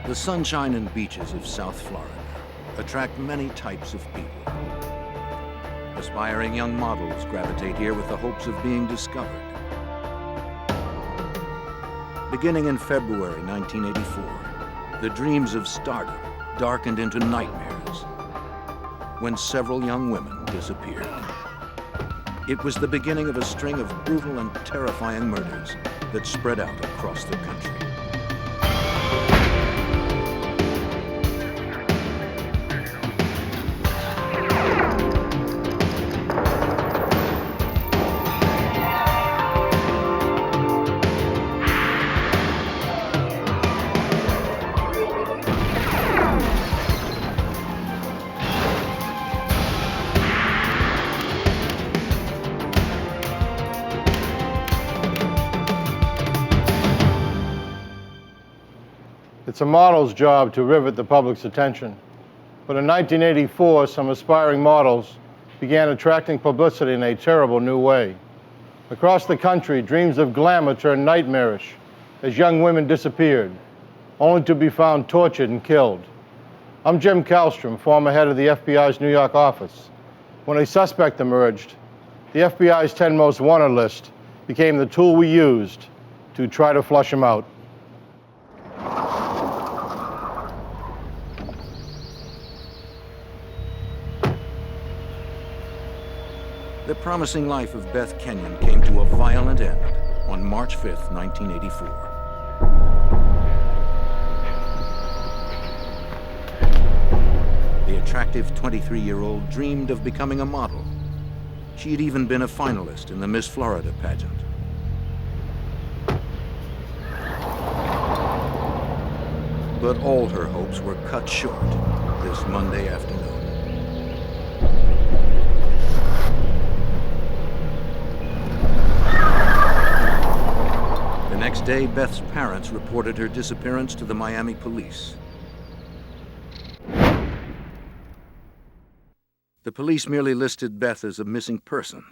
The sunshine and beaches of South Florida attract many types of people. Aspiring young models gravitate here with the hopes of being discovered. Beginning in February 1984, the dreams of stardom darkened into nightmares when several young women disappeared. It was the beginning of a string of brutal and terrifying murders that spread out across the country. It's a model's job to rivet the public's attention. But in 1984, some aspiring models began attracting publicity in a terrible new way. Across the country, dreams of glamour turned nightmarish as young women disappeared, only to be found tortured and killed. I'm Jim Kallstrom, former head of the FBI's New York office. When a suspect emerged, the FBI's 10 Most Wanted list became the tool we used to try to flush him out. The promising life of Beth Kenyon came to a violent end on March 5th, 1984. The attractive 23-year-old dreamed of becoming a model. She had even been a finalist in the Miss Florida pageant. But all her hopes were cut short this Monday afternoon. The next day, Beth's parents reported her disappearance to the Miami police. The police merely listed Beth as a missing person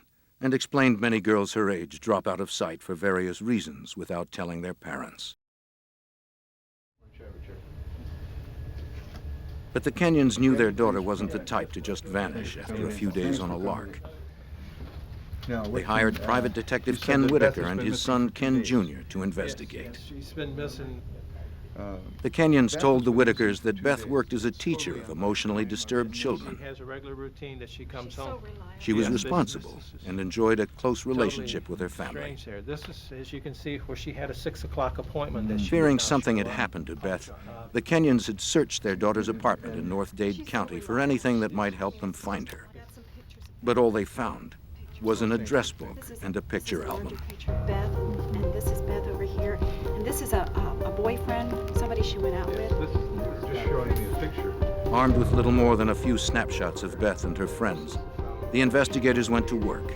and explained many girls her age drop out of sight for various reasons without telling their parents. But the Kenyons knew their daughter wasn't the type to just vanish after a few days on a lark. They hired private detective Ken Whitaker and his son Ken Jr. to investigate. She's been missing. The Kenyons told the Whitakers that Beth worked as a teacher of emotionally disturbed children. She has a regular routine that she comes home. She was responsible and enjoyed a close relationship with her family. Strange there. This is, as you can see, where she had a 6 o'clock appointment. That she Fearing was not something sure had of. happened to Beth, the Kenyons had searched their daughter's apartment in North Dade County for anything that might help them find her. But all they found was an address book and a picture album. Beth, and this is Beth over here, and this is a boyfriend, somebody she went out with. This is just showing me a picture. Armed with little more than a few snapshots of Beth and her friends, the investigators went to work.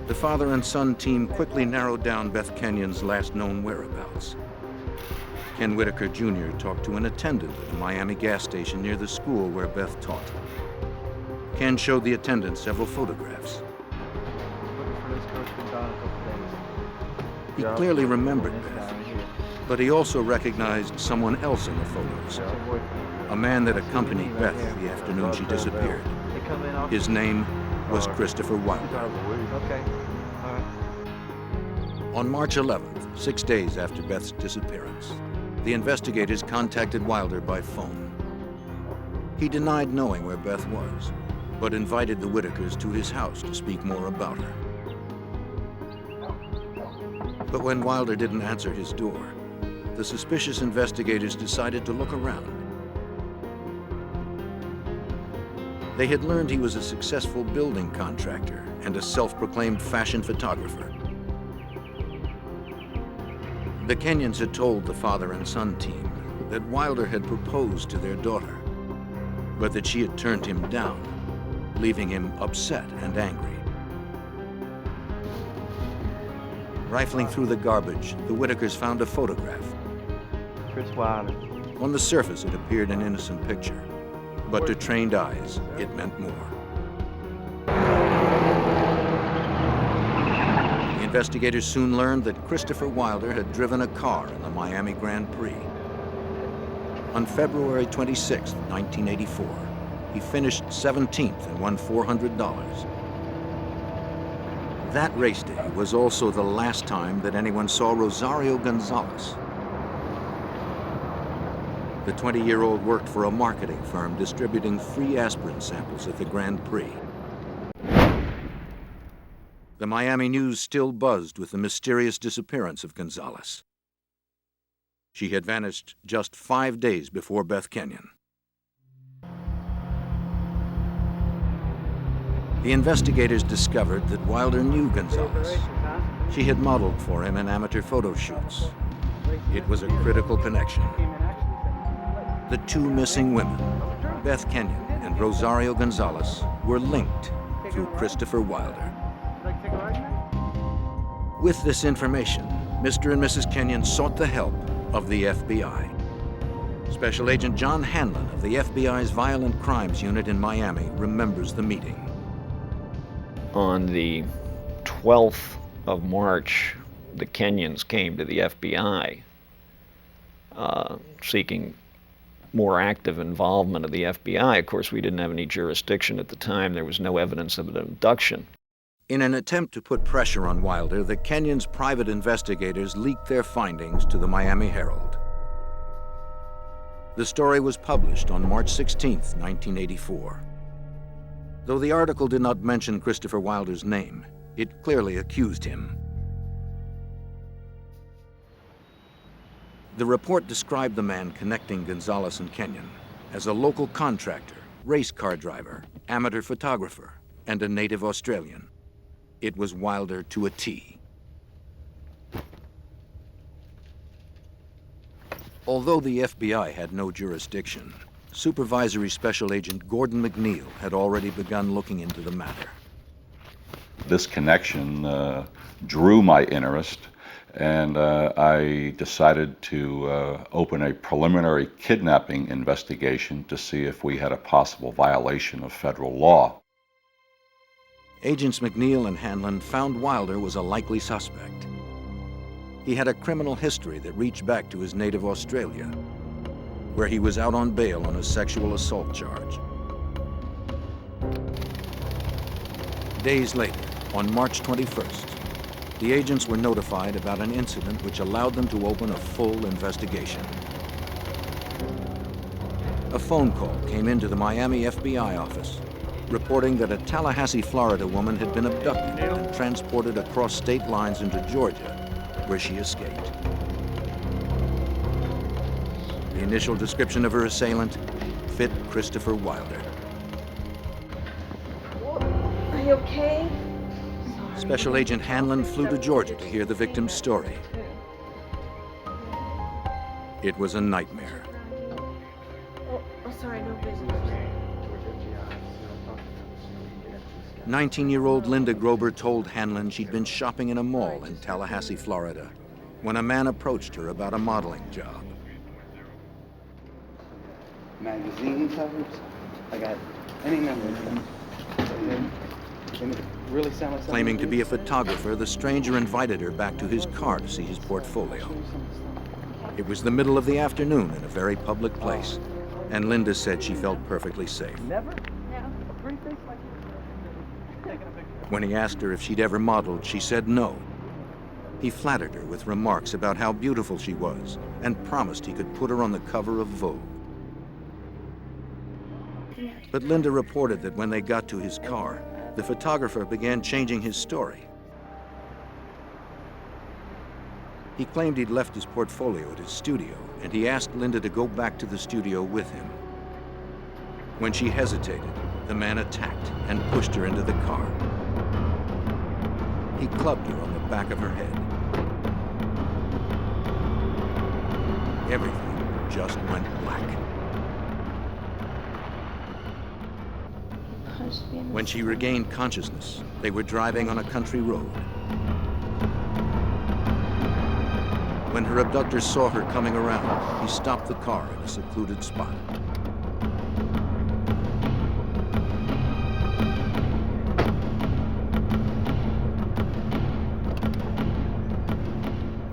The father and son team quickly narrowed down Beth Kenyon's last known whereabouts. Ken Whitaker Jr. talked to an attendant at a Miami gas station near the school where Beth taught. Ken showed the attendant several photographs. He clearly remembered Beth, but he also recognized someone else in the photos, a man that accompanied Beth the afternoon she disappeared. His name was Christopher Wilder. On March 11th, 6 days after Beth's disappearance, the investigators contacted Wilder by phone. He denied knowing where Beth was, but invited the Whitakers to his house to speak more about her. But when Wilder didn't answer his door, the suspicious investigators decided to look around. They had learned he was a successful building contractor and a self-proclaimed fashion photographer. The Kenyons had told the father and son team that Wilder had proposed to their daughter, but that she had turned him down, leaving him upset and angry. Rifling through the garbage, the Whitakers found a photograph. Chris Wilder. On the surface, it appeared an innocent picture, but to trained eyes, it meant more. The Investigators soon learned that Christopher Wilder had driven a car in the Miami Grand Prix. On February 26, 1984, he finished 17th and won $400. That race day was also the last time that anyone saw Rosario Gonzalez. The 20-year-old worked for a marketing firm distributing free aspirin samples at the Grand Prix. The Miami news still buzzed with the mysterious disappearance of Gonzalez. She had vanished just 5 days before Beth Kenyon. The investigators discovered that Wilder knew Gonzalez. She had modeled for him in amateur photo shoots. It was a critical connection. The two missing women, Beth Kenyon and Rosario Gonzalez, were linked through Christopher Wilder. With this information, Mr. and Mrs. Kenyon sought the help of the FBI. Special Agent John Hanlon of the FBI's Violent Crimes Unit in Miami remembers the meeting. On the 12th of March, the Kenyons came to the FBI seeking more active involvement of the FBI. Of course, we didn't have any jurisdiction at the time. There was no evidence of an abduction. In an attempt to put pressure on Wilder, the Kenyons' private investigators leaked their findings to the Miami Herald. The story was published on March 16, 1984. Though the article did not mention Christopher Wilder's name, it clearly accused him. The report described the man connecting Gonzalez and Kenyon as a local contractor, race car driver, amateur photographer, and a native Australian. It was Wilder to a T. Although the FBI had no jurisdiction, Supervisory Special Agent Gordon McNeil had already begun looking into the matter. This connection drew my interest, and I decided to open a preliminary kidnapping investigation to see if we had a possible violation of federal law. Agents McNeil and Hanlon found Wilder was a likely suspect. He had a criminal history that reached back to his native Australia, where he was out on bail on a sexual assault charge. Days later, on March 21st, the agents were notified about an incident which allowed them to open a full investigation. A phone call came into the Miami FBI office, reporting that a Tallahassee, Florida woman had been abducted and transported across state lines into Georgia, where she escaped. The initial description of her assailant fit Christopher Wilder. Are you okay? Special Agent Hanlon flew to Georgia to hear the victim's story. It was a nightmare. Oh, sorry, no business. 19-year-old Linda Grober told Hanlon she'd been shopping in a mall in Tallahassee, Florida, when a man approached her about a modeling job. Magazine covers. I got any number of them. They really sound like Claiming to be a photographer, the stranger invited her back to his car to see his portfolio. It was the middle of the afternoon in a very public place, and Linda said she felt perfectly safe. Never? When he asked her if she'd ever modeled, she said no. He flattered her with remarks about how beautiful she was and promised he could put her on the cover of Vogue. But Linda reported that when they got to his car, the photographer began changing his story. He claimed he'd left his portfolio at his studio, and he asked Linda to go back to the studio with him. When she hesitated, the man attacked and pushed her into the car. He clubbed her on the back of her head. Everything just went black. When she regained consciousness, they were driving on a country road. When her abductors saw her coming around, he stopped the car at a secluded spot.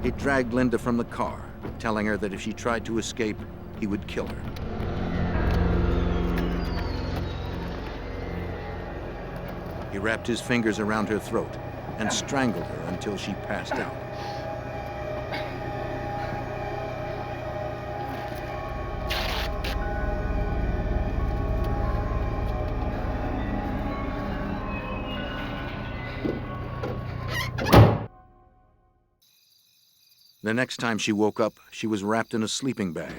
He dragged Linda from the car, telling her that if she tried to escape, he would kill her. He wrapped his fingers around her throat and strangled her until she passed out. The next time she woke up, she was wrapped in a sleeping bag,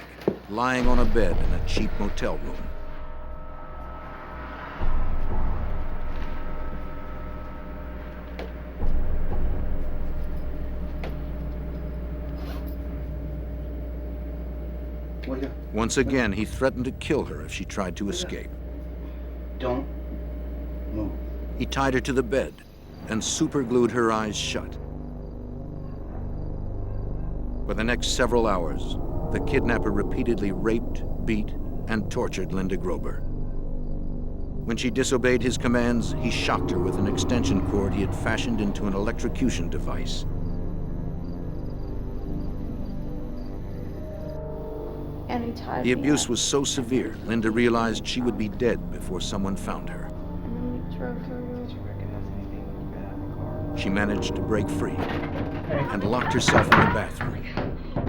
lying on a bed in a cheap motel room. Once again, he threatened to kill her if she tried to escape. Don't move. He tied her to the bed and superglued her eyes shut. For the next several hours, the kidnapper repeatedly raped, beat, and tortured Linda Grober. When she disobeyed his commands, he shocked her with an extension cord he had fashioned into an electrocution device. And he tied The me abuse up. was so severe, Linda realized she would be dead before someone found her. And then we drove to a wheelchair. She managed to break free and locked herself in the bathroom.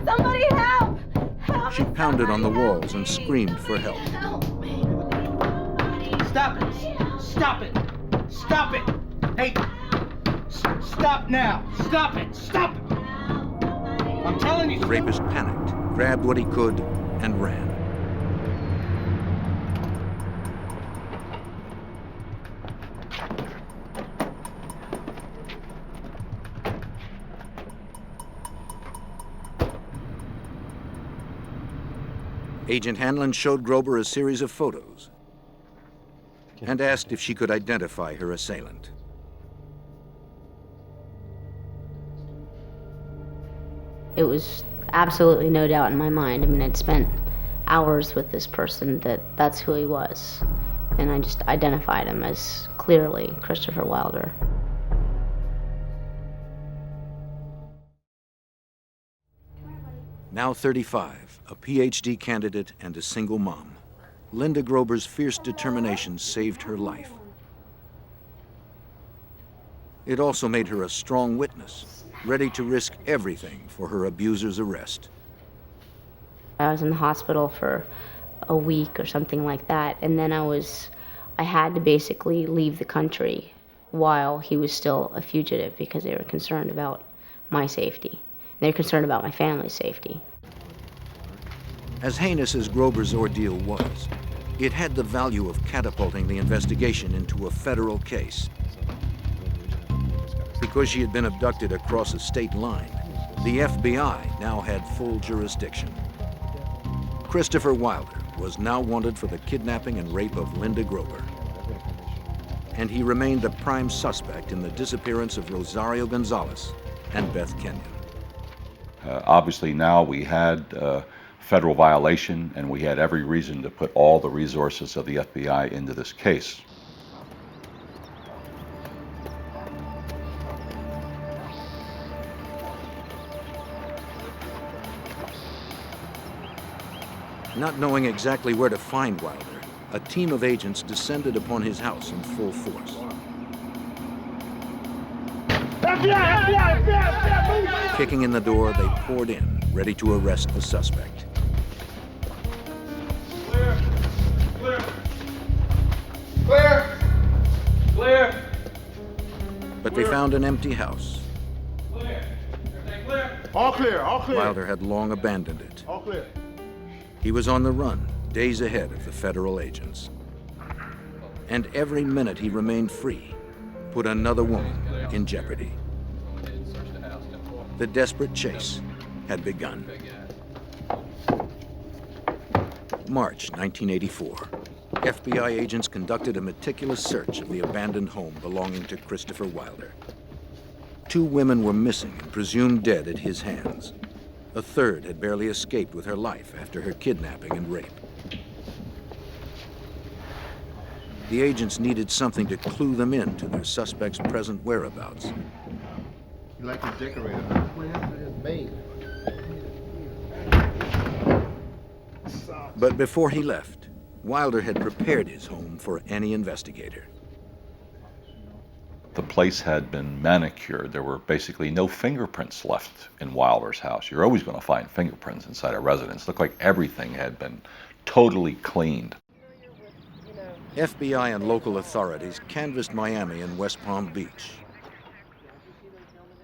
Somebody help! Help! She pounded on the walls and screamed for help. Help me! Stop it! Stop it! Stop it! Hey! Stop now! Stop it! Stop it! I'm telling you. The rapist panicked, grabbed what he could, and ran. Agent Hanlon showed Grober a series of photos and asked if she could identify her assailant. It was absolutely no doubt in my mind. I mean, I'd spent hours with this person that's who he was. And I just identified him as clearly Christopher Wilder. Now 35, a PhD candidate and a single mom, Linda Grober's fierce determination saved her life. It also made her a strong witness, ready to risk everything for her abuser's arrest. I was in the hospital for a week or something like that, and then I had to basically leave the country while he was still a fugitive because they were concerned about my safety. They were concerned about my family's safety. As heinous as Grober's ordeal was, it had the value of catapulting the investigation into a federal case. Because she had been abducted across a state line, the FBI now had full jurisdiction. Christopher Wilder was now wanted for the kidnapping and rape of Linda Grober. And he remained the prime suspect in the disappearance of Rosario Gonzalez and Beth Kenyon. Obviously now we had federal violation, and we had every reason to put all the resources of the FBI into this case. Not knowing exactly where to find Wilder, a team of agents descended upon his house in full force. Kicking in the door, they poured in, ready to arrest the suspect. Clear! Clear! Clear! Clear! But they found an empty house. Clear! Everything clear? All clear, all clear. Wilder had long abandoned it. All clear. He was on the run, days ahead of the federal agents. And every minute he remained free put another woman in jeopardy. The desperate chase had begun. March 1984. FBI agents conducted a meticulous search of the abandoned home belonging to Christopher Wilder. 2 women were missing and presumed dead at his hands. A third had barely escaped with her life after her kidnapping and rape. The agents needed something to clue them in to their suspect's present whereabouts. You like his decorator, huh? But before he left, Wilder had prepared his home for any investigator. The place had been manicured. There were basically no fingerprints left in Wilder's house. You're always going to find fingerprints inside a residence. It looked like everything had been totally cleaned. FBI and local authorities canvassed Miami and West Palm Beach.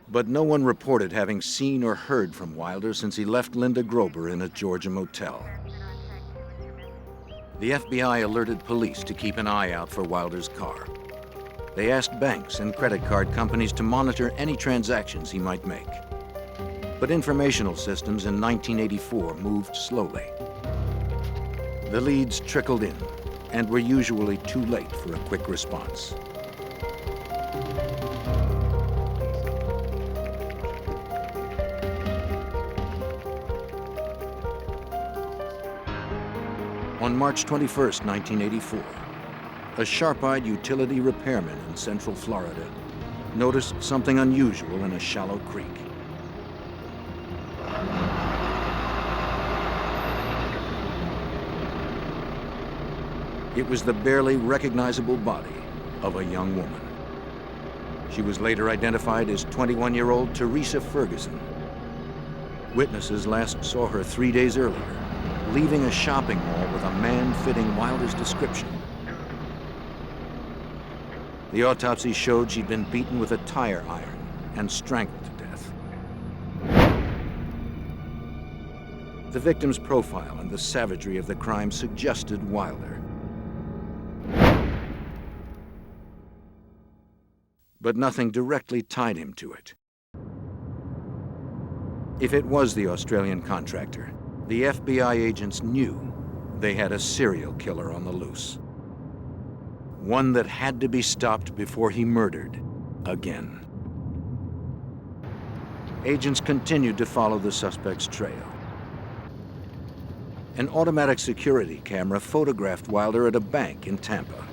But no one reported having seen or heard from Wilder since he left Linda Grober in a Georgia motel. The FBI alerted police to keep an eye out for Wilder's car. They asked banks and credit card companies to monitor any transactions he might make. But informational systems in 1984 moved slowly. The leads trickled in and were usually too late for a quick response. On March 21, 1984, a sharp-eyed utility repairman in Central Florida noticed something unusual in a shallow creek. It was the barely recognizable body of a young woman. She was later identified as 21-year-old Teresa Ferguson. Witnesses last saw her 3 days earlier, leaving a shopping mall with a man fitting Wilder's description. The autopsy showed she'd been beaten with a tire iron and strangled to death. The victim's profile and the savagery of the crime suggested Wilder. But nothing directly tied him to it. If it was the Australian contractor, the FBI agents knew they had a serial killer on the loose. One that had to be stopped before he murdered again. Agents continued to follow the suspect's trail. An automatic security camera photographed Wilder at a bank in Tampa.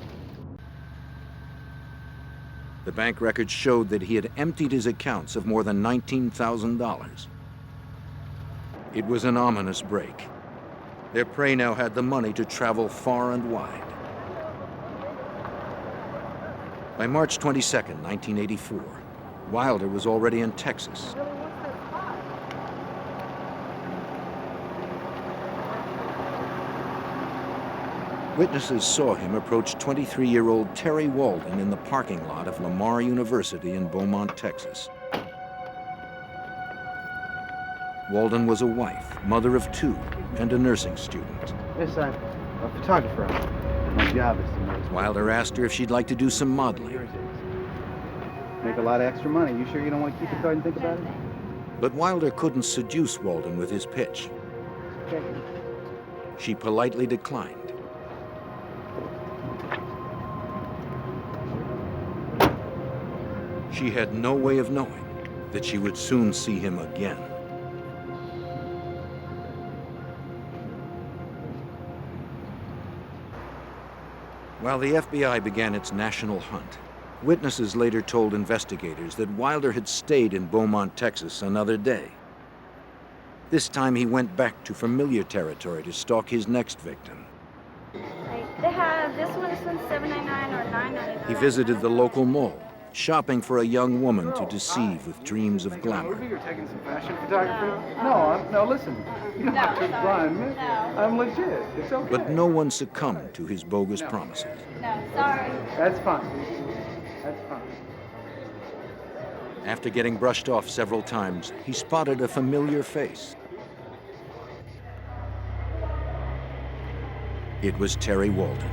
The bank records showed that he had emptied his accounts of more than $19,000. It was an ominous break. Their prey now had the money to travel far and wide. By March 22, 1984, Wilder was already in Texas. Witnesses saw him approach 23-year-old Terry Walden in the parking lot of Lamar University in Beaumont, Texas. Walden was a wife, mother of two, and a nursing student. Yes, I'm a photographer. My job is to make... Wilder asked her if she'd like to do some modeling. Make a lot of extra money. You sure you don't want to keep the card and think about it? But Wilder couldn't seduce Walden with his pitch. Okay. She politely declined. She had no way of knowing that she would soon see him again. While the FBI began its national hunt, witnesses later told investigators that Wilder had stayed in Beaumont, Texas another day. This time he went back to familiar territory to stalk his next victim. They have this one's $7.99 or $9.99. He visited the local mall, shopping for a young woman to deceive with dreams of glamour. You're taking some fashion photography? No, listen. You don't have to blind me. I'm legit. It's okay. But no one succumbed to his bogus promises. No, sorry. That's fine. That's fine. After getting brushed off several times, he spotted a familiar face. It was Terry Walden.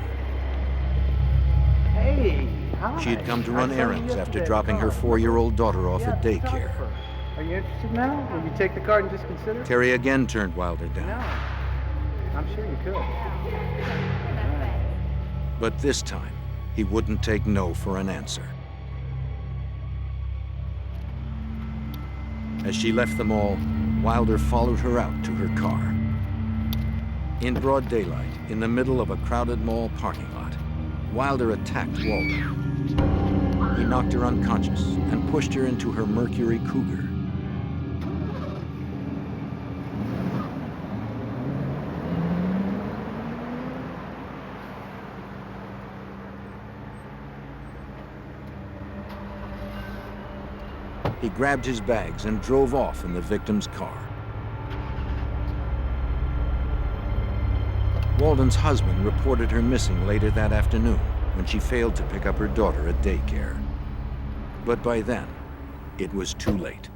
Hey, hi. She had come to run errands after dropping her 4-year-old daughter off at daycare. Are you interested now? Will you take the card and just consider? Terry again turned Wilder down. No. I'm sure you could. But this time, he wouldn't take no for an answer. As she left the mall, Wilder followed her out to her car. In broad daylight, in the middle of a crowded mall parking lot, Wilder attacked Walden. He knocked her unconscious and pushed her into her Mercury Cougar. He grabbed his bags and drove off in the victim's car. Walden's husband reported her missing later that afternoon when she failed to pick up her daughter at daycare. But by then, it was too late.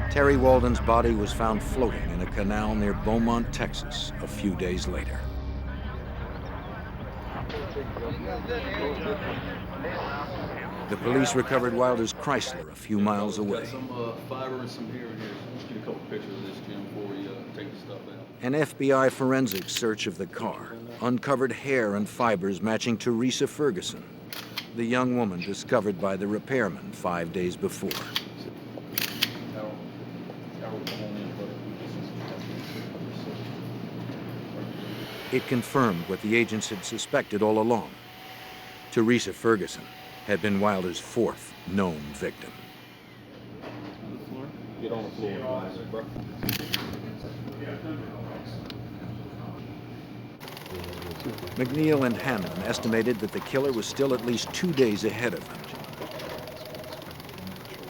Terry Walden's body was found floating in a canal near Beaumont, Texas, a few days later. The police recovered Wilder's Chrysler a few miles away. Some fiber and some here and here. Let's get a couple pictures of this, Jim, before we take the stuff out. An FBI forensic search of the car uncovered hair and fibers matching Teresa Ferguson, the young woman discovered by the repairman 5 days before. It confirmed what the agents had suspected all along. Teresa Ferguson had been Wilder's fourth known victim. Get on the floor, bro. McNeil and Hanlon estimated that the killer was still at least 2 days ahead of them.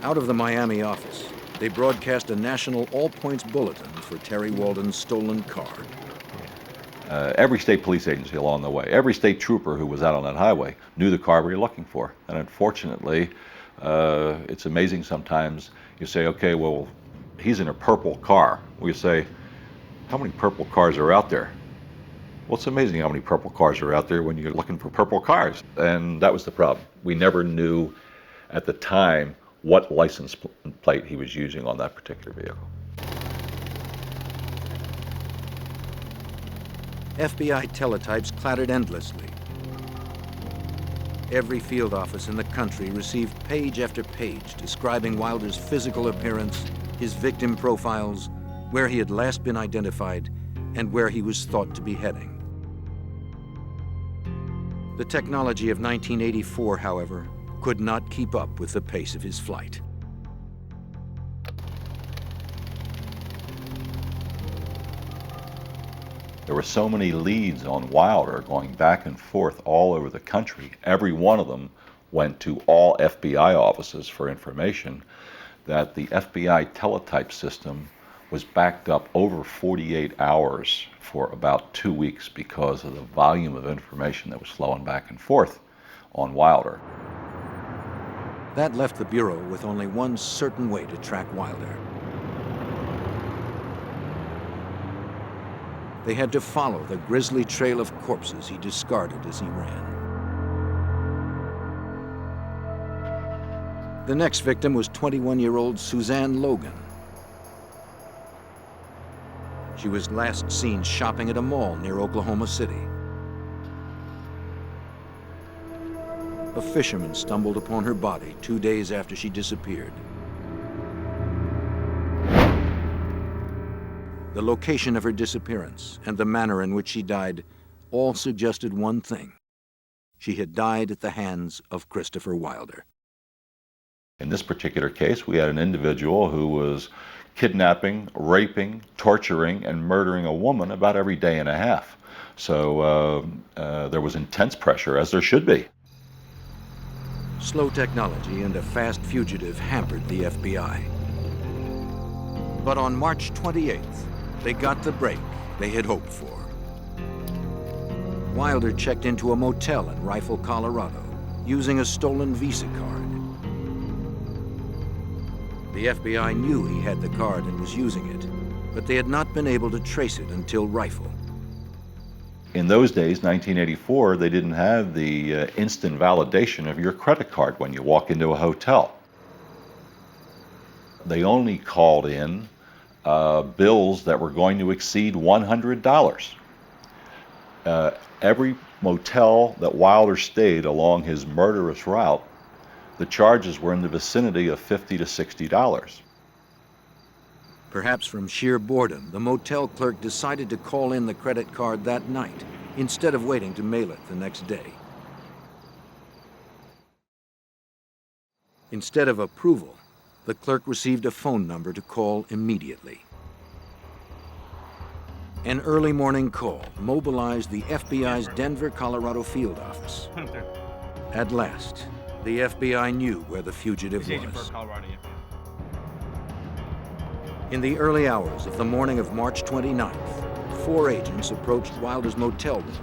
Out of the Miami office, they broadcast a national all-points bulletin for Terry Walden's stolen car. Every state police agency along the way, every state trooper who was out on that highway knew the car we were looking for. And unfortunately, it's amazing sometimes you say, okay, well, he's in a purple car. We say, how many purple cars are out there? Well, it's amazing how many purple cars are out there when you're looking for purple cars. And that was the problem. We never knew at the time what license plate he was using on that particular vehicle. FBI teletypes clattered endlessly. Every field office in the country received page after page describing Wilder's physical appearance, his victim profiles, where he had last been identified, and where he was thought to be heading. The technology of 1984, however, could not keep up with the pace of his flight. There were so many leads on Wilder going back and forth all over the country. Every one of them went to all FBI offices for information, that the FBI teletype system was backed up over 48 hours for about 2 weeks because of the volume of information that was flowing back and forth on Wilder. That left the Bureau with only one certain way to track Wilder. They had to follow the grisly trail of corpses he discarded as he ran. The next victim was 21-year-old Suzanne Logan. She was last seen shopping at a mall near Oklahoma City. A fisherman stumbled upon her body 2 days after she disappeared. The location of her disappearance and the manner in which she died all suggested one thing. She had died at the hands of Christopher Wilder. In this particular case, we had an individual who was kidnapping, raping, torturing, and murdering a woman about every day and a half. So there was intense pressure, as there should be. Slow technology and a fast fugitive hampered the FBI. But on March 28th, they got the break they had hoped for. Wilder checked into a motel in Rifle, Colorado, using a stolen Visa card. The FBI knew he had the card and was using it, but they had not been able to trace it until Rifle. In those days, 1984, they didn't have the instant validation of your credit card when you walk into a hotel. They only called in bills that were going to exceed $100. Every motel that Wilder stayed along his murderous route, the charges were in the vicinity of $50 to $60. Perhaps from sheer boredom, the motel clerk decided to call in the credit card that night, instead of waiting to mail it the next day. Instead of approval, the clerk received a phone number to call immediately. An early morning call mobilized the FBI's Denver, Colorado field office. At last, the FBI knew where the fugitive was. In the early hours of the morning of March 29th, 4 agents approached Wilder's motel room,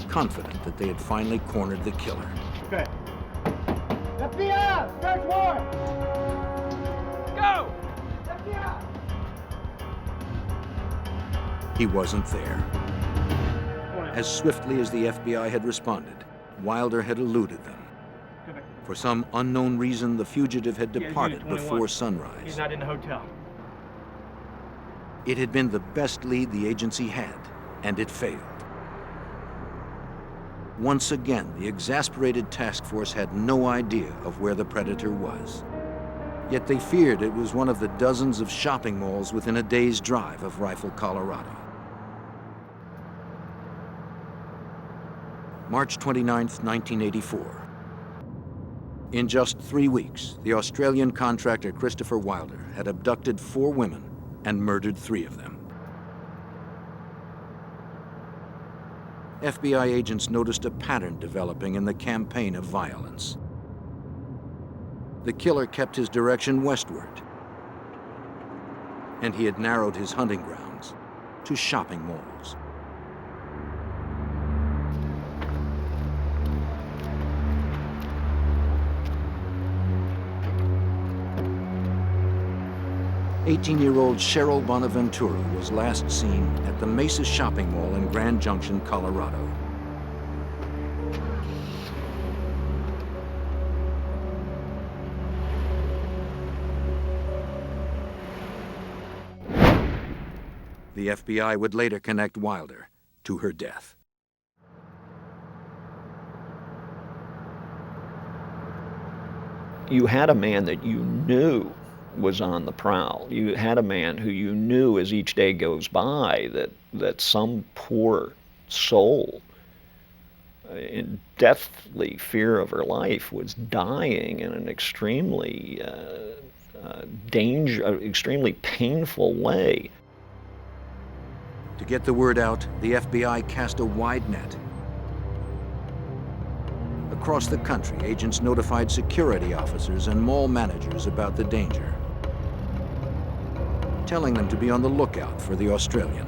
confident that they had finally cornered the killer. Okay. FBI! Search warrant! Go! FBI! He wasn't there. As swiftly as the FBI had responded, Wilder had eluded them. For some unknown reason, the fugitive had departed before sunrise. He's not in the hotel. It had been the best lead the agency had, and it failed. Once again, the exasperated task force had no idea of where the predator was. Yet they feared it was one of the dozens of shopping malls within a day's drive of Rifle, Colorado. March 29th, 1984. In just 3 weeks, the Australian contractor Christopher Wilder had abducted 4 women and murdered 3 of them. FBI agents noticed a pattern developing in the campaign of violence. The killer kept his direction westward, and he had narrowed his hunting grounds to shopping malls. "18-year-old Cheryl Bonaventura was last seen at the Mesa Shopping Mall in Grand Junction, Colorado. The FBI would later connect Wilder to her death. You had a man that you knew was on the prowl. You had a man who you knew as each day goes by that some poor soul in deathly fear of her life was dying in an extremely extremely painful way. To get the word out, the FBI cast a wide net. Across the country, agents notified security officers and mall managers about the danger, telling them to be on the lookout for the Australian.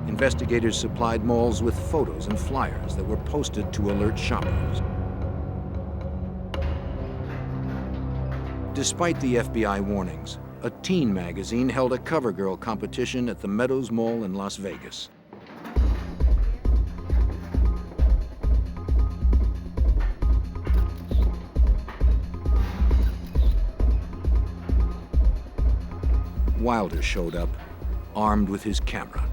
Investigators supplied malls with photos and flyers that were posted to alert shoppers. Despite the FBI warnings, a teen magazine held a cover girl competition at the Meadows Mall in Las Vegas. Wilder showed up, armed with his camera.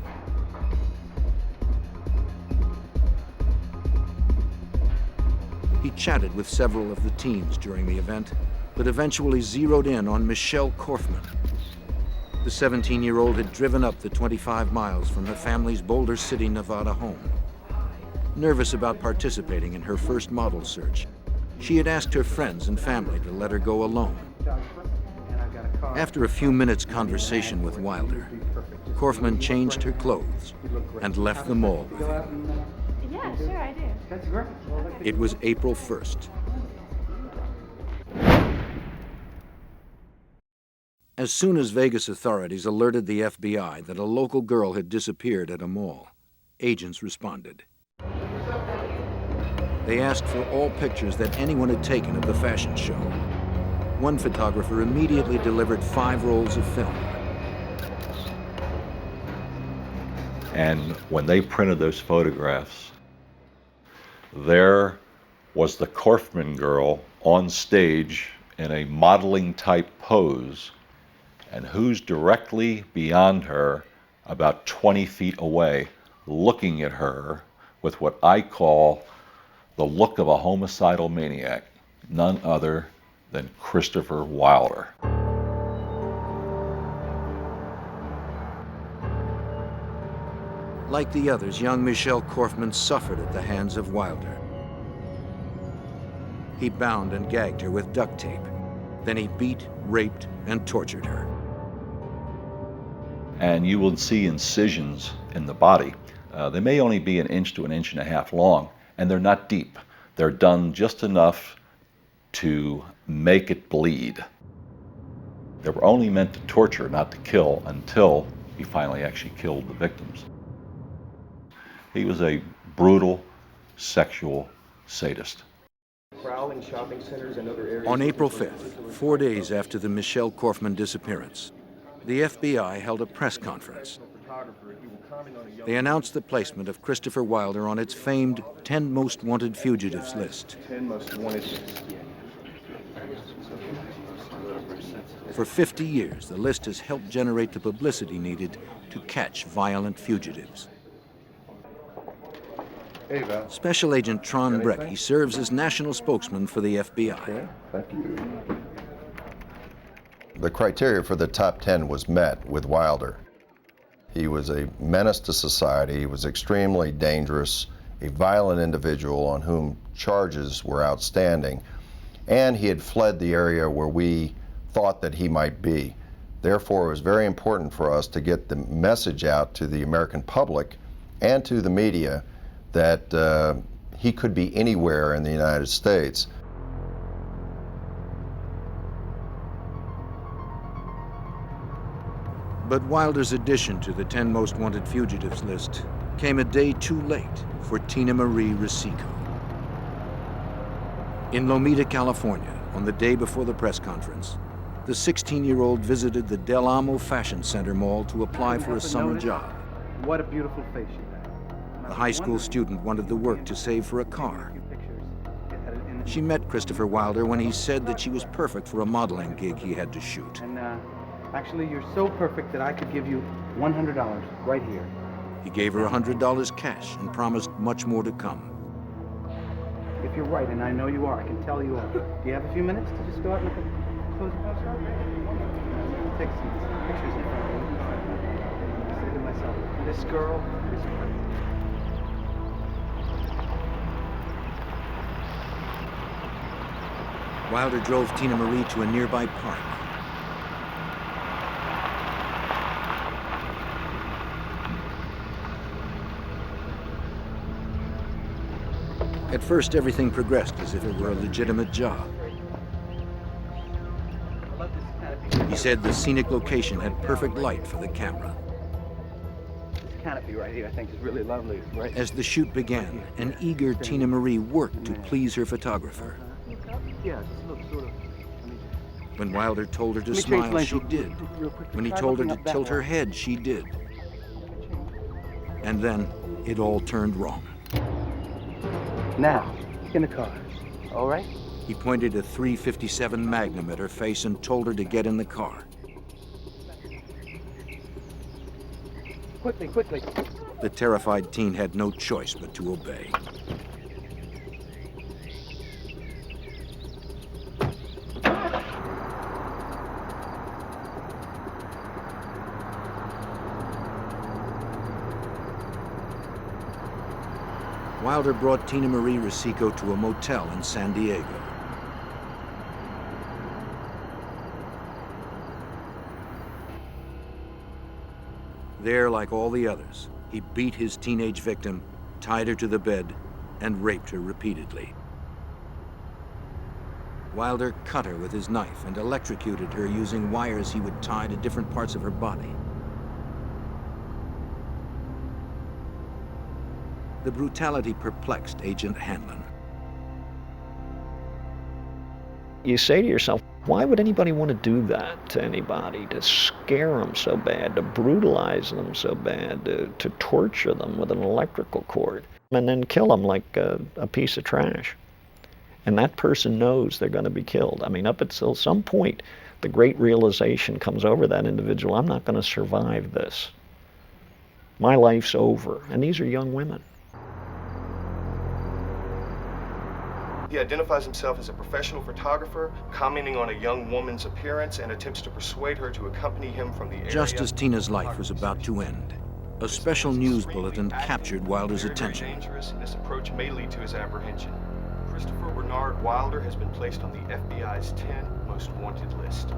He chatted with several of the teens during the event, but eventually zeroed in on Michelle Korfman. The 17-year-old had driven up the 25 miles from her family's Boulder City, Nevada home. Nervous about participating in her first model search, she had asked her friends and family to let her go alone. After a few minutes' conversation with Wilder, Korfman changed her clothes and left the mall with him. Yeah, sure, I do. That's great. It was April 1st. As soon as Vegas authorities alerted the FBI that a local girl had disappeared at a mall, agents responded. They asked for all pictures that anyone had taken of the fashion show. One photographer immediately delivered 5 rolls of film. And when they printed those photographs, there was the Korfman girl on stage in a modeling type pose, and who's directly beyond her, about 20 feet away, looking at her with what I call the look of a homicidal maniac, none other than Christopher Wilder. Like the others, young Michelle Korfman suffered at the hands of Wilder. He bound and gagged her with duct tape. Then he beat, raped, and tortured her. and you will see incisions in the body. They may only be 1 inch to 1.5 inches long, and they're not deep. They're done just enough to make it bleed. They were only meant to torture, not to kill, until he finally actually killed the victims. He was a brutal sexual sadist. Prowling shopping centers and other areas. On April 5th, 4 days after the Michelle Korfman disappearance, the FBI held a press conference. They announced the placement of Christopher Wilder on its famed 10 Most Wanted Fugitives list. 10 most wanted lists. For 50 years, the list has helped generate the publicity needed to catch violent fugitives. Hey, Val. Special Agent Tron Brecky serves as national spokesman for the FBI. Okay, thank you. The criteria for the top 10 was met with Wilder. He was a menace to society, he was extremely dangerous, a violent individual on whom charges were outstanding, and he had fled the area where we thought that he might be. Therefore, it was very important for us to get the message out to the American public and to the media that he could be anywhere in the United States. But Wilder's addition to the 10 Most Wanted Fugitives list came a day too late for Tina Marie Risico. In Lomita, California, on the day before the press conference, the 16-year-old visited the Del Amo Fashion Center mall to apply for a summer job. What a beautiful face you have. The high school student wanted the work to save for a car. She met Christopher Wilder when he said that she was perfect for a modeling gig he had to shoot. And actually, you're so perfect that I could give you $100 right here. He gave her $100 cash and promised much more to come. If you're right, and I know you are, I can tell you all. Do you have a few minutes to just go out and look at clothes and shop? Take some pictures in front of me. I say to myself, this girl is perfect. Wilder drove Tina Marie to a nearby park. At first, everything progressed as if it were a legitimate job. He said the scenic location had perfect light for the camera. This canopy right here, I think, is really lovely, right? As the shoot began, an eager Tina Marie worked to please her photographer. Yeah, just look sort of. When Wilder told her to Let me change smile, lanes she did. real quick. When he Try told her looking to up that tilt her way. head, she did. And then it all turned wrong. Now, get in the car, all right? He pointed a .357 Magnum at her face and told her to get in the car. Quickly, quickly. The terrified teen had no choice but to obey. Wilder brought Tina Marie Risico to a motel in San Diego. There, like all the others, he beat his teenage victim, tied her to the bed, and raped her repeatedly. Wilder cut her with his knife and electrocuted her using wires he would tie to different parts of her body. The brutality perplexed Agent Hanlon. You say to yourself, why would anybody want to do that to anybody? To scare them so bad, to brutalize them so bad, to torture them with an electrical cord, and then kill them like a piece of trash. And that person knows they're going to be killed. I mean, up until some point, the great realization comes over that individual, I'm not going to survive this. My life's over. And these are young women. He identifies himself as a professional photographer, commenting on a young woman's appearance and attempts to persuade her to accompany him from the area. Just as Tina's life was about to end, a special news bulletin captured Wilder's attention. Dangerous, and this approach may lead to his apprehension. Christopher Bernard Wilder has been placed on the FBI's 10 Most Wanted list.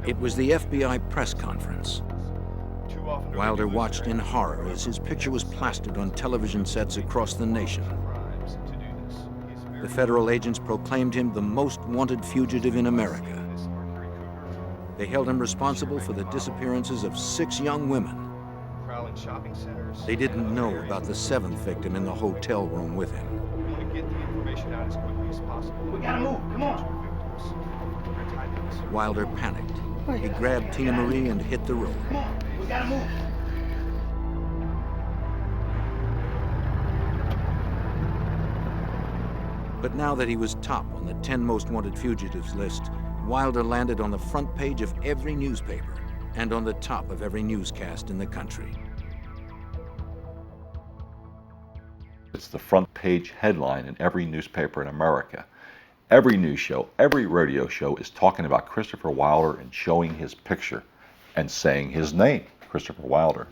It was the FBI press conference. Wilder watched in horror as his picture was plastered on television sets across the nation. The federal agents proclaimed him the most wanted fugitive in America. They held him responsible for the disappearances of 6 young women. They didn't know about the 7th victim in the hotel room with him. We gotta move, come on. Wilder panicked. He grabbed Tina Marie and hit the road. Come on, we gotta move. But now that he was top on the 10 most wanted fugitives list, Wilder landed on the front page of every newspaper and on the top of every newscast in the country. It's the front page headline in every newspaper in America. Every news show, every radio show is talking about Christopher Wilder and showing his picture and saying his name, Christopher Wilder.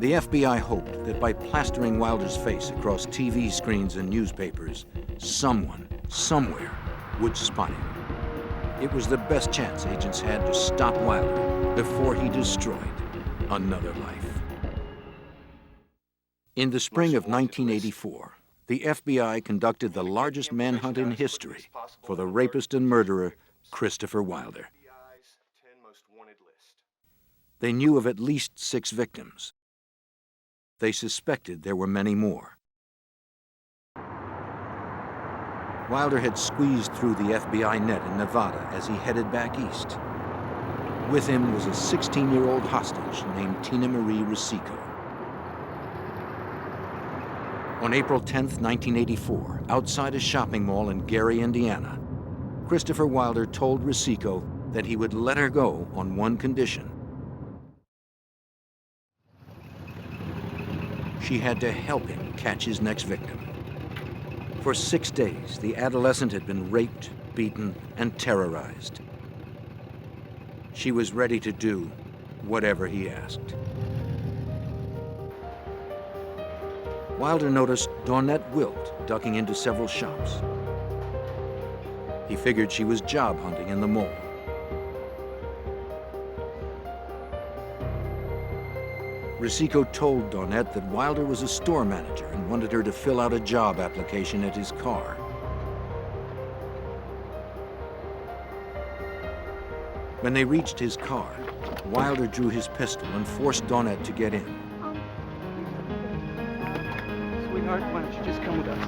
The FBI hoped that by plastering Wilder's face across TV screens and newspapers, someone, somewhere, would spot him. It was the best chance agents had to stop Wilder before he destroyed another life. In the spring of 1984, the FBI conducted the largest manhunt in history for the rapist and murderer, Christopher Wilder. They knew of at least 6 victims. They suspected there were many more. Wilder had squeezed through the FBI net in Nevada as he headed back east. With him was a 16-year-old hostage named Tina Marie Rosico. On April 10, 1984, outside a shopping mall in Gary, Indiana, Christopher Wilder told Rosico that he would let her go on one condition. She had to help him catch his next victim. For 6 days, the adolescent had been raped, beaten, and terrorized. She was ready to do whatever he asked. Wilder noticed Dawnette Wilt ducking into several shops. He figured she was job hunting in the mall. Rosico told Dawnette that Wilder was a store manager and wanted her to fill out a job application at his car. When they reached his car, Wilder drew his pistol and forced Dawnette to get in. Sweetheart, why don't you just come with us?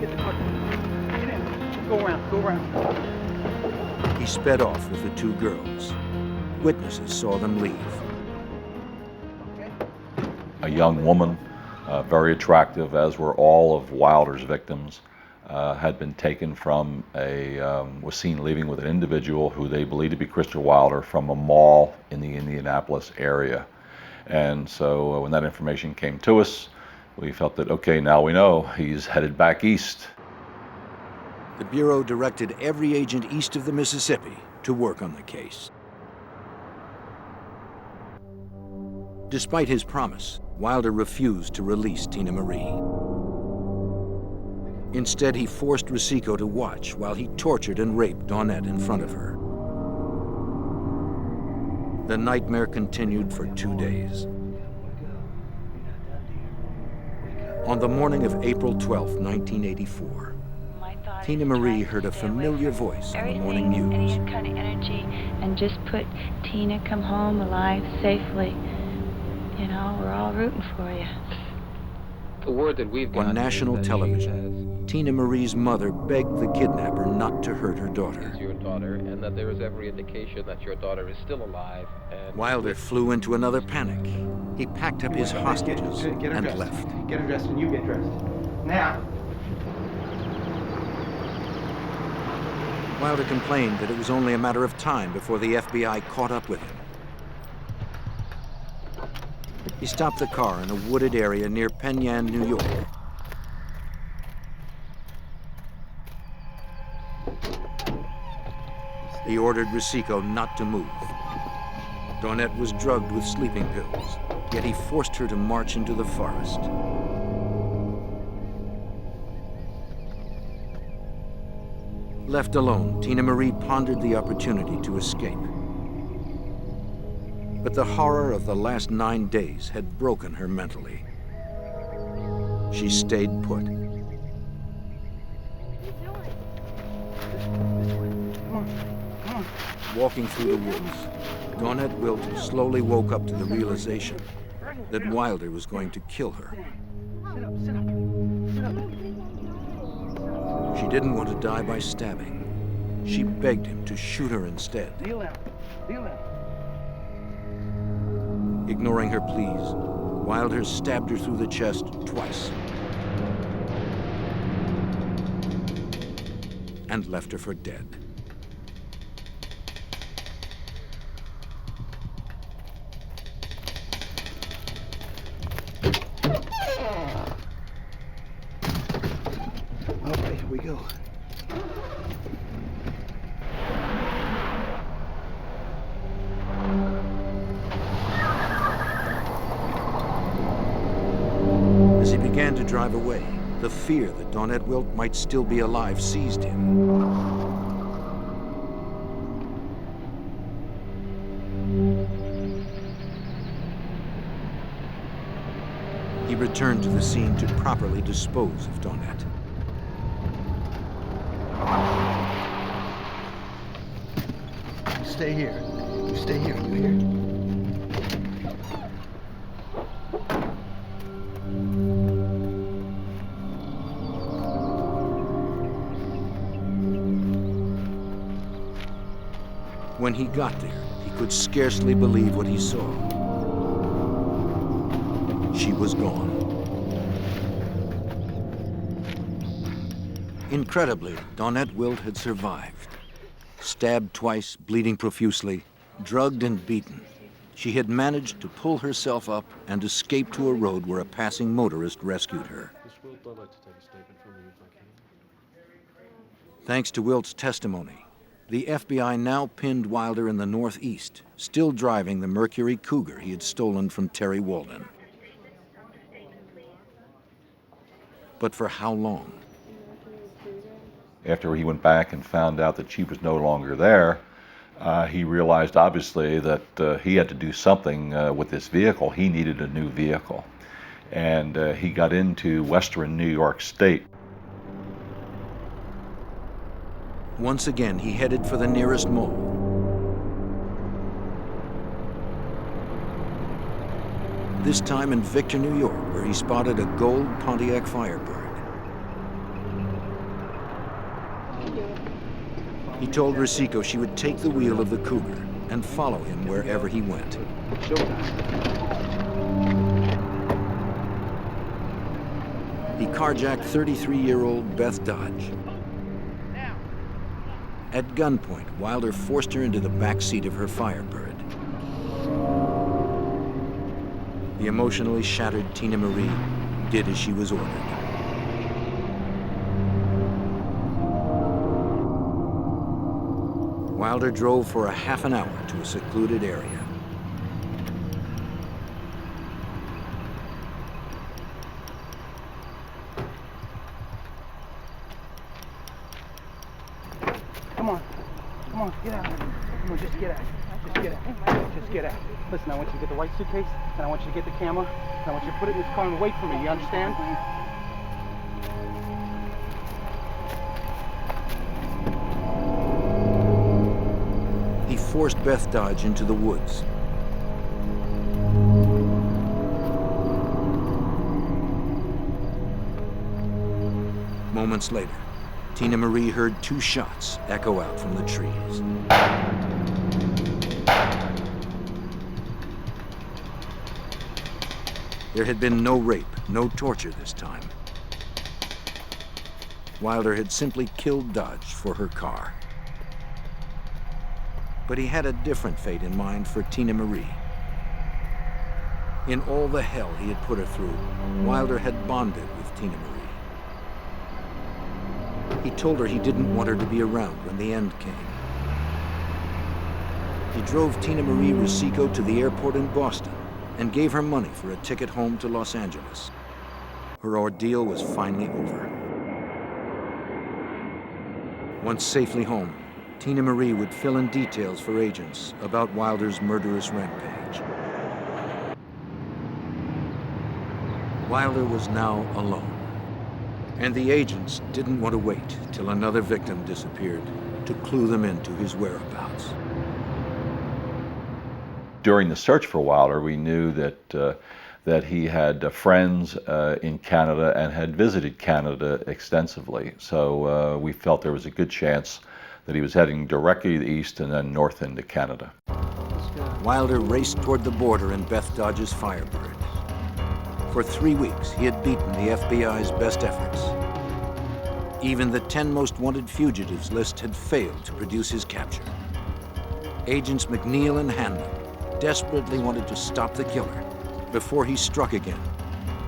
Get the car. Get in. Go around. He sped off with the 2 girls. Witnesses saw them leave. A young woman, very attractive, as were all of Wilder's victims, had been taken from was seen leaving with an individual who they believed to be Christopher Wilder from a mall in the Indianapolis area. And so when that information came to us, we felt that, okay, now we know he's headed back east. The Bureau directed every agent east of the Mississippi to work on the case. Despite his promise, Wilder refused to release Tina Marie. Instead, he forced Rosico to watch while he tortured and raped Dawnette in front of her. The nightmare continued for 2 days. On the morning of April 12, 1984, Tina Marie heard a familiar voice on the morning news. Any kind of energy, and just put Tina come home alive safely. You know, we're all rooting for you. The word that we've got on national television, Tina Marie's mother begged the kidnapper not to hurt her daughter. Your daughter, and that there is every indication that your daughter is still alive. And Wilder flew into another panic. He packed up his hostages and left. Get her dressed and you get dressed. Now. Wilder complained that it was only a matter of time before the FBI caught up with him. He stopped the car in a wooded area near Penn Yan, New York. He ordered Rosico not to move. Dawnette was drugged with sleeping pills, yet he forced her to march into the forest. Left alone, Tina Marie pondered the opportunity to escape. But the horror of the last 9 days had broken her mentally. She stayed put. Walking through the woods, Dawnette Wilt slowly woke up to the realization that Wilder was going to kill her. She didn't want to die by stabbing. She begged him to shoot her instead. Ignoring her pleas, Wilder stabbed her through the chest twice and left her for dead. Okay, here we go. As he began to drive away, the fear that Dawnette Wilt might still be alive seized him. He returned to the scene to properly dispose of Dawnette. You stay here. You stay here, you hear? When he got there, he could scarcely believe what he saw. She was gone. Incredibly, Dawnette Wilt had survived. Stabbed twice, bleeding profusely, drugged and beaten, she had managed to pull herself up and escape to a road where a passing motorist rescued her. Thanks to Wilt's testimony, the FBI now pinned Wilder in the Northeast, still driving the Mercury Cougar he had stolen from Terry Walden. But for how long? After he went back and found out that she was no longer there, he realized obviously that he had to do something with this vehicle. He needed a new vehicle. And he got into western New York State. Once again, he headed for the nearest mall. This time in Victor, New York, where he spotted a gold Pontiac Firebird. He told Rosico she would take the wheel of the Cougar and follow him wherever he went. He carjacked 33-year-old Beth Dodge. At gunpoint, Wilder forced her into the back seat of her Firebird. The emotionally shattered Tina Marie did as she was ordered. Wilder drove for a half an hour to a secluded area. Come on, get out. Come on, just get out. Just get out. Just get out. Listen, I want you to get the white suitcase, and I want you to get the camera, and I want you to put it in this car and wait for me, you understand? He forced Beth Dodge into the woods. Moments later, Tina Marie heard 2 shots echo out from the trees. There had been no rape, no torture this time. Wilder had simply killed Dodge for her car. But he had a different fate in mind for Tina Marie. In all the hell he had put her through, Wilder had bonded with Tina Marie. He told her he didn't want her to be around when the end came. He drove Tina Marie Rosico to the airport in Boston and gave her money for a ticket home to Los Angeles. Her ordeal was finally over. Once safely home, Tina Marie would fill in details for agents about Wilder's murderous rampage. Wilder was now alone, and the agents didn't want to wait till another victim disappeared to clue them into his whereabouts. During the search for Wilder, we knew that he had friends in Canada and had visited Canada extensively. So we felt there was a good chance that he was heading directly east and then north into Canada. Wilder raced toward the border in Beth Dodge's Firebird. For 3 weeks, he had beaten the FBI's best efforts. Even the 10 Most Wanted Fugitives list had failed to produce his capture. Agents McNeil and Hanlon desperately wanted to stop the killer before he struck again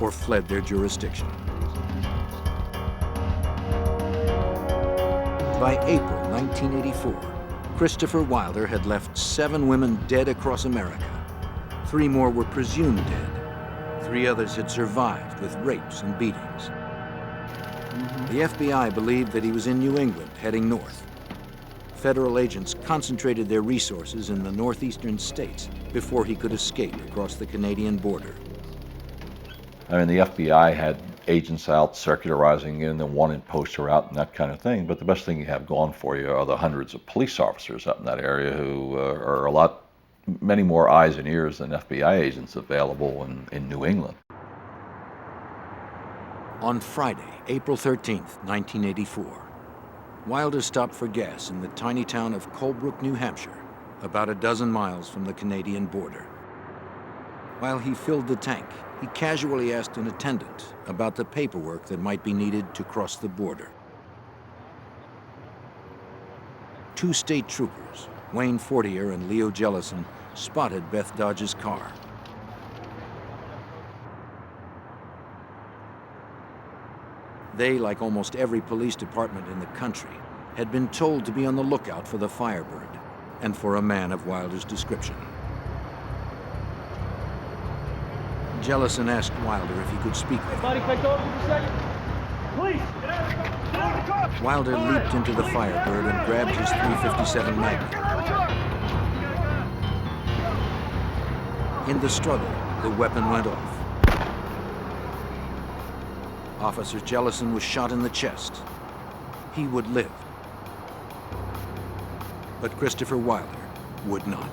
or fled their jurisdiction. By April 1984, Christopher Wilder had left 7 women dead across America. 3 more were presumed dead. 3 others had survived with rapes and beatings. The FBI believed that he was in New England, heading north. Federal agents concentrated their resources in the northeastern states before he could escape across the Canadian border. I mean, the FBI had agents out circularizing in the wanted poster out and that kind of thing, but the best thing you have going for you are the hundreds of police officers up in that area who are many more eyes and ears than FBI agents available in New England. On Friday, April 13th, 1984, Wilder stopped for gas in the tiny town of Colebrook, New Hampshire, about a dozen miles from the Canadian border. While he filled the tank, he casually asked an attendant about the paperwork that might be needed to cross the border. 2 state troopers, Wayne Fortier and Leo Jellison, spotted Beth Dodge's car. They, like almost every police department in the country, had been told to be on the lookout for the Firebird and for a man of Wilder's description. Jellison asked Wilder if he could speak with him. Buddy, can I go over for a second? Please, get out of the car! Wilder leaped into the Firebird and grabbed his .357 Magnum. In the struggle, the weapon went off. Officer Jellison was shot in the chest. He would live. But Christopher Wilder would not.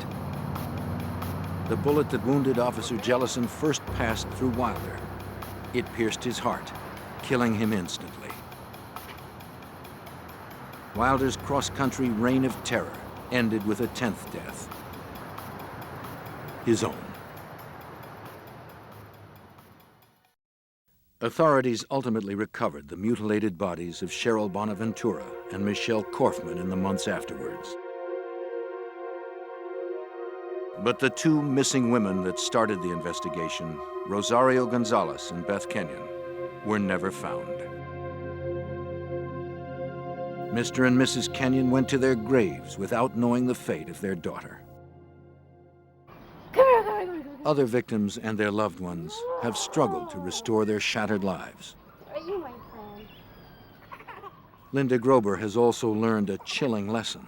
The bullet that wounded Officer Jellison first passed through Wilder. It pierced his heart, killing him instantly. Wilder's cross-country reign of terror ended with a 10th death. His own. Authorities ultimately recovered the mutilated bodies of Cheryl Bonaventura and Michelle Korfman in the months afterwards. But the 2 missing women that started the investigation, Rosario Gonzalez and Beth Kenyon, were never found. Mr. and Mrs. Kenyon went to their graves without knowing the fate of their daughter. Other victims and their loved ones have struggled to restore their shattered lives. Linda Grober has also learned a chilling lesson.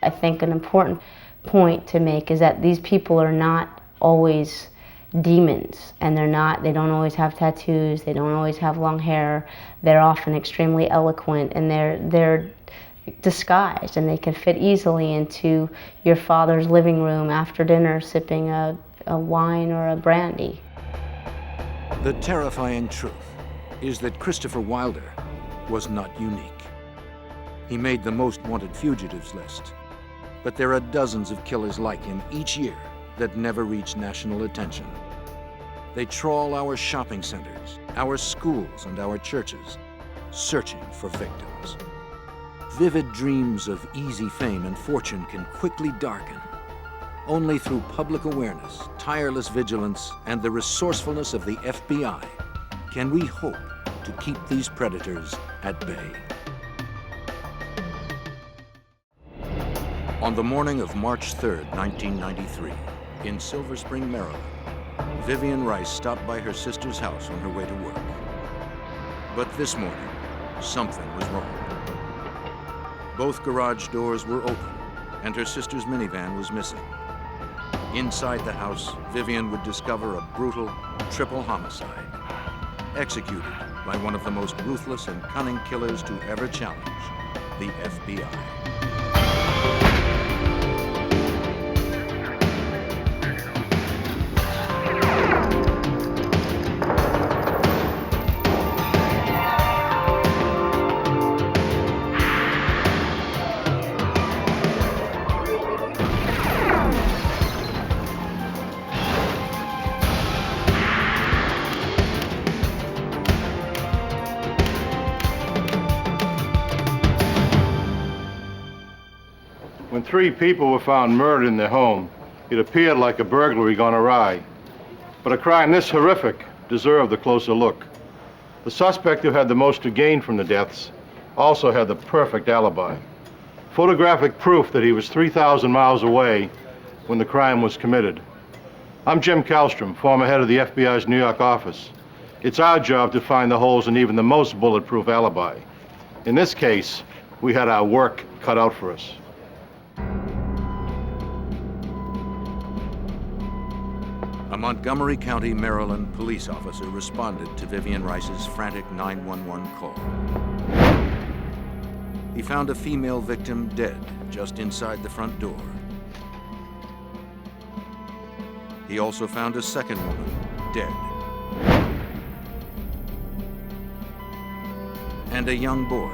I think an important point to make is that these people are not always demons, and they don't always have tattoos, they don't always have long hair. They're often extremely eloquent, and they're disguised, and they can fit easily into your father's living room after dinner sipping a wine or a brandy. The terrifying truth is that Christopher Wilder was not unique. He made the Most Wanted Fugitives list, but there are dozens of killers like him each year that never reach national attention. They trawl our shopping centers, our schools, and our churches, searching for victims. Vivid dreams of easy fame and fortune can quickly darken. Only through public awareness, tireless vigilance, and the resourcefulness of the FBI can we hope to keep these predators at bay. On the morning of March 3rd, 1993, in Silver Spring, Maryland, Vivian Rice stopped by her sister's house on her way to work. But this morning, something was wrong. Both garage doors were open, and her sister's minivan was missing. Inside the house, Vivian would discover a brutal triple homicide, executed by one of the most ruthless and cunning killers to ever challenge the FBI. When 3 people were found murdered in their home, it appeared like a burglary gone awry. But a crime this horrific deserved a closer look. The suspect who had the most to gain from the deaths also had the perfect alibi. Photographic proof that he was 3,000 miles away when the crime was committed. I'm Jim Kallstrom, former head of the FBI's New York office. It's our job to find the holes in even the most bulletproof alibi. In this case, we had our work cut out for us. A Montgomery County, Maryland police officer responded to Vivian Rice's frantic 911 call. He found a female victim dead just inside the front door. He also found a second woman dead. And a young boy,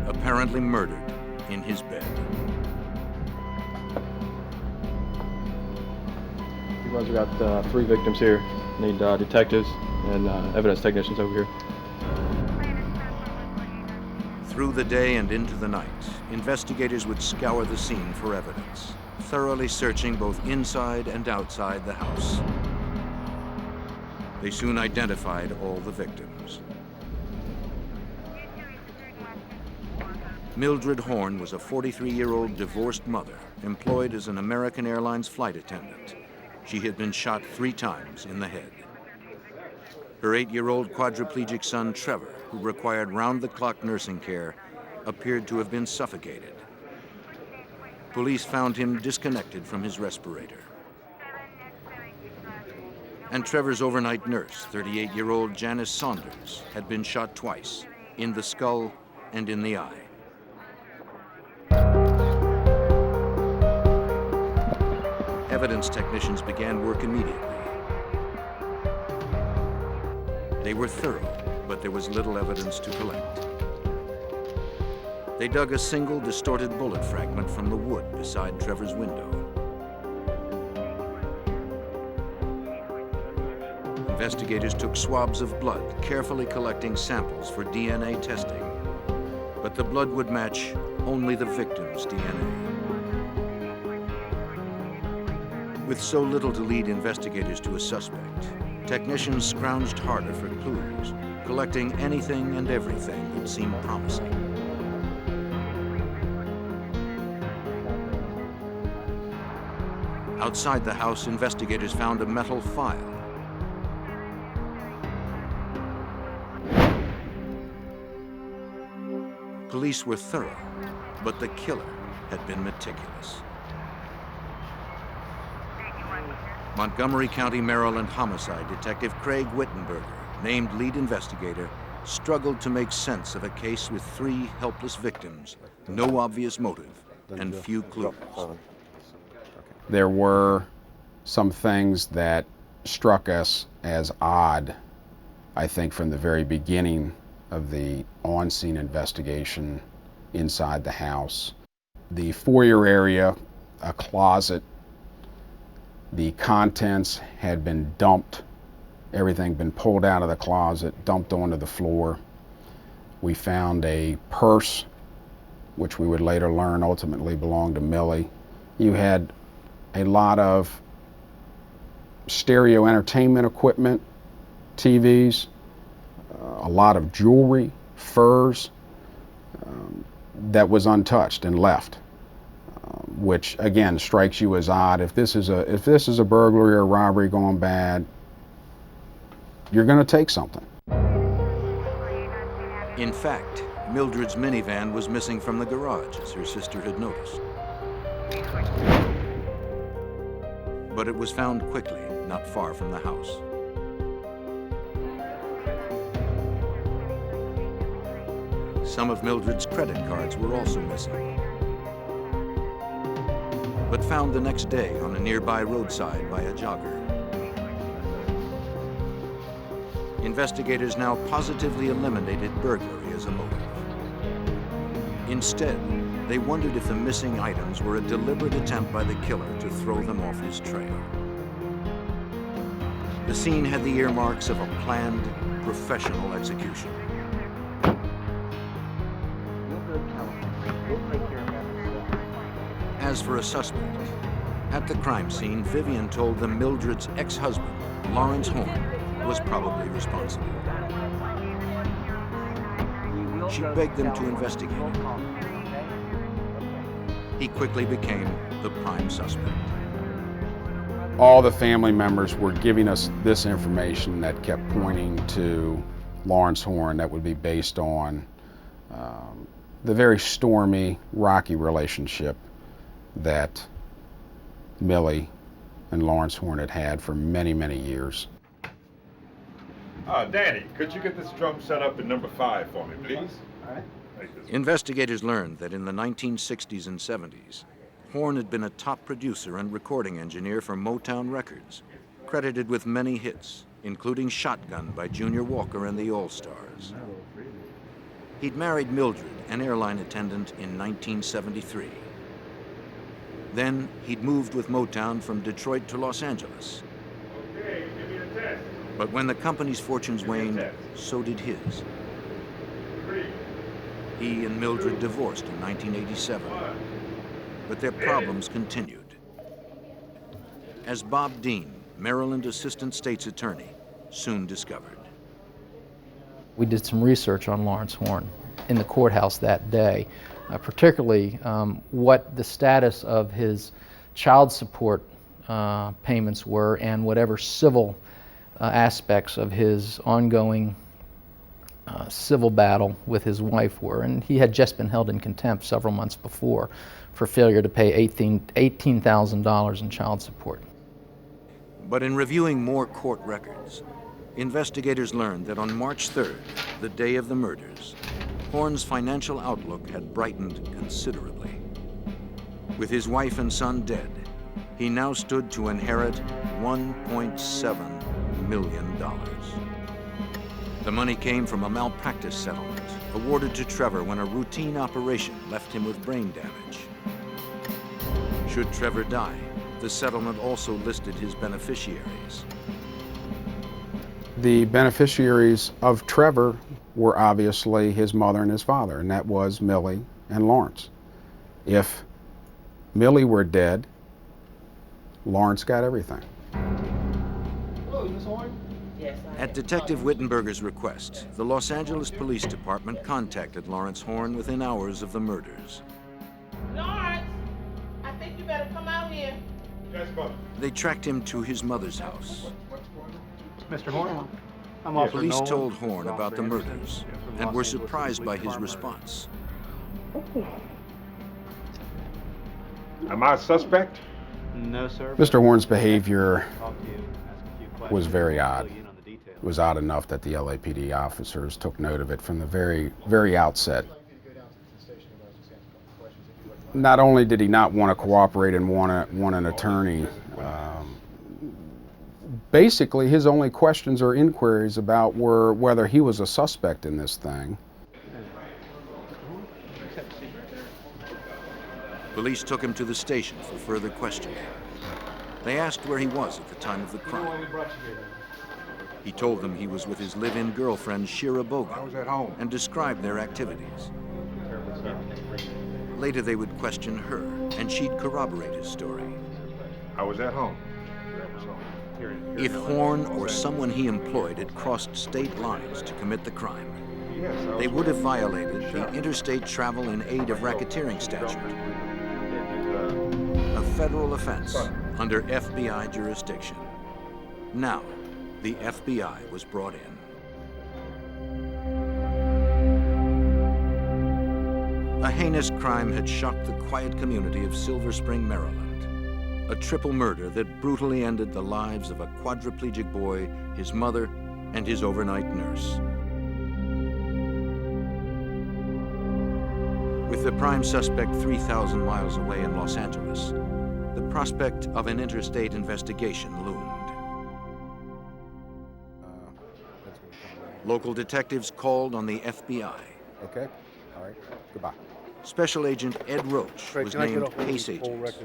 apparently murdered in his bed. We got 3 victims here. Need detectives and evidence technicians over here. Through the day and into the night, investigators would scour the scene for evidence, thoroughly searching both inside and outside the house. They soon identified all the victims. Mildred Horn was a 43-year-old divorced mother employed as an American Airlines flight attendant. She had been shot 3 times in the head. Her 8-year-old quadriplegic son, Trevor, who required round-the-clock nursing care, appeared to have been suffocated. Police found him disconnected from his respirator. And Trevor's overnight nurse, 38-year-old Janice Saunders, had been shot twice, in the skull and in the eye. Evidence technicians began work immediately. They were thorough, but there was little evidence to collect. They dug a single distorted bullet fragment from the wood beside Trevor's window. Investigators took swabs of blood, carefully collecting samples for DNA testing. But the blood would match only the victim's DNA. With so little to lead investigators to a suspect, technicians scrounged harder for clues, collecting anything and everything that seemed promising. Outside the house, investigators found a metal file. Police were thorough, but the killer had been meticulous. Montgomery County, Maryland homicide detective Craig Wittenberger, named lead investigator, struggled to make sense of a case with 3 helpless victims, no obvious motive, and few clues. There were some things that struck us as odd, I think, from the very beginning of the on-scene investigation inside the house. The foyer area, a closet, the contents had been dumped, everything been pulled out of the closet, dumped onto the floor. We found a purse, which we would later learn ultimately belonged to Millie. You had a lot of stereo entertainment equipment, TVs, a lot of jewelry, furs, that was untouched and left. Which again strikes you as odd. If this is a burglary or robbery gone bad, you're going to take something. In fact, Mildred's minivan was missing from the garage, as her sister had noticed. But it was found quickly, not far from the house. Some of Mildred's credit cards were also missing, but found the next day on a nearby roadside by a jogger. Investigators now positively eliminated burglary as a motive. Instead, they wondered if the missing items were a deliberate attempt by the killer to throw them off his trail. The scene had the earmarks of a planned, professional execution. As for a suspect, at the crime scene, Vivian told them Mildred's ex-husband, Lawrence Horn, was probably responsible. She begged them to investigate it. He quickly became the prime suspect. All the family members were giving us this information that kept pointing to Lawrence Horn, that would be based on the very stormy, rocky relationship that Millie and Lawrence Horn had had for many, many years. Danny, could you get this drum set up in number 5 for me, please? All right. Investigators learned that in the 1960s and 70s, Horn had been a top producer and recording engineer for Motown Records, credited with many hits, including Shotgun by Junior Walker and the All-Stars. He'd married Mildred, an airline attendant, in 1973. Then he'd moved with Motown from Detroit to Los Angeles. Okay, give me the test. But when the company's fortunes waned, so did his. 3. He and Mildred divorced in 1987, but their problems continued. As Bob Dean, Maryland Assistant State's Attorney, soon discovered. We did some research on Lawrence Horn in the courthouse that day, particularly what the status of his child support payments were and whatever civil aspects of his ongoing civil battle with his wife were. And he had just been held in contempt several months before for failure to pay $18,000 in child support. But in reviewing more court records, investigators learned that on March 3rd, the day of the murders, Horn's financial outlook had brightened considerably. With his wife and son dead, he now stood to inherit $1.7 million. The money came from a malpractice settlement awarded to Trevor when a routine operation left him with brain damage. Should Trevor die, the settlement also listed his beneficiaries. The beneficiaries of Trevor were obviously his mother and his father, and that was Millie and Lawrence. If Millie were dead, Lawrence got everything. Hello, Miss Horn? Yes, At Detective Wittenberger's request, the Los Angeles Police Department contacted Lawrence Horn within hours of the murders. Lawrence, I think you better come out here. Yes, Bob. They tracked him to his mother's house. Mr. Horn? I'm Officer Police Nolan. told Horn about the murders and were surprised by his response. Am I a suspect? No, sir. Mr. Horn's behavior was very odd. It was odd enough that the LAPD officers took note of it from the very outset. Not only did he not want to cooperate and want an attorney, basically his only questions or inquiries about were whether he was a suspect in this thing. Police took him to the station for further questioning. They asked where he was at the time of the crime. He told them he was with his live-in girlfriend, Shira Bogan, I was at home. and described their activities. Later they would question her, and she'd corroborate his story. I was at home. If Horn or someone he employed had crossed state lines to commit the crime, they would have violated the Interstate Travel in Aid of Racketeering statute, a federal offense under FBI jurisdiction. Now, the FBI was brought in. heinous crime had shocked the quiet community of Silver Spring, Maryland. A triple murder that brutally ended the lives of a quadriplegic boy, his mother, and his overnight nurse. With the prime suspect 3,000 miles away in Los Angeles, the prospect of an interstate investigation loomed. Local detectives called on the FBI. Okay, all right, goodbye. Special Agent Ed Roach was named case agent.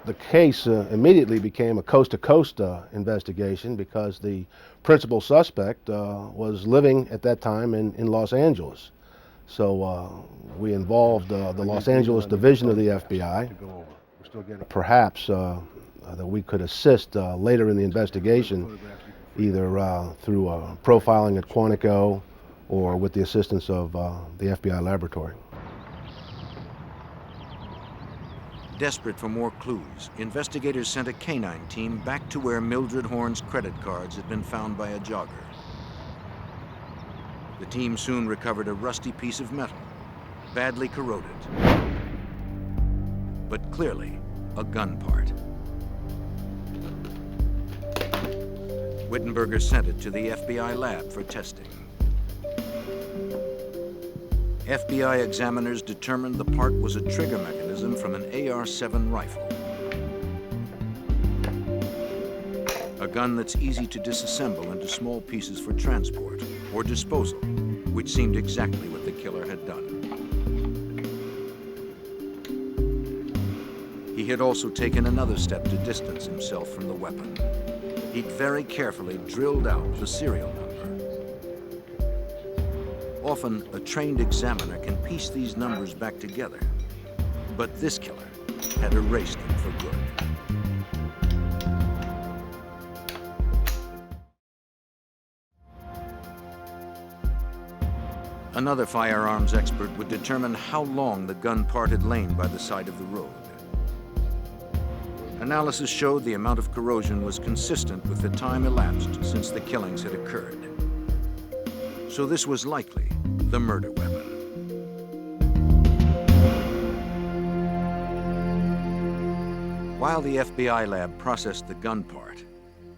The case immediately became a coast-to-coast investigation because the principal suspect was living at that time in Los Angeles. So we involved the Los Angeles division of the FBI. Perhaps that we could assist later in the investigation, either through profiling at Quantico or with the assistance of the FBI laboratory. Desperate for more clues, investigators sent a canine team back to where Mildred Horn's credit cards had been found by a jogger. The team soon recovered a rusty piece of metal, badly corroded, but clearly a gun part. Wittenberger sent it to the FBI lab for testing. FBI examiners determined the part was a trigger mechanism from an AR-7 rifle. A gun that's easy to disassemble into small pieces for transport or disposal, which seemed exactly what the killer had done. He had also taken another step to distance himself from the weapon. He'd very carefully drilled out the serial number. Often, a trained examiner can piece these numbers back together, but this killer had erased them for good. Another firearms expert would determine how long the gun part had lain by the side of the road. Analysis showed the amount of corrosion was consistent with the time elapsed since the killings had occurred. So this was likely the murder weapon. While the FBI lab processed the gun part,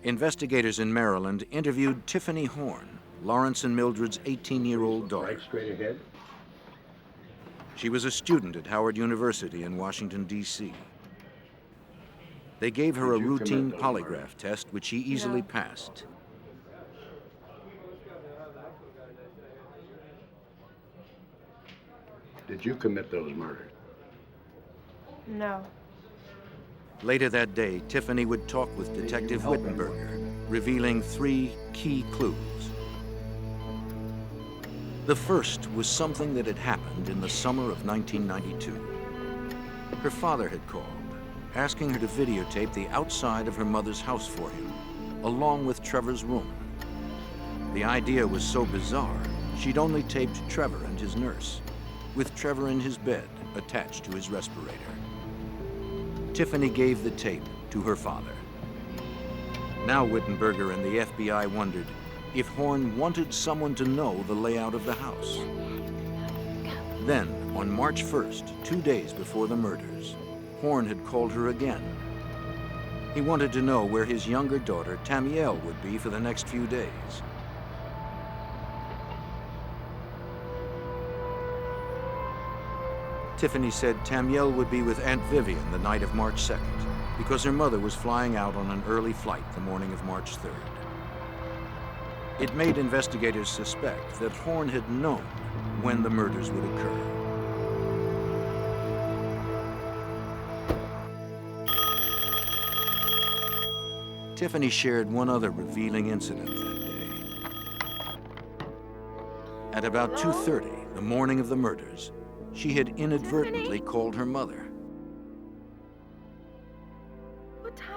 investigators in Maryland interviewed Tiffany Horn, Lawrence and Mildred's 18-year-old daughter. Right straight ahead. She was a student at Howard University in Washington, D.C. They gave her a routine polygraph test, which she easily passed. Did you commit those murders? No. Later that day, Tiffany would talk with Detective Wittenberger, revealing 3 key clues. The first was something that had happened in the summer of 1992. Her father had called, asking her to videotape the outside of her mother's house for him, along with Trevor's room. The idea was so bizarre, she'd only taped Trevor and his nurse, with Trevor in his bed, attached to his respirator. Tiffany gave the tape to her father. Now Wittenberger and the FBI wondered if Horn wanted someone to know the layout of the house. Then, on March 1st, 2 days before the murders, Horn had called her again. He wanted to know where his younger daughter, Tamiel, would be for the next few days. Tiffany said Tamiel would be with Aunt Vivian the night of March 2nd, because her mother was flying out on an early flight the morning of March 3rd. It made investigators suspect that Horn had known when the murders would occur. Tiffany shared one other revealing incident that day. At about 2:30, the morning of the murders, she had inadvertently called her mother.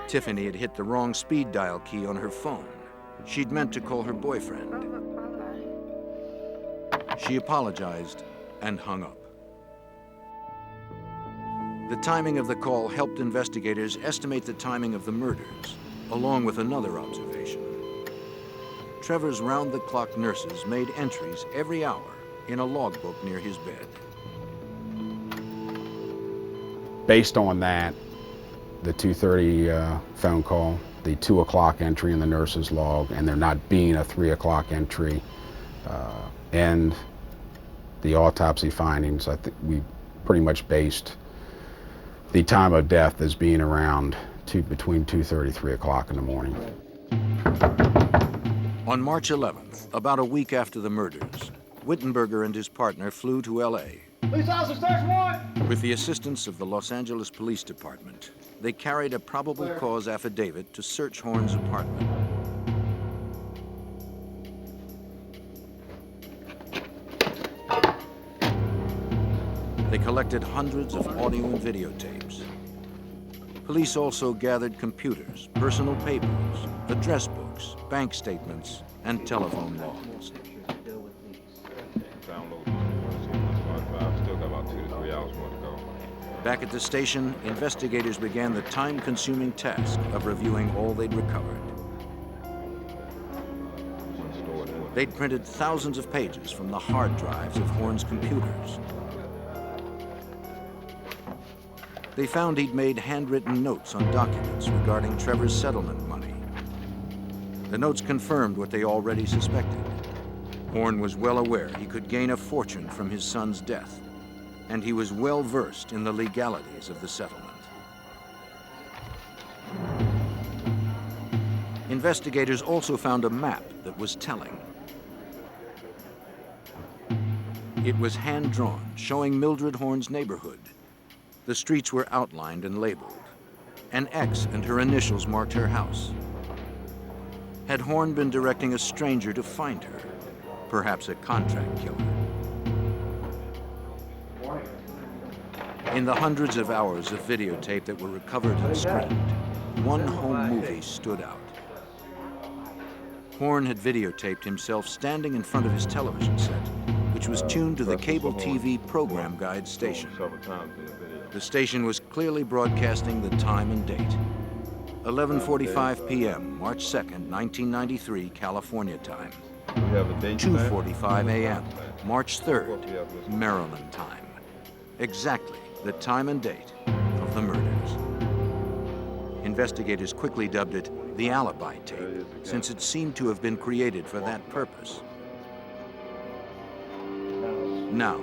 Tiffany had hit the wrong speed dial key on her phone. She'd meant to call her boyfriend. She apologized and hung up. The timing of the call helped investigators estimate the timing of the murders, along with another observation. Trevor's round-the-clock nurses made entries every hour in a logbook near his bed. Based on that, the 2:30 phone call, the 2 o'clock entry in the nurse's log, and there not being a 3 o'clock entry, and the autopsy findings, I think we pretty much based the time of death as being around between 2:30, 3 o'clock in the morning. On March 11th, about a week after the murders, Wittenberger and his partner flew to L.A. Police officer, search warrant! With the assistance of the Los Angeles Police Department, they carried a probable cause affidavit to search Horn's apartment. They collected hundreds of audio and videotapes. Police also gathered computers, personal papers, address books, bank statements, and telephone logs. Back at the station, investigators began the time-consuming task of reviewing all they'd recovered. They'd printed thousands of pages from the hard drives of Horn's computers. They found he'd made handwritten notes on documents regarding Trevor's settlement money. The notes confirmed what they already suspected. Horn was well aware he could gain a fortune from his son's death, and he was well versed in the legalities of the settlement. Investigators also found a map that was telling. It was hand-drawn, showing Mildred Horn's neighborhood. The streets were outlined and labeled. An X and her initials marked her house. Had Horn been directing a stranger to find her? Perhaps a contract killer. In the hundreds of hours of videotape that were recovered and screened, one home movie stood out. Horn had videotaped himself standing in front of his television set, which was tuned to the cable TV program guide station. The station was clearly broadcasting the time and date. 11:45 p.m., March 2nd, 1993, California time. 2:45 a.m., March 3rd, Maryland time. Exactly the time and date of the murders. Investigators quickly dubbed it the alibi tape, since it seemed to have been created for that purpose. Now,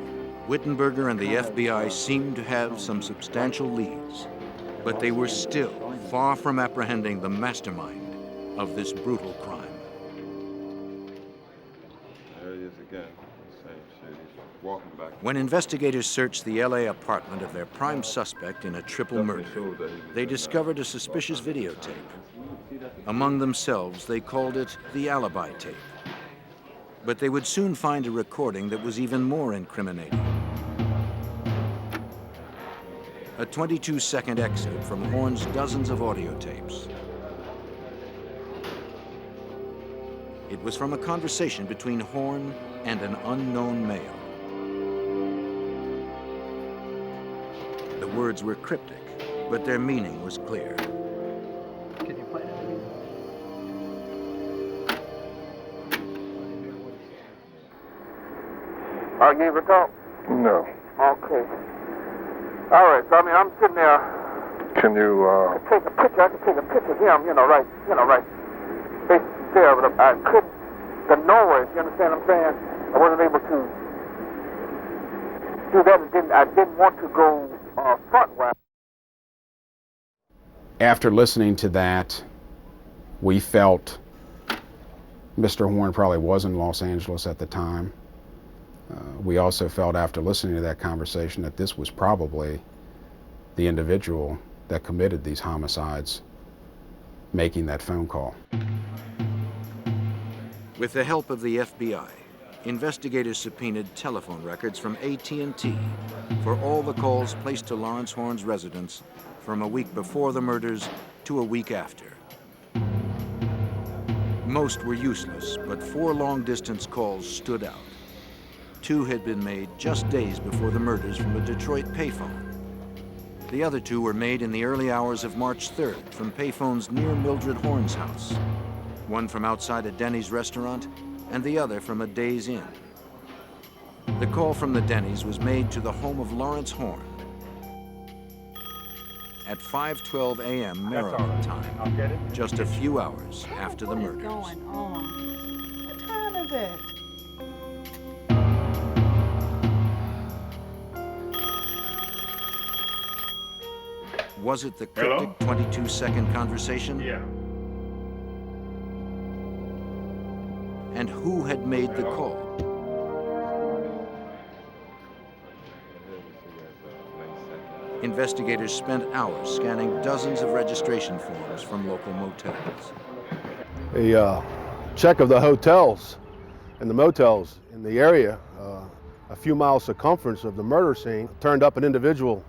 Wittenberger and the FBI seemed to have some substantial leads, but they were still far from apprehending the mastermind of this brutal crime. There he is again. Same shit. He's walking back. When investigators searched the LA apartment of their prime suspect in a triple murder, they discovered a suspicious videotape. Among themselves, they called it the alibi tape. But they would soon find a recording that was even more incriminating. A 22-second excerpt from Horn's dozens of audio tapes. It was from a conversation between Horn and an unknown male. The words were cryptic, but their meaning was clear. Can you play that? I gave a talk? No. Okay. All right, so I'm sitting there. Can you, Take a picture. I can take a picture of him, right basically there, but I couldn't, the noise, you understand what I'm saying? I wasn't able to do that. I didn't want to go front-wise. After listening to that, we felt Mr. Horn probably was in Los Angeles at the time. We also felt after listening to that conversation that this was probably the individual that committed these homicides making that phone call. With the help of the FBI, investigators subpoenaed telephone records from AT&T for all the calls placed to Lawrence Horn's residence from a week before the murders to a week after. Most were useless, but 4 long-distance calls stood out. 2 had been made just days before the murders from a Detroit payphone. The other 2 were made in the early hours of March 3rd from payphones near Mildred Horn's house. One from outside a Denny's restaurant, and the other from a Days Inn. The call from the Denny's was made to the home of Lawrence Horn. at 5:12 a.m. Maryland time, just a few hours after the murders. What is going on? What time is it? Was it the cryptic 22-second conversation? Yeah. And who had made the call? Investigators spent hours scanning dozens of registration forms from local motels. A check of the hotels and the motels in the area, a few miles circumference of the murder scene, turned up an individual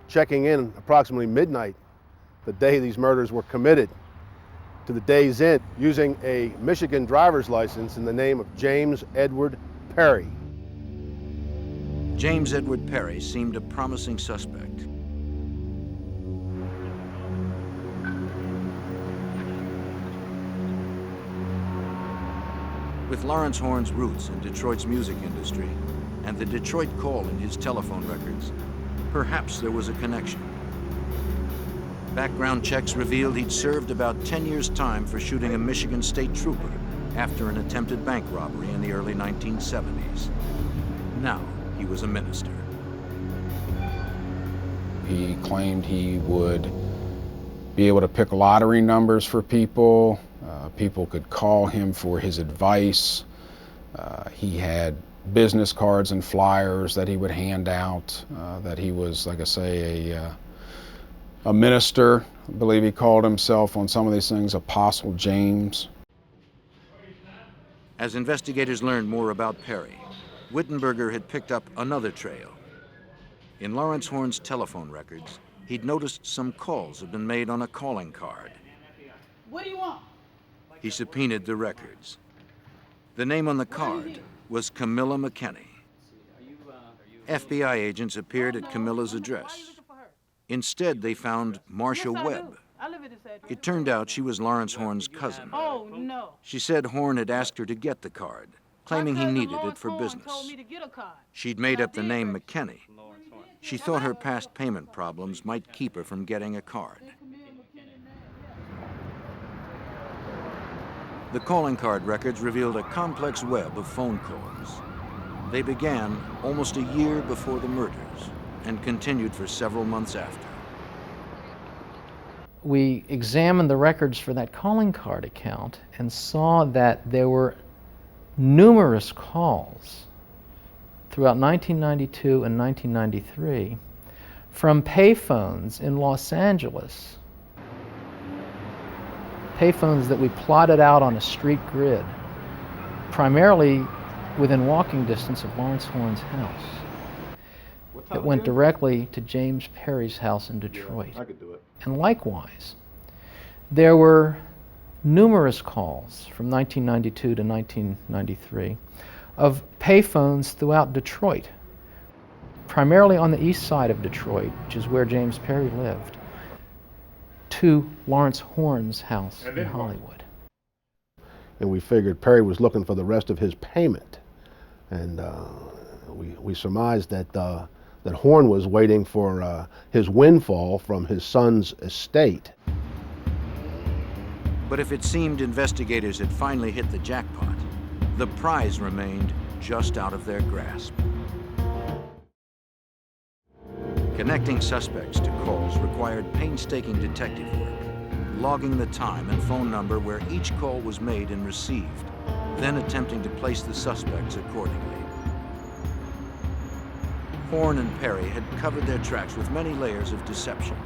checking in approximately midnight the day these murders were committed to the day's end, using a Michigan driver's license in the name of James Edward Perry. James Edward Perry seemed a promising suspect. With Lawrence Horn's roots in Detroit's music industry and the Detroit call in his telephone records, perhaps there was a connection. Background checks revealed he'd served about 10 years' time for shooting a Michigan state trooper after an attempted bank robbery in the early 1970s. Now he was a minister. He claimed he would be able to pick lottery numbers for people. People could call him for his advice. He had business cards and flyers that he would hand out, that he was, like I say, a minister. I believe he called himself on some of these things Apostle James. As investigators learned more about Perry, Wittenberger had picked up another trail. In Lawrence Horn's telephone records, he'd noticed some calls had been made on a calling card. What do you want? He subpoenaed the records. The name on the card was Camilla McKinney. FBI agents appeared at Camilla's address. Instead, they found Marcia Webb. It turned out she was Lawrence Horn's cousin. Oh, no. She said Horn had asked her to get the card, claiming he needed it for business. She'd made up the name McKinney. She thought her past payment problems might keep her from getting a card. The calling card records revealed a complex web of phone calls. They began almost a year before the murders and continued for several months after. We examined the records for that calling card account and saw that there were numerous calls throughout 1992 and 1993 from payphones in Los Angeles. Payphones that we plotted out on a street grid, primarily within walking distance of Lawrence Horn's house. It went directly to James Perry's house in Detroit. I could do it. And likewise, there were numerous calls from 1992 to 1993 of payphones throughout Detroit, primarily on the east side of Detroit, which is where James Perry lived, to Lawrence Horn's house in Hollywood. And we figured Perry was looking for the rest of his payment. And we surmised that, that Horn was waiting for his windfall from his son's estate. But if it seemed investigators had finally hit the jackpot, the prize remained just out of their grasp. Connecting suspects to calls required painstaking detective work, logging the time and phone number where each call was made and received, then attempting to place the suspects accordingly. Horn and Perry had covered their tracks with many layers of deception.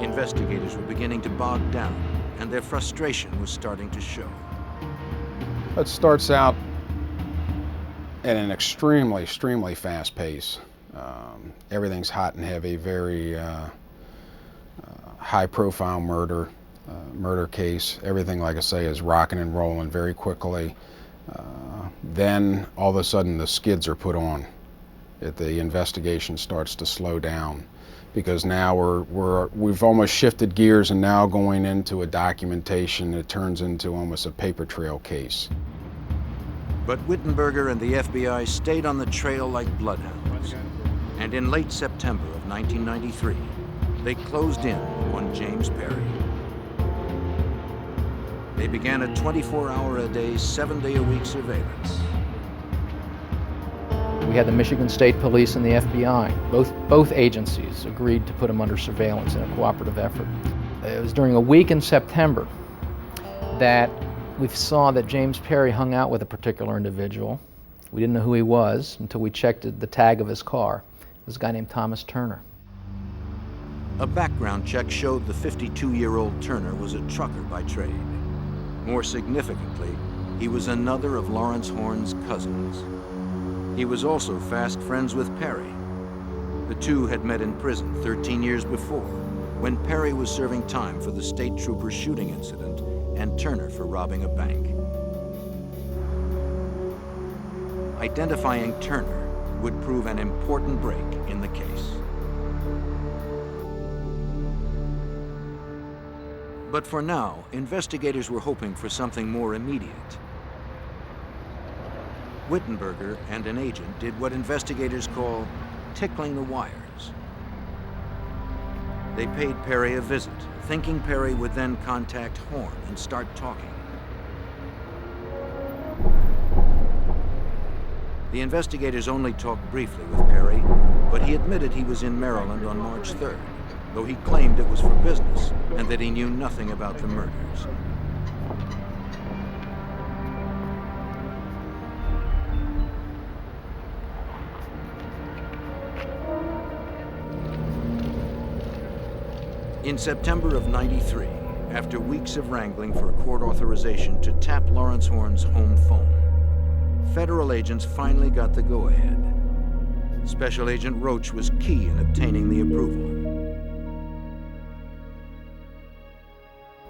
Investigators were beginning to bog down, and their frustration was starting to show. It starts out at an extremely fast pace. Everything's hot and heavy, very high-profile murder case. Everything, like I say, is rocking and rolling very quickly. Then all of a sudden the skids are put on. The investigation starts to slow down because now we've almost shifted gears and now going into a documentation that turns into almost a paper trail case. But Wittenberger and the FBI stayed on the trail like bloodhounds. And in late September of 1993, They closed in on James Perry. They began a 24-hour-a-day, 7-day-a-week surveillance. We had the Michigan State Police and the FBI. Both agencies agreed to put him under surveillance in a cooperative effort. It was during a week in September that we saw that James Perry hung out with a particular individual. We didn't know who he was until we checked the tag of his car. It was a guy named Thomas Turner. A background check showed the 52-year-old Turner was a trucker by trade. More significantly, he was another of Lawrence Horn's cousins. He was also fast friends with Perry. The two had met in prison 13 years before, when Perry was serving time for the state trooper shooting incident and Turner for robbing a bank. Identifying Turner would prove an important break in the case. But for now, investigators were hoping for something more immediate. Wittenberger and an agent did what investigators call tickling the wires. They paid Perry a visit, thinking Perry would then contact Horn and start talking. The investigators only talked briefly with Perry, but he admitted he was in Maryland on March 3rd, though he claimed it was for business and that he knew nothing about the murders. In September of '93, after weeks of wrangling for court authorization to tap Lawrence Horn's home phone, federal agents finally got the go-ahead. Special Agent Roach was key in obtaining the approval.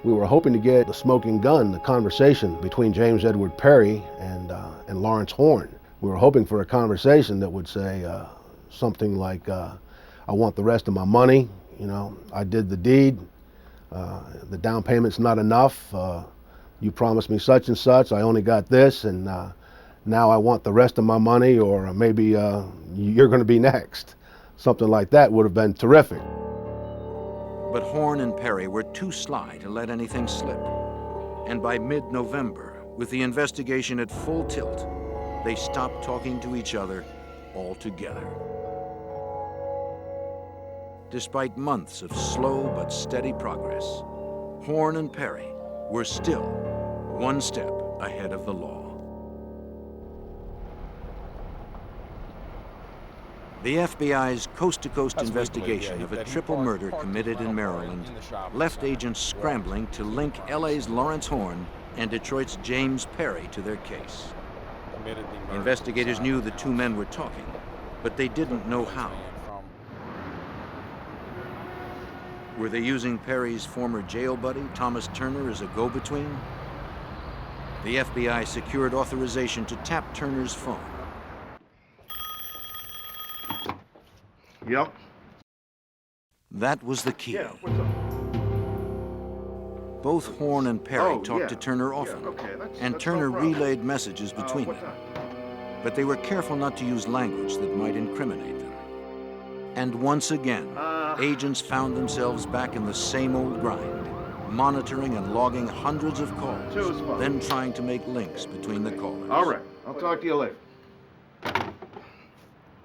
We were hoping to get the smoking gun, the conversation between James Edward Perry and Lawrence Horn. We were hoping for a conversation that would say something like, I want the rest of my money, you know, I did the deed, the down payment's not enough, you promised me such and such, I only got this, and now I want the rest of my money, or maybe you're going to be next. Something like that would have been terrific. But Horn and Perry were too sly to let anything slip. And by mid-November, with the investigation at full tilt, they stopped talking to each other altogether. Despite months of slow but steady progress, Horn and Perry were still one step ahead of the law. The FBI's coast-to-coast investigation of a triple murder committed in Maryland left agents scrambling to link LA's Lawrence Horn and Detroit's James Perry to their case. Investigators knew the two men were talking, but they didn't know how. Were they using Perry's former jail buddy, Thomas Turner, as a go-between? The FBI secured authorization to tap Turner's phone. Yep. That was the key. Yeah, what's up? Both Horn and Perry talked yeah. to Turner often, Yeah, okay, and that's Turner no problem. relayed messages between them. But they were careful not to use language that might incriminate them. And once again, agents found themselves back in the same old grind, monitoring and logging hundreds of calls, then trying to make links between the callers. All right, I'll talk to you later.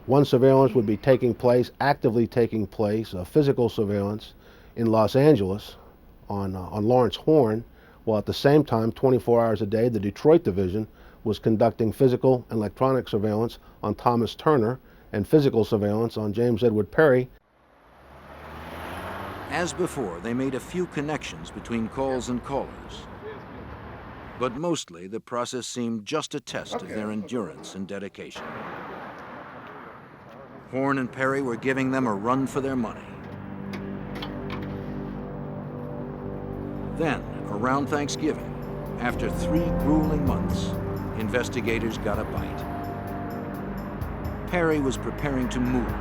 One surveillance would be taking place, actively taking place, physical surveillance in Los Angeles on Lawrence Horn, while at the same time, 24 hours a day, the Detroit division was conducting physical and electronic surveillance on Thomas Turner and physical surveillance on James Edward Perry. As before, they made a few connections between calls and callers. But mostly, the process seemed just a test of their endurance and dedication. Horn and Perry were giving them a run for their money. Then, around Thanksgiving, after 3 grueling months, investigators got a bite. Perry was preparing to move.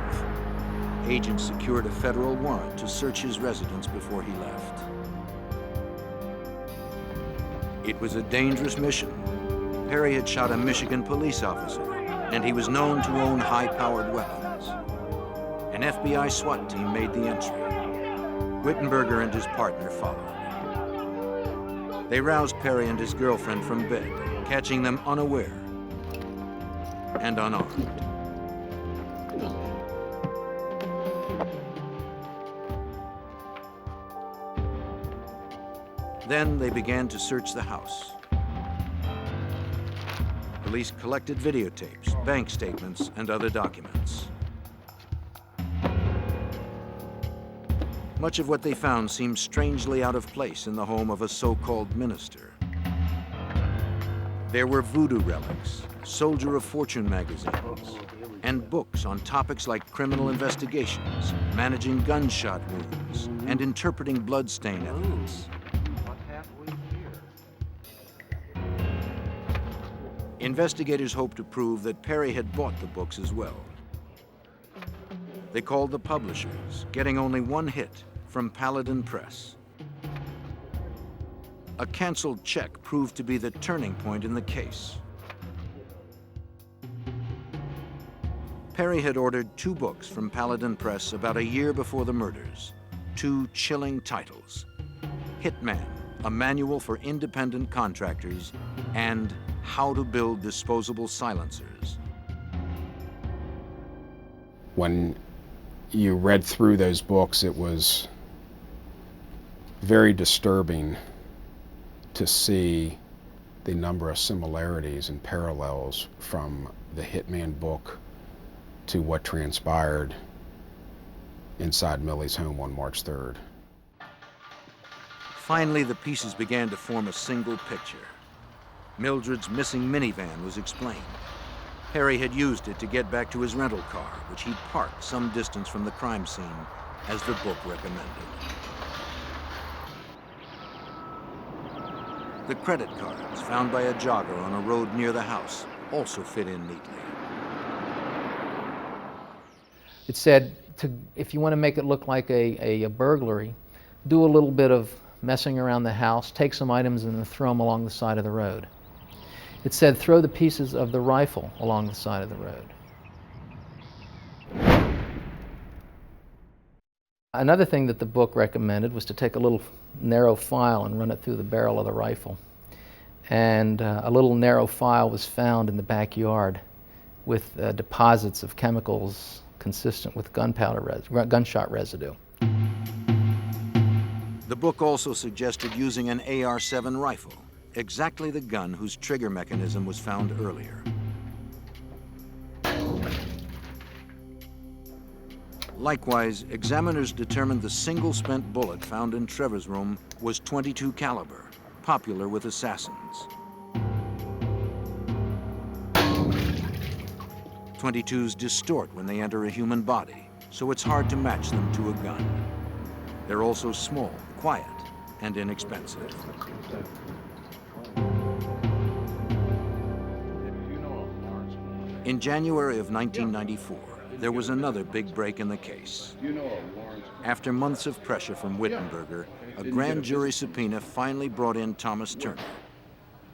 Agents secured a federal warrant to search his residence before he left. It was a dangerous mission. Perry had shot a Michigan police officer, and he was known to own high-powered weapons. An FBI SWAT team made the entry. Wittenberger and his partner followed. They roused Perry and his girlfriend from bed, catching them unaware and unarmed. Then they began to search the house. Police collected videotapes, bank statements, and other documents. Much of what they found seemed strangely out of place in the home of a so-called minister. There were voodoo relics, Soldier of Fortune magazines, and books on topics like criminal investigations, managing gunshot wounds, and interpreting bloodstain evidence. Investigators hoped to prove that Perry had bought the books as well. They called the publishers, getting only one hit from Paladin Press. A canceled check proved to be the turning point in the case. Perry had ordered 2 books from Paladin Press about a year before the murders, 2 chilling titles: Hitman, a manual for independent contractors, and How to Build Disposable Silencers. When you read through those books, it was very disturbing to see the number of similarities and parallels from the Hitman book to what transpired inside Millie's home on March 3rd. Finally, the pieces began to form a single picture. Mildred's missing minivan was explained. Perry had used it to get back to his rental car, which he'd parked some distance from the crime scene, as the book recommended. The credit cards found by a jogger on a road near the house also fit in neatly. It said, if you want to make it look like a burglary, do a little bit of messing around the house, take some items and then throw them along the side of the road. It said, throw the pieces of the rifle along the side of the road. Another thing that the book recommended was to take a little narrow file and run it through the barrel of the rifle. And a little narrow file was found in the backyard with deposits of chemicals consistent with gunshot residue. The book also suggested using an AR-7 rifle, exactly the gun whose trigger mechanism was found earlier. Likewise, examiners determined the single spent bullet found in Trevor's room was .22 caliber, popular with assassins. .22s distort when they enter a human body, so it's hard to match them to a gun. They're also small, quiet, and inexpensive. In January of 1994, there was another big break in the case. After months of pressure from Wittenberger, a grand jury subpoena finally brought in Thomas Turner.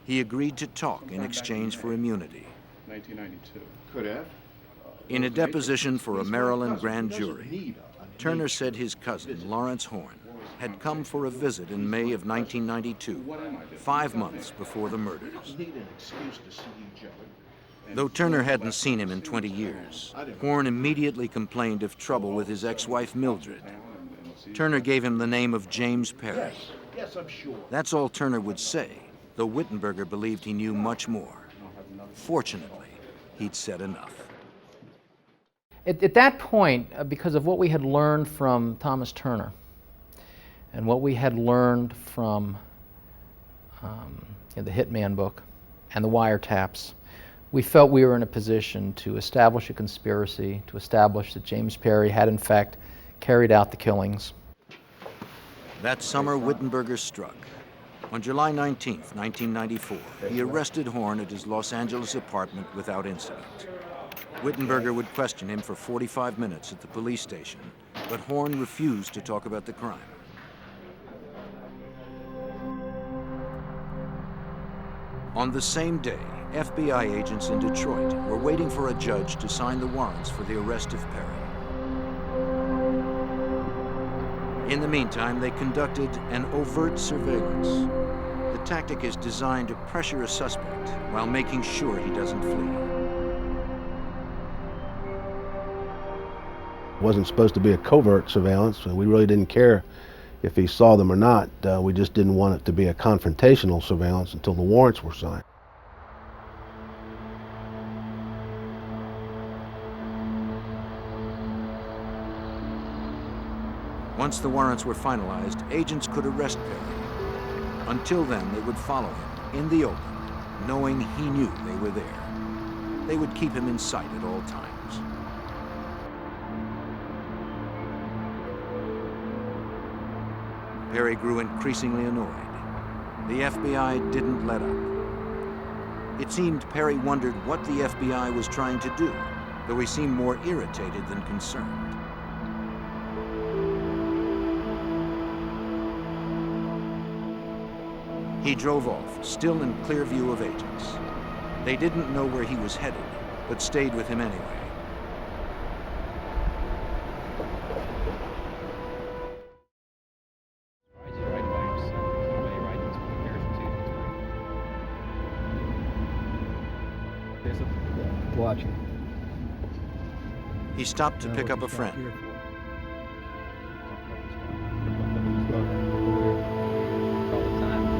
He agreed to talk in exchange for immunity. 1992. Could have. In a deposition for a Maryland grand jury, Turner said his cousin, Lawrence Horn, had come for a visit in May of 1992, 5 months before the murders. Though Turner hadn't seen him in 20 years, Horn immediately complained of trouble with his ex-wife Mildred. Turner gave him the name of James Perry. Yes, I'm sure. That's all Turner would say, though Wittenberger believed he knew much more. Fortunately, he'd said enough. At that point, because of what we had learned from Thomas Turner and what we had learned from the Hitman book and the wiretaps, we felt we were in a position to establish a conspiracy, to establish that James Perry had in fact carried out the killings. That summer, Wittenberger struck. On July 19th, 1994, he arrested Horn at his Los Angeles apartment without incident. Wittenberger would question him for 45 minutes at the police station, but Horn refused to talk about the crime. On the same day, FBI agents in Detroit were waiting for a judge to sign the warrants for the arrest of Perry. In the meantime, they conducted an overt surveillance. The tactic is designed to pressure a suspect while making sure he doesn't flee. It wasn't supposed to be a covert surveillance, and we really didn't care if he saw them or not. We just didn't want it to be a confrontational surveillance until the warrants were signed. Once the warrants were finalized, agents could arrest Perry. Until then, they would follow him in the open, knowing he knew they were there. They would keep him in sight at all times. Perry grew increasingly annoyed. The FBI didn't let up. It seemed Perry wondered what the FBI was trying to do, though he seemed more irritated than concerned. He drove off, still in clear view of agents. They didn't know where he was headed, but stayed with him anyway. Watching. He stopped to pick up a friend.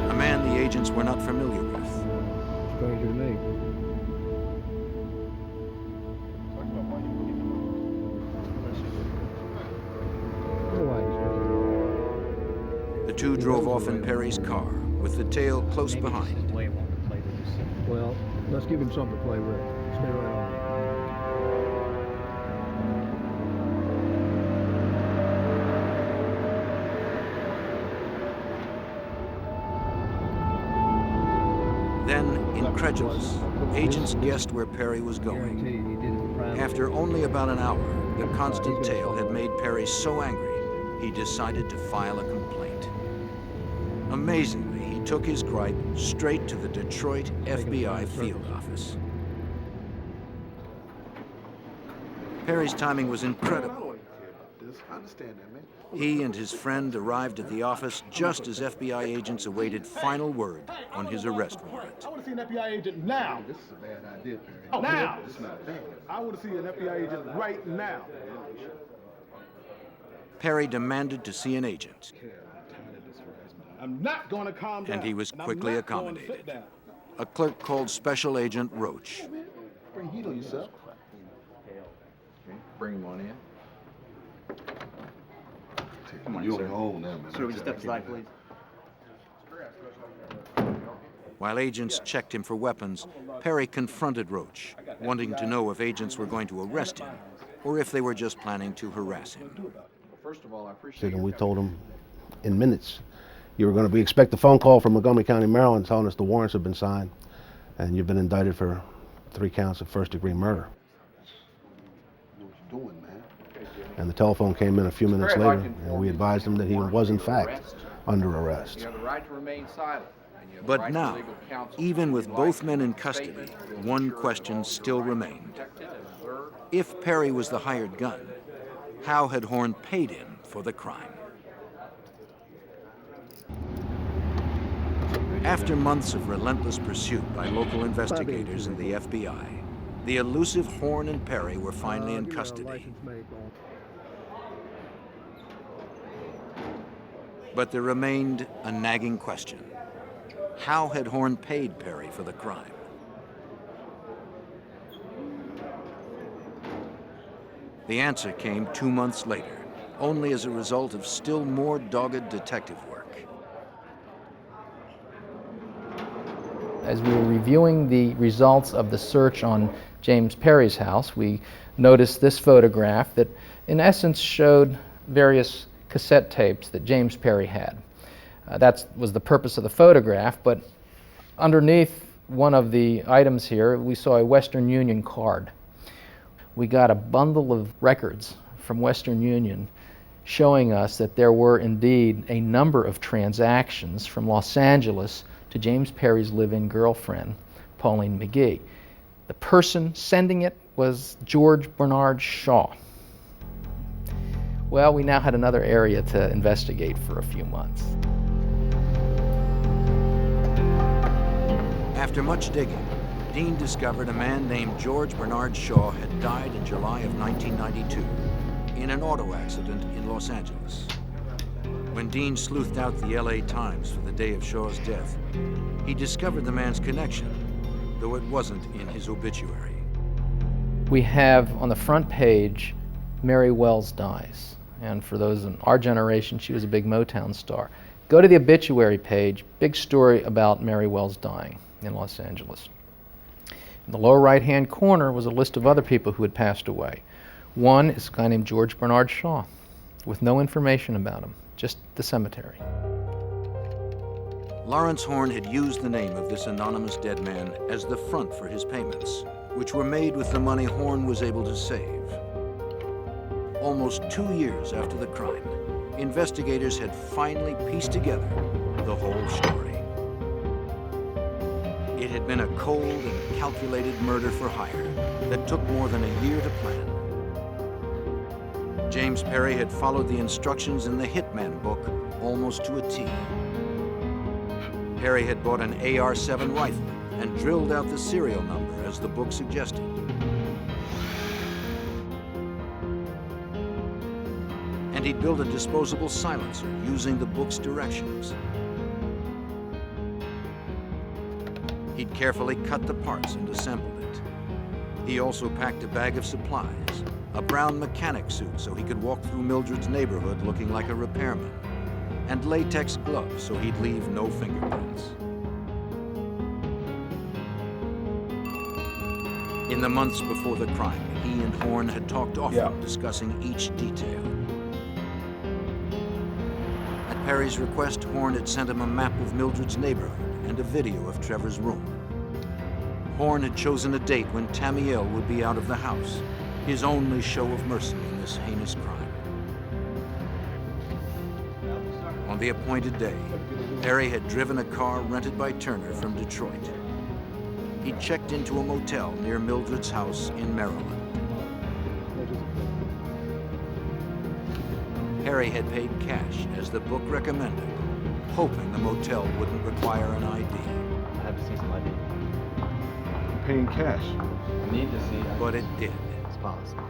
A man the agents were not familiar with. Stranger to me. The two drove off in Perry's car, with the tail close behind. Well, let's give him something to play with. Stay right on. Then, incredulous, agents guessed where Perry was going. After only about an hour, the constant tail had made Perry so angry, he decided to file a complaint. Amazingly, he took his gripe straight to the Detroit FBI field office. Perry's timing was incredible. He and his friend arrived at the office just as FBI agents awaited final word on his arrest warrant. I want to see an FBI agent now. This is a bad idea, Perry. Now! I want to see an FBI agent right now. Perry demanded to see an agent. I'm not going to calm down. And he was quickly accommodated. A clerk called Special Agent Roach. Bring heat on yourself. Bring him on in. Come on, You're sir. on your own now, man. Sir, would you step aside, please? While agents checked him for weapons, Perry confronted Roach, wanting to know if agents were going to arrest him or if they were just planning to harass him. First of all, I appreciate And we told him in minutes, you were going to expect a phone call from Montgomery County, Maryland, telling us the warrants have been signed and you've been indicted for 3 counts of first-degree murder. what you're doing, man. And the telephone came in a few minutes later, and we advised him that he was, in fact, under arrest. You have the right to remain silent. And you have the But right to now, legal counsel. even with If you'd both like men in to custody, statement, one ensure question all still your rights are remained. protected and observed. If Perry was the hired gun, how had Horn paid him for the crime? After months of relentless pursuit by local investigators and the FBI, the elusive Horn and Perry were finally in custody. But there remained a nagging question. How had Horn paid Perry for the crime? The answer came 2 months later, only as a result of still more dogged detective work. As we were reviewing the results of the search on James Perry's house, we noticed this photograph that in essence showed various cassette tapes that James Perry had. That was the purpose of the photograph, but underneath one of the items here, we saw a Western Union card. We got a bundle of records from Western Union showing us that there were indeed a number of transactions from Los Angeles to James Perry's live-in girlfriend, Pauline McGee. The person sending it was George Bernard Shaw. Well, we now had another area to investigate for a few months. After much digging, Dean discovered a man named George Bernard Shaw had died in July of 1992 in an auto accident in Los Angeles. When Dean sleuthed out the LA Times for the day of Shaw's death, he discovered the man's connection, though it wasn't in his obituary. We have on the front page, Mary Wells dies. And for those in our generation, she was a big Motown star. Go to the obituary page, big story about Mary Wells dying in Los Angeles. In the lower right-hand corner was a list of other people who had passed away. One is a guy named George Bernard Shaw, with no information about him, just the cemetery. Lawrence Horn had used the name of this anonymous dead man as the front for his payments, which were made with the money Horn was able to save. Almost 2 years after the crime, investigators had finally pieced together the whole story. It had been a cold and calculated murder for hire that took more than a year to plan. James Perry had followed the instructions in the Hitman book almost to a T. Perry had bought an AR-7 rifle and drilled out the serial number as the book suggested. And he'd built a disposable silencer using the book's directions. He'd carefully cut the parts and assembled it. He also packed a bag of supplies, a brown mechanic suit so he could walk through Mildred's neighborhood looking like a repairman, and latex gloves so he'd leave no fingerprints. In the months before the crime, he and Horn had talked often, discussing each detail. At Perry's request, Horn had sent him a map of Mildred's neighborhood and a video of Trevor's room. Horn had chosen a date when Tamiel would be out of the house, his only show of mercy in this heinous crime. On the appointed day, Perry had driven a car rented by Turner from Detroit. He checked into a motel near Mildred's house in Maryland. Perry had paid cash, as the book recommended, hoping the motel wouldn't require an ID. I have to see some ID. Paying cash. I need to see. But it did. It's possible.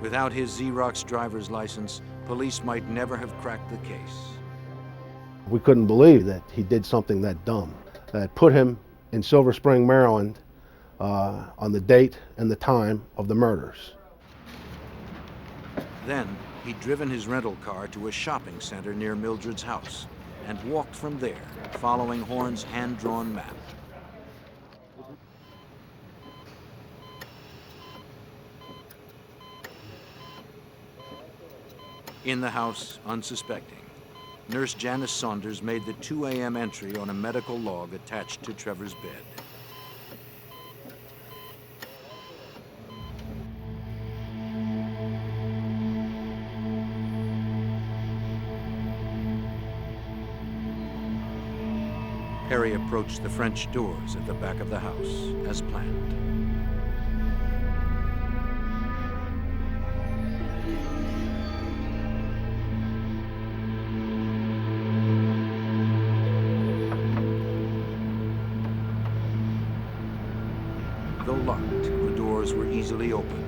Without his Xerox driver's license, police might never have cracked the case. We couldn't believe that he did something that dumb, that put him in Silver Spring, Maryland, on the date and the time of the murders. Then, he'd driven his rental car to a shopping center near Mildred's house and walked from there, following Horn's hand-drawn map. In the house, unsuspecting, Nurse Janice Saunders made the 2 a.m. entry on a medical log attached to Trevor's bed. Perry approached the French doors at the back of the house, as planned. Though locked, the doors were easily opened.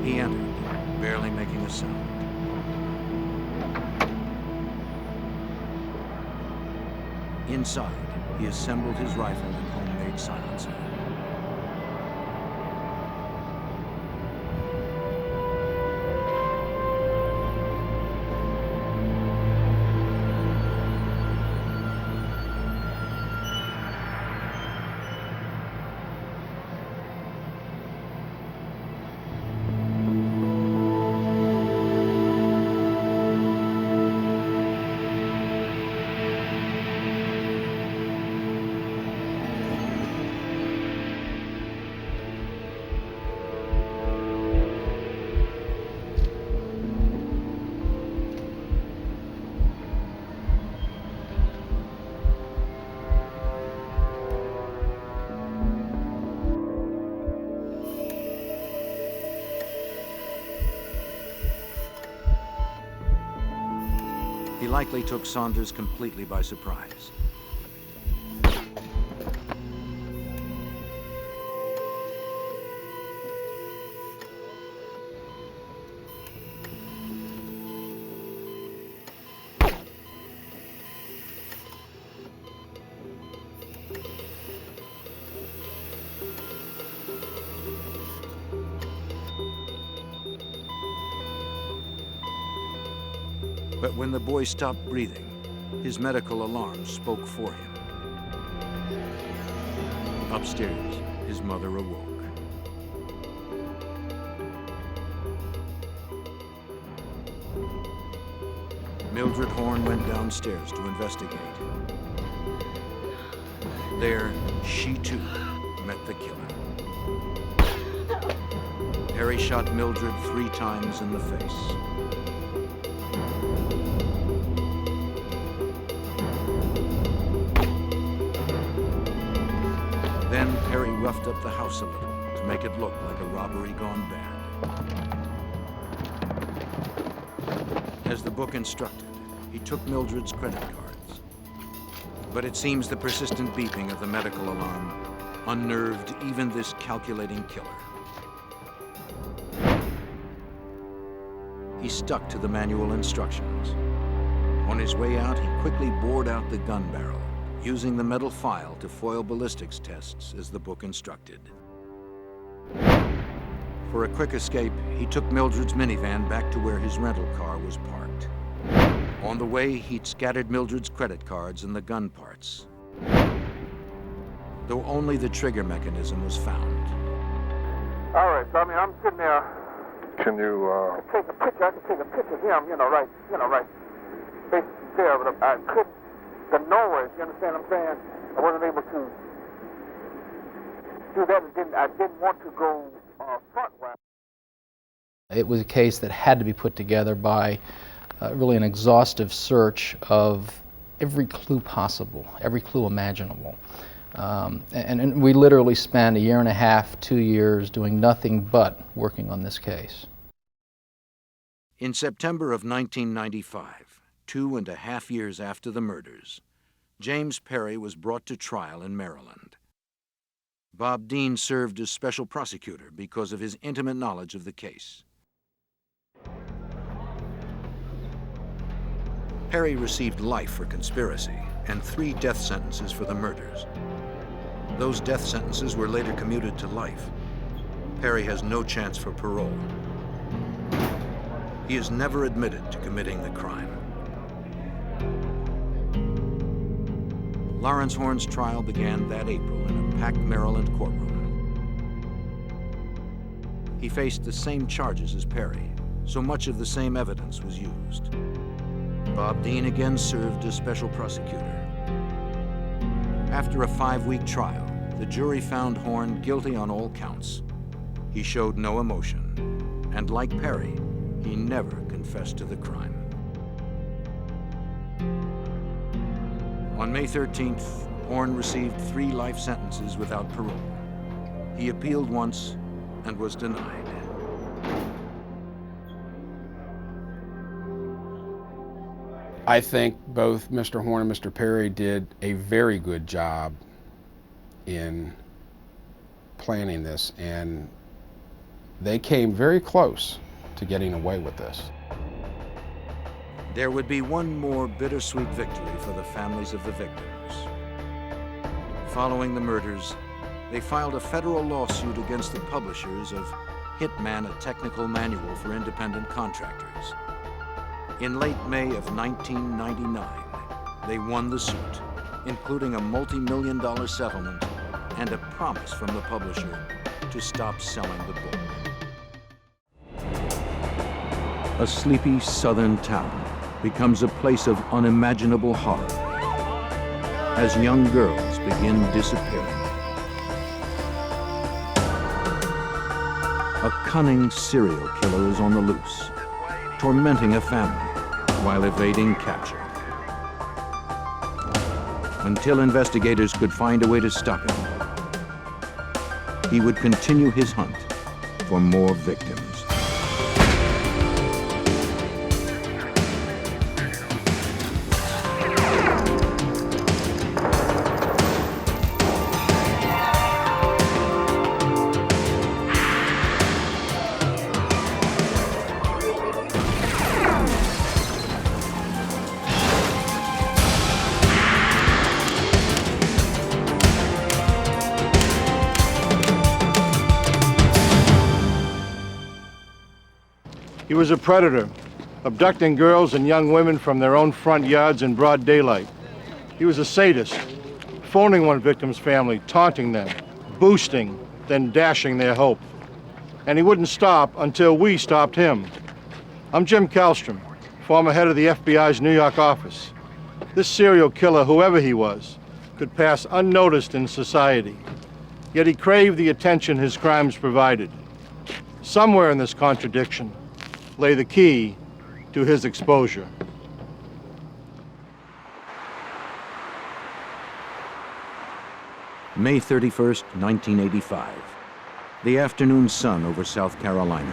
He entered, barely making a sound. Inside, he assembled his rifle and homemade silencer. likely took Saunders completely by surprise. But when the boy stopped breathing, his medical alarm spoke for him. Upstairs, his mother awoke. Mildred Horn went downstairs to investigate. There, she too met the killer. Harry shot Mildred 3 times in the face. Then Perry roughed up the house a little to make it look like a robbery gone bad. As the book instructed, he took Mildred's credit cards. But it seems the persistent beeping of the medical alarm unnerved even this calculating killer. He stuck to the manual instructions. On his way out, he quickly bored out the gun barrel, using the metal file to foil ballistics tests as the book instructed. For a quick escape, he took Mildred's minivan back to where his rental car was parked. On the way, he'd scattered Mildred's credit cards and the gun parts, though only the trigger mechanism was found. All right, so I'm sitting there. Can you, I can take a picture of him, right basically there, but I couldn't, the noise, you understand what I'm saying? I wasn't able to do that, and I didn't want to go frontwise. It was a case that had to be put together by really an exhaustive search of every clue possible, every clue imaginable. And we literally spent 1.5 years, 2 years doing nothing but working on this case. In September of 1995, 2.5 years after the murders, James Perry was brought to trial in Maryland. Bob Dean served as special prosecutor because of his intimate knowledge of the case. Perry received life for conspiracy and 3 death sentences for the murders. Those death sentences were later commuted to life. Perry has no chance for parole. He is never admitted to committing the crime. Lawrence Horn's trial began that April in a packed Maryland courtroom. He faced the same charges as Perry, so much of the same evidence was used. Bob Dean again served as special prosecutor. After a 5-week trial, the jury found Horn guilty on all counts. He showed no emotion, and like Perry, he never confessed to the crime. On May 13th, Horn received 3 life sentences without parole. He appealed once and was denied. I think both Mr. Horn and Mr. Perry did a very good job in planning this, and they came very close to getting away with this. There would be one more bittersweet victory for the families of the victims. Following the murders, they filed a federal lawsuit against the publishers of Hitman, a technical manual for independent contractors. In late May of 1999, they won the suit, including a multi-million-dollar settlement and a promise from the publisher to stop selling the book. A sleepy southern town becomes a place of unimaginable horror as young girls begin disappearing. A cunning serial killer is on the loose, tormenting a family while evading capture. Until investigators could find a way to stop him, he would continue his hunt for more victims. He was a predator, abducting girls and young women from their own front yards in broad daylight. He was a sadist, phoning one victim's family, taunting them, boosting, then dashing their hope. And he wouldn't stop until we stopped him. I'm Jim Kallstrom, former head of the FBI's New York office. This serial killer, whoever he was, could pass unnoticed in society. Yet he craved the attention his crimes provided. Somewhere in this contradiction lay the key to his exposure. May 31st, 1985. The afternoon sun over South Carolina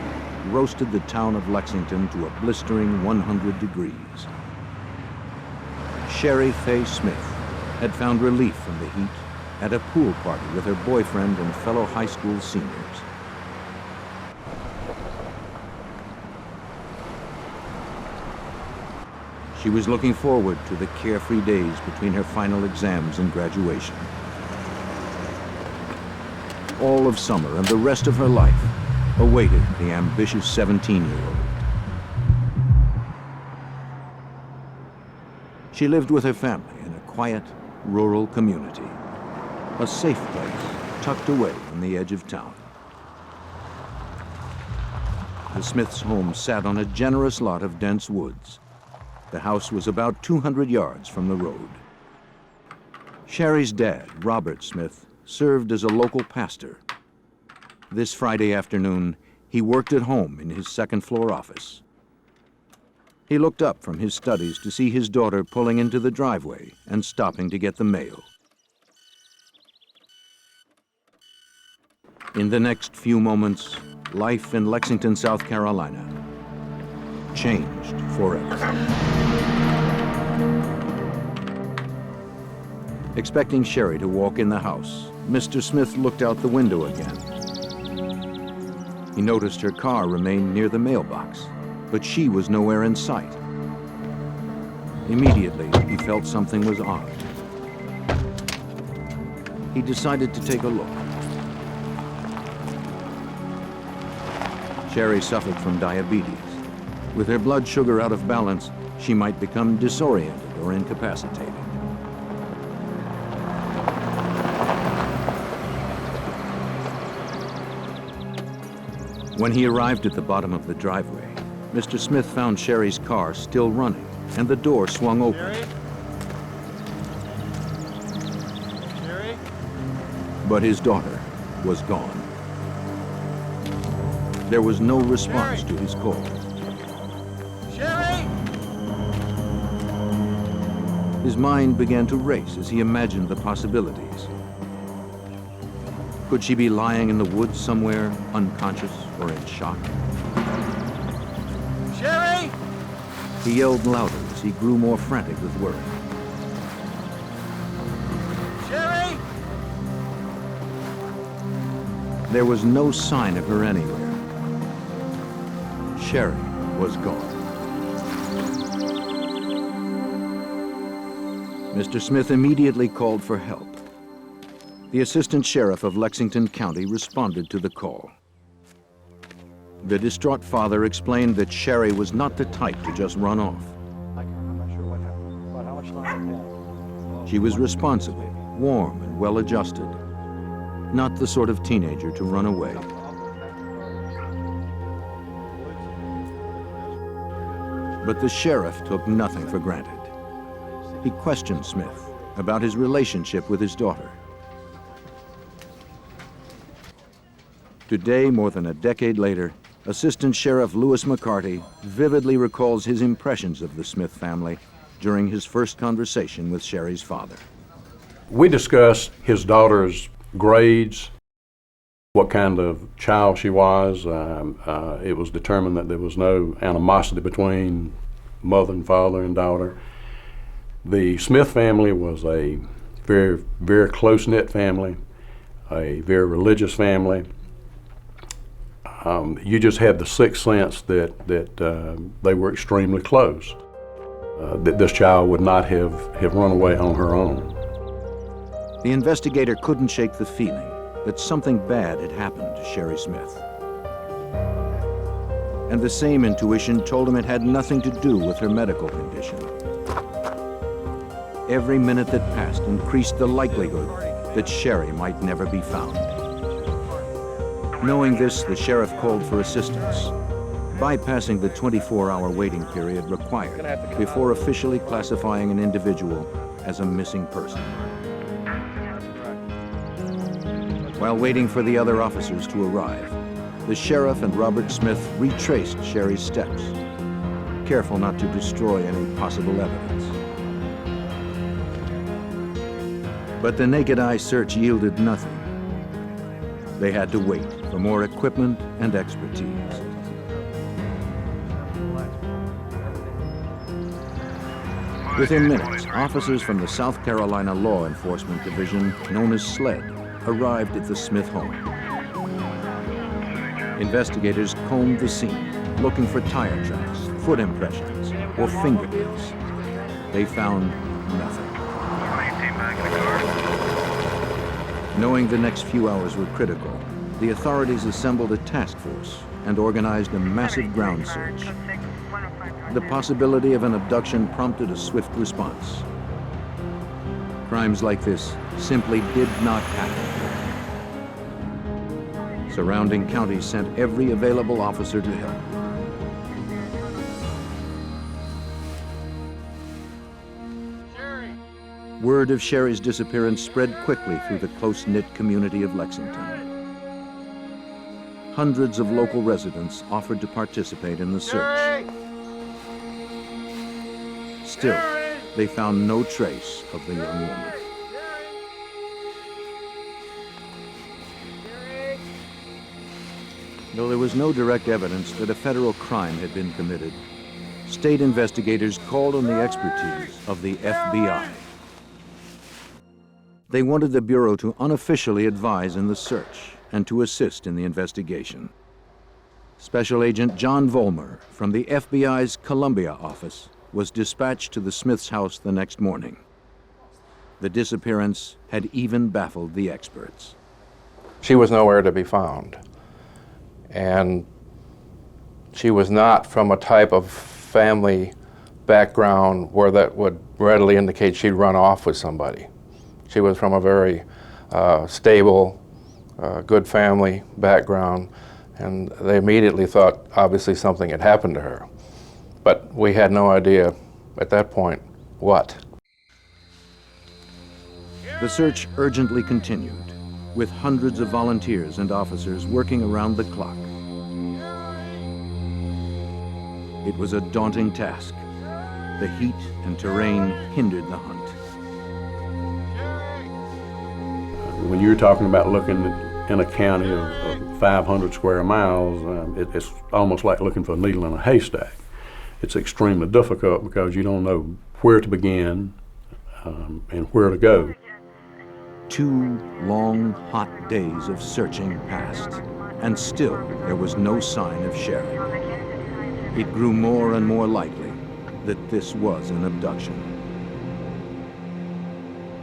roasted the town of Lexington to a blistering 100 degrees. Sherry Faye Smith had found relief from the heat at a pool party with her boyfriend and fellow high school seniors. She was looking forward to the carefree days between her final exams and graduation. All of summer and the rest of her life awaited the ambitious 17-year-old. She lived with her family in a quiet, rural community, a safe place tucked away on the edge of town. The Smiths' home sat on a generous lot of dense woods. The house was about 200 yards from the road. Sherry's dad, Robert Smith, served as a local pastor. This Friday afternoon, he worked at home in his second-floor office. He looked up from his studies to see his daughter pulling into the driveway and stopping to get the mail. In the next few moments, life in Lexington, South Carolina, changed forever. Expecting Sherry to walk in the house, Mr. Smith looked out the window again. He noticed her car remained near the mailbox, but she was nowhere in sight. Immediately, he felt something was odd. He decided to take a look. Sherry suffered from diabetes. With her blood sugar out of balance, she might become disoriented or incapacitated. When he arrived at the bottom of the driveway, Mr. Smith found Sherry's car still running, and the door swung open. Sherry? But his daughter was gone. There was no response to his call. Sherry? His mind began to race as he imagined the possibilities. Could she be lying in the woods somewhere, unconscious or in shock? Sherry? He yelled louder as he grew more frantic with worry. Sherry? There was no sign of her anywhere. Sherry was gone. Mr. Smith immediately called for help. The assistant sheriff of Lexington County responded to the call. The distraught father explained that Sherry was not the type to just run off. I'm not sure what happened, but how much time passed? She was responsible, warm, and well-adjusted. Not the sort of teenager to run away. But the sheriff took nothing for granted. He questioned Smith about his relationship with his daughter. Today, more than a decade later, Assistant Sheriff Lewis McCarty vividly recalls his impressions of the Smith family during his first conversation with Sherry's father. We discussed his daughter's grades, what kind of child she was. It was determined that there was no animosity between mother and father and daughter. The Smith family was a very, very close-knit family, a very religious family. You just had the sixth sense that they were extremely close, that this child would not have run away on her own. The investigator couldn't shake the feeling that something bad had happened to Sherry Smith. and the same intuition told him it had nothing to do with her medical condition. Every minute that passed increased the likelihood that Sherry might never be found. Knowing this, the sheriff called for assistance, bypassing the 24-hour waiting period required before officially classifying an individual as a missing person. While waiting for the other officers to arrive, the sheriff and Robert Smith retraced Sherry's steps, careful not to destroy any possible evidence. But the naked eye search yielded nothing. They had to wait for more equipment and expertise. Within minutes, officers from the South Carolina Law Enforcement Division, known as SLED, arrived at the Smith home. Investigators combed the scene, looking for tire tracks, foot impressions, or fingerprints. They found nothing. Knowing the next few hours were critical, the authorities assembled a task force and organized a massive ground search. The possibility of an abduction prompted a swift response. Crimes like this simply did not happen. Surrounding counties sent every available officer to help. Word of Sherry's disappearance spread quickly through the close-knit community of Lexington. Hundreds of local residents offered to participate in the search. Still, they found no trace of the young woman. Though there was no direct evidence that a federal crime had been committed, state investigators called on the expertise of the FBI. They wanted the Bureau to unofficially advise in the search and to assist in the investigation. Special Agent John Vollmer from the FBI's Columbia office was dispatched to the Smiths' house the next morning. The disappearance had even baffled the experts. She was nowhere to be found. And she was not from a type of family background where that would readily indicate she'd run off with somebody. She was from a very stable, good family background, and they immediately thought obviously something had happened to her. But we had no idea at that point what. The search urgently continued, with hundreds of volunteers and officers working around the clock. It was a daunting task. The heat and terrain hindered the hunt. When you're talking about looking in a county of 500 square miles, it's almost like looking for a needle in a haystack. It's extremely difficult because you don't know where to begin and where to go. 2 long, hot days of searching passed, and still there was no sign of Sherry. It grew more and more likely that this was an abduction.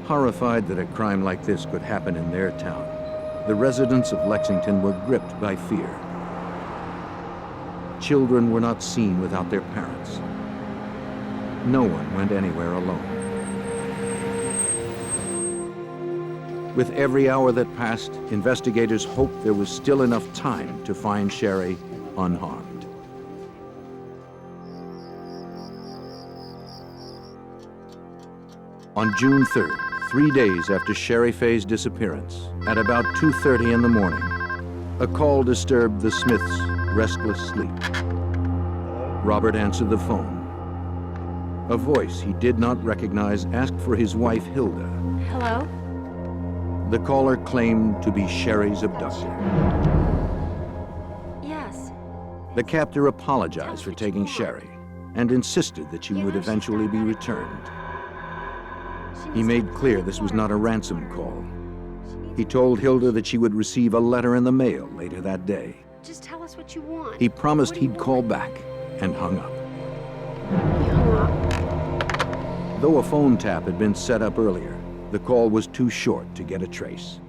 Horrified that a crime like this could happen in their town, the residents of Lexington were gripped by fear. Children were not seen without their parents. No one went anywhere alone. With every hour that passed, investigators hoped there was still enough time to find Sherry unharmed. On June 3rd, 3 days after Sherry Faye's disappearance, at about 2:30 in the morning, a call disturbed the Smiths' restless sleep. Robert answered the phone. A voice he did not recognize asked for his wife, Hilda. Hello? The caller claimed to be Sherry's abductor. Yes. The captor apologized for taking Sherry and insisted that she would eventually be returned. He made clear this was not a ransom call. He told Hilda that she would receive a letter in the mail later that day. Just tell us what you want. He promised he'd call back and hung up. He hung up. Though a phone tap had been set up earlier, the call was too short to get a trace.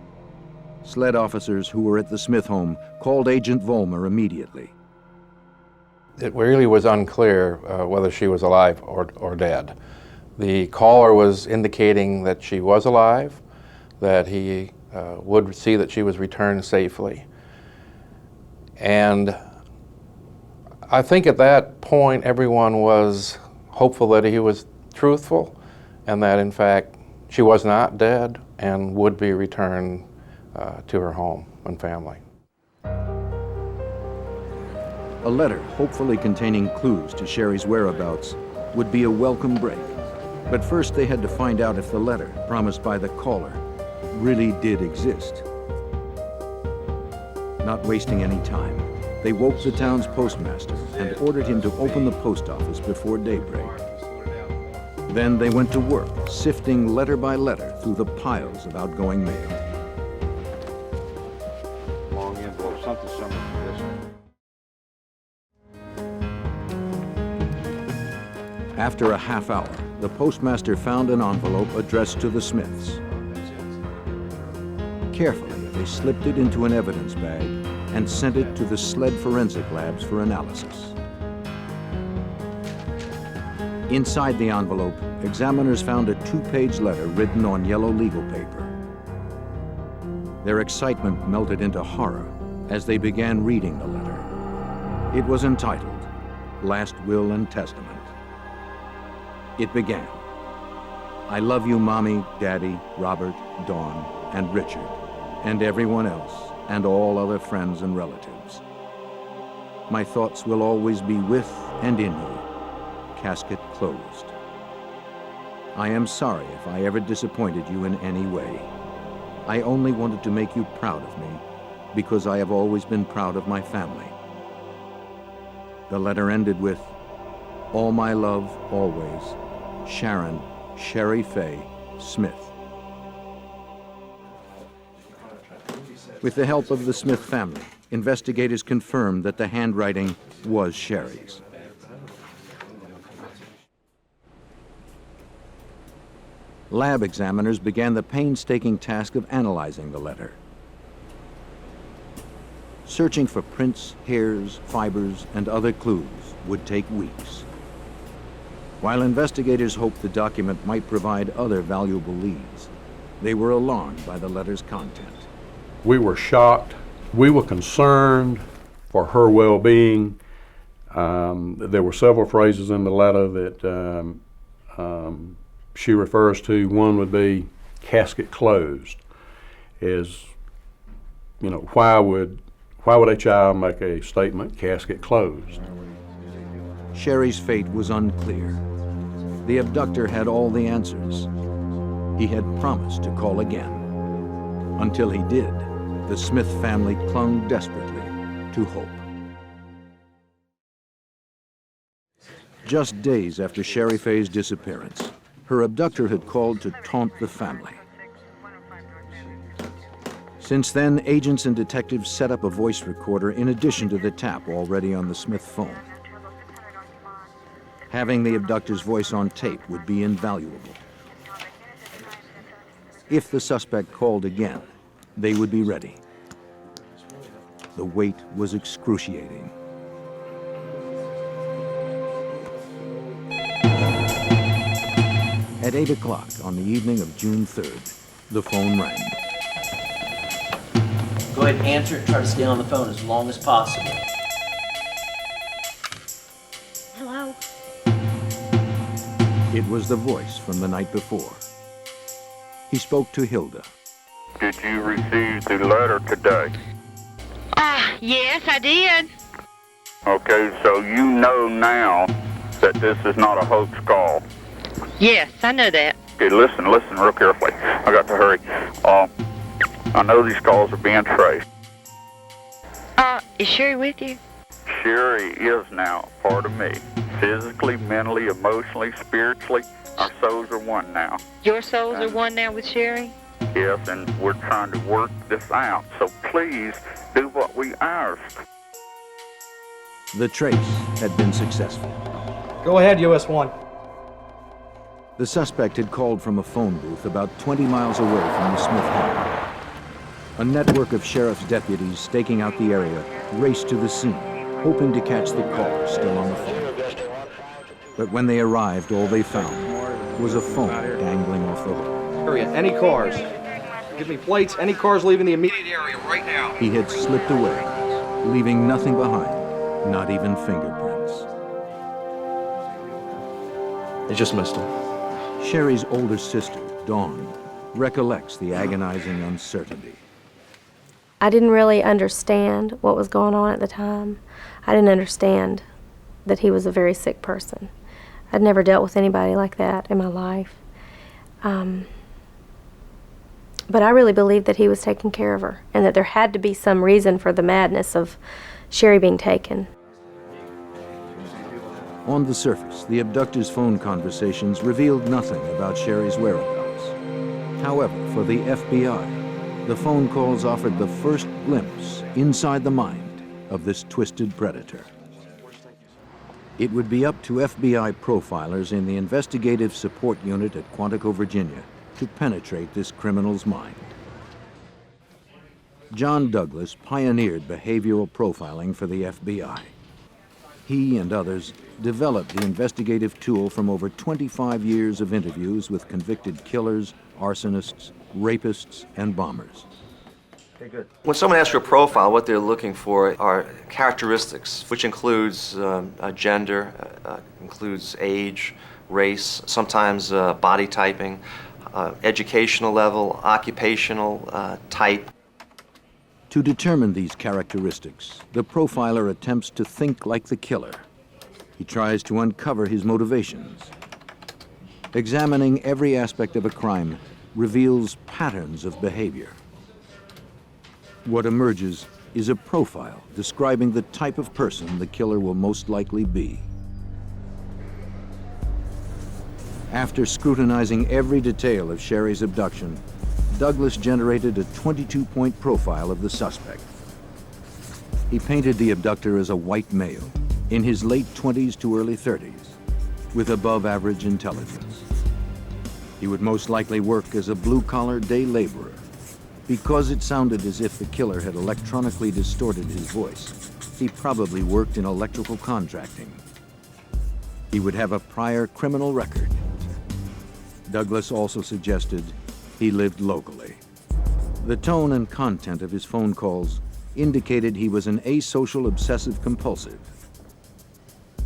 SLED officers who were at the Smith home called Agent Vollmer immediately. it really was unclear whether she was alive or dead. The caller was indicating that she was alive, that he would see that she was returned safely. And I think at that point everyone was hopeful that he was truthful and that in fact she was not dead and would be returned to her home and family. A letter, hopefully containing clues to Sherry's whereabouts, would be a welcome break. But first they had to find out if the letter, promised by the caller, really did exist. Not wasting any time, they woke the town's postmaster and ordered him to open the post office before daybreak. Then they went to work, sifting letter by letter through the piles of outgoing mail. Long envelope, something similar to this. After a half hour, the postmaster found an envelope addressed to the Smiths. Carefully, they slipped it into an evidence bag and sent it to the SLED forensic labs for analysis. Inside the envelope, examiners found a 2-page letter written on yellow legal paper. Their excitement melted into horror as they began reading the letter. It was entitled, Last Will and Testament. It began, I love you, Mommy, Daddy, Robert, Dawn, and Richard, and everyone else, and all other friends and relatives. My thoughts will always be with and in you. Casket closed. I am sorry if I ever disappointed you in any way. I only wanted to make you proud of me because I have always been proud of my family. The letter ended with, all my love, always, Sharon, Sherry Faye, Smith. With the help of the Smith family, investigators confirmed that the handwriting was Sherry's. Lab examiners began the painstaking task of analyzing the letter. Searching for prints, hairs, fibers, and other clues would take weeks. While investigators hoped the document might provide other valuable leads, they were alarmed by the letter's content. We were shocked. We were concerned for her well-being. There were several phrases in the letter that she refers to. One would be casket closed. Is, you know, why would a child make a statement, casket closed? Sherry's fate was unclear. The abductor had all the answers. He had promised to call again. Until he did, the Smith family clung desperately to hope. Just days after Sherry Faye's disappearance, her abductor had called to taunt the family. Since then, agents and detectives set up a voice recorder in addition to the tap already on the Smith phone. Having the abductor's voice on tape would be invaluable. If the suspect called again, they would be ready. The wait was excruciating. At 8 o'clock on the evening of June 3rd, the phone rang. Go ahead and answer and try to stay on the phone as long as possible. Hello? It was the voice from the night before. He spoke to Hilda. Did you receive the letter today? Yes, I did. Okay, so you know now that this is not a hoax call. Yes, I know that. Okay, listen real carefully. I got to hurry. I know these calls are being traced. Is Sherry with you? Sherry is now a part of me. Physically, mentally, emotionally, spiritually, our souls are one now. Your souls are one now with Sherry? Yes, and we're trying to work this out. So please do what we ask. The trace had been successful. Go ahead, US 1. The suspect had called from a phone booth about 20 miles away from the Smith home. A network of sheriff's deputies staking out the area raced to the scene, hoping to catch the caller still on the phone. But when they arrived, all they found was a phone dangling off the hook. Area, any cars? Give me plates, any cars leaving the immediate area right now. He had slipped away, leaving nothing behind, not even fingerprints. They just missed him. Sherry's older sister, Dawn, recollects the agonizing uncertainty. I didn't really understand what was going on at the time. I didn't understand that he was a very sick person. I'd never dealt with anybody like that in my life. But I really believed that he was taking care of her and that there had to be some reason for the madness of Sherry being taken. On the surface, the abductor's phone conversations revealed nothing about Sherry's whereabouts. However, for the FBI, the phone calls offered the first glimpse inside the mind of this twisted predator. It would be up to FBI profilers in the Investigative Support Unit at Quantico, Virginia, to penetrate this criminal's mind. John Douglas pioneered behavioral profiling for the FBI. He and others developed the investigative tool from over 25 years of interviews with convicted killers, arsonists, rapists, and bombers. Okay, good. When someone asks for a profile, what they're looking for are characteristics, which includes gender, includes age, race, sometimes body typing, educational level, occupational type. To determine these characteristics, the profiler attempts to think like the killer. He tries to uncover his motivations. Examining every aspect of a crime reveals patterns of behavior. What emerges is a profile describing the type of person the killer will most likely be. After scrutinizing every detail of Sherry's abduction, Douglas generated a 22-point profile of the suspect. He painted the abductor as a white male, in his late 20s to early 30s, with above-average intelligence. He would most likely work as a blue-collar day laborer. Because it sounded as if the killer had electronically distorted his voice, he probably worked in electrical contracting. He would have a prior criminal record. Douglas also suggested he lived locally. The tone and content of his phone calls indicated he was an asocial obsessive compulsive.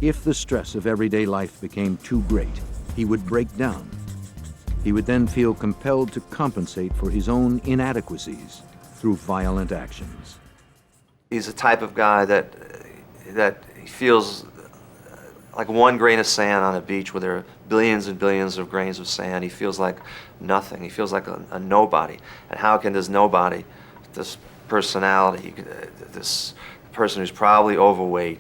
If the stress of everyday life became too great, he would break down. He would then feel compelled to compensate for his own inadequacies through violent actions. He's the type of guy that feels like one grain of sand on a beach where there are billions and billions of grains of sand. He feels like nothing. He feels like a nobody. And how can this nobody, this personality, this person who's probably overweight,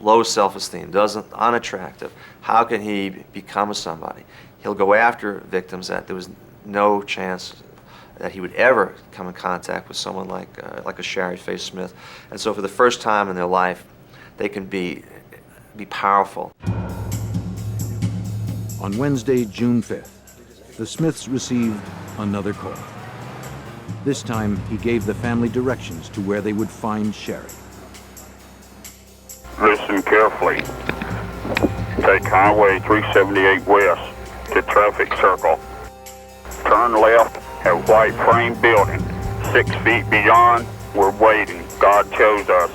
low self-esteem, unattractive, how can he become a somebody? He'll go after victims that there was no chance that he would ever come in contact with someone like a Sherry Faye Smith. And so for the first time in their life, they can be powerful. On Wednesday, June 5th, the Smiths received another call. This time, he gave the family directions to where they would find Sherry. Listen carefully. Take Highway 378 west to traffic circle. Turn left at white frame building. 6 feet beyond, we're waiting. God chose us.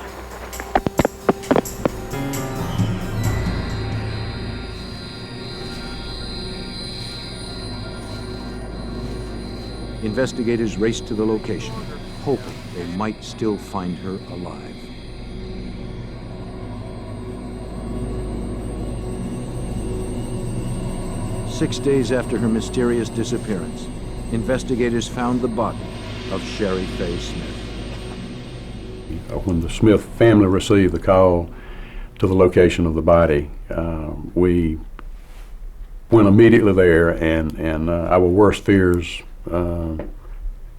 Investigators raced to the location, hoping they might still find her alive. Six days after her mysterious disappearance, investigators found the body of Sherry Faye Smith. When the Smith family received the call to the location of the body, we went immediately there, and our worst fears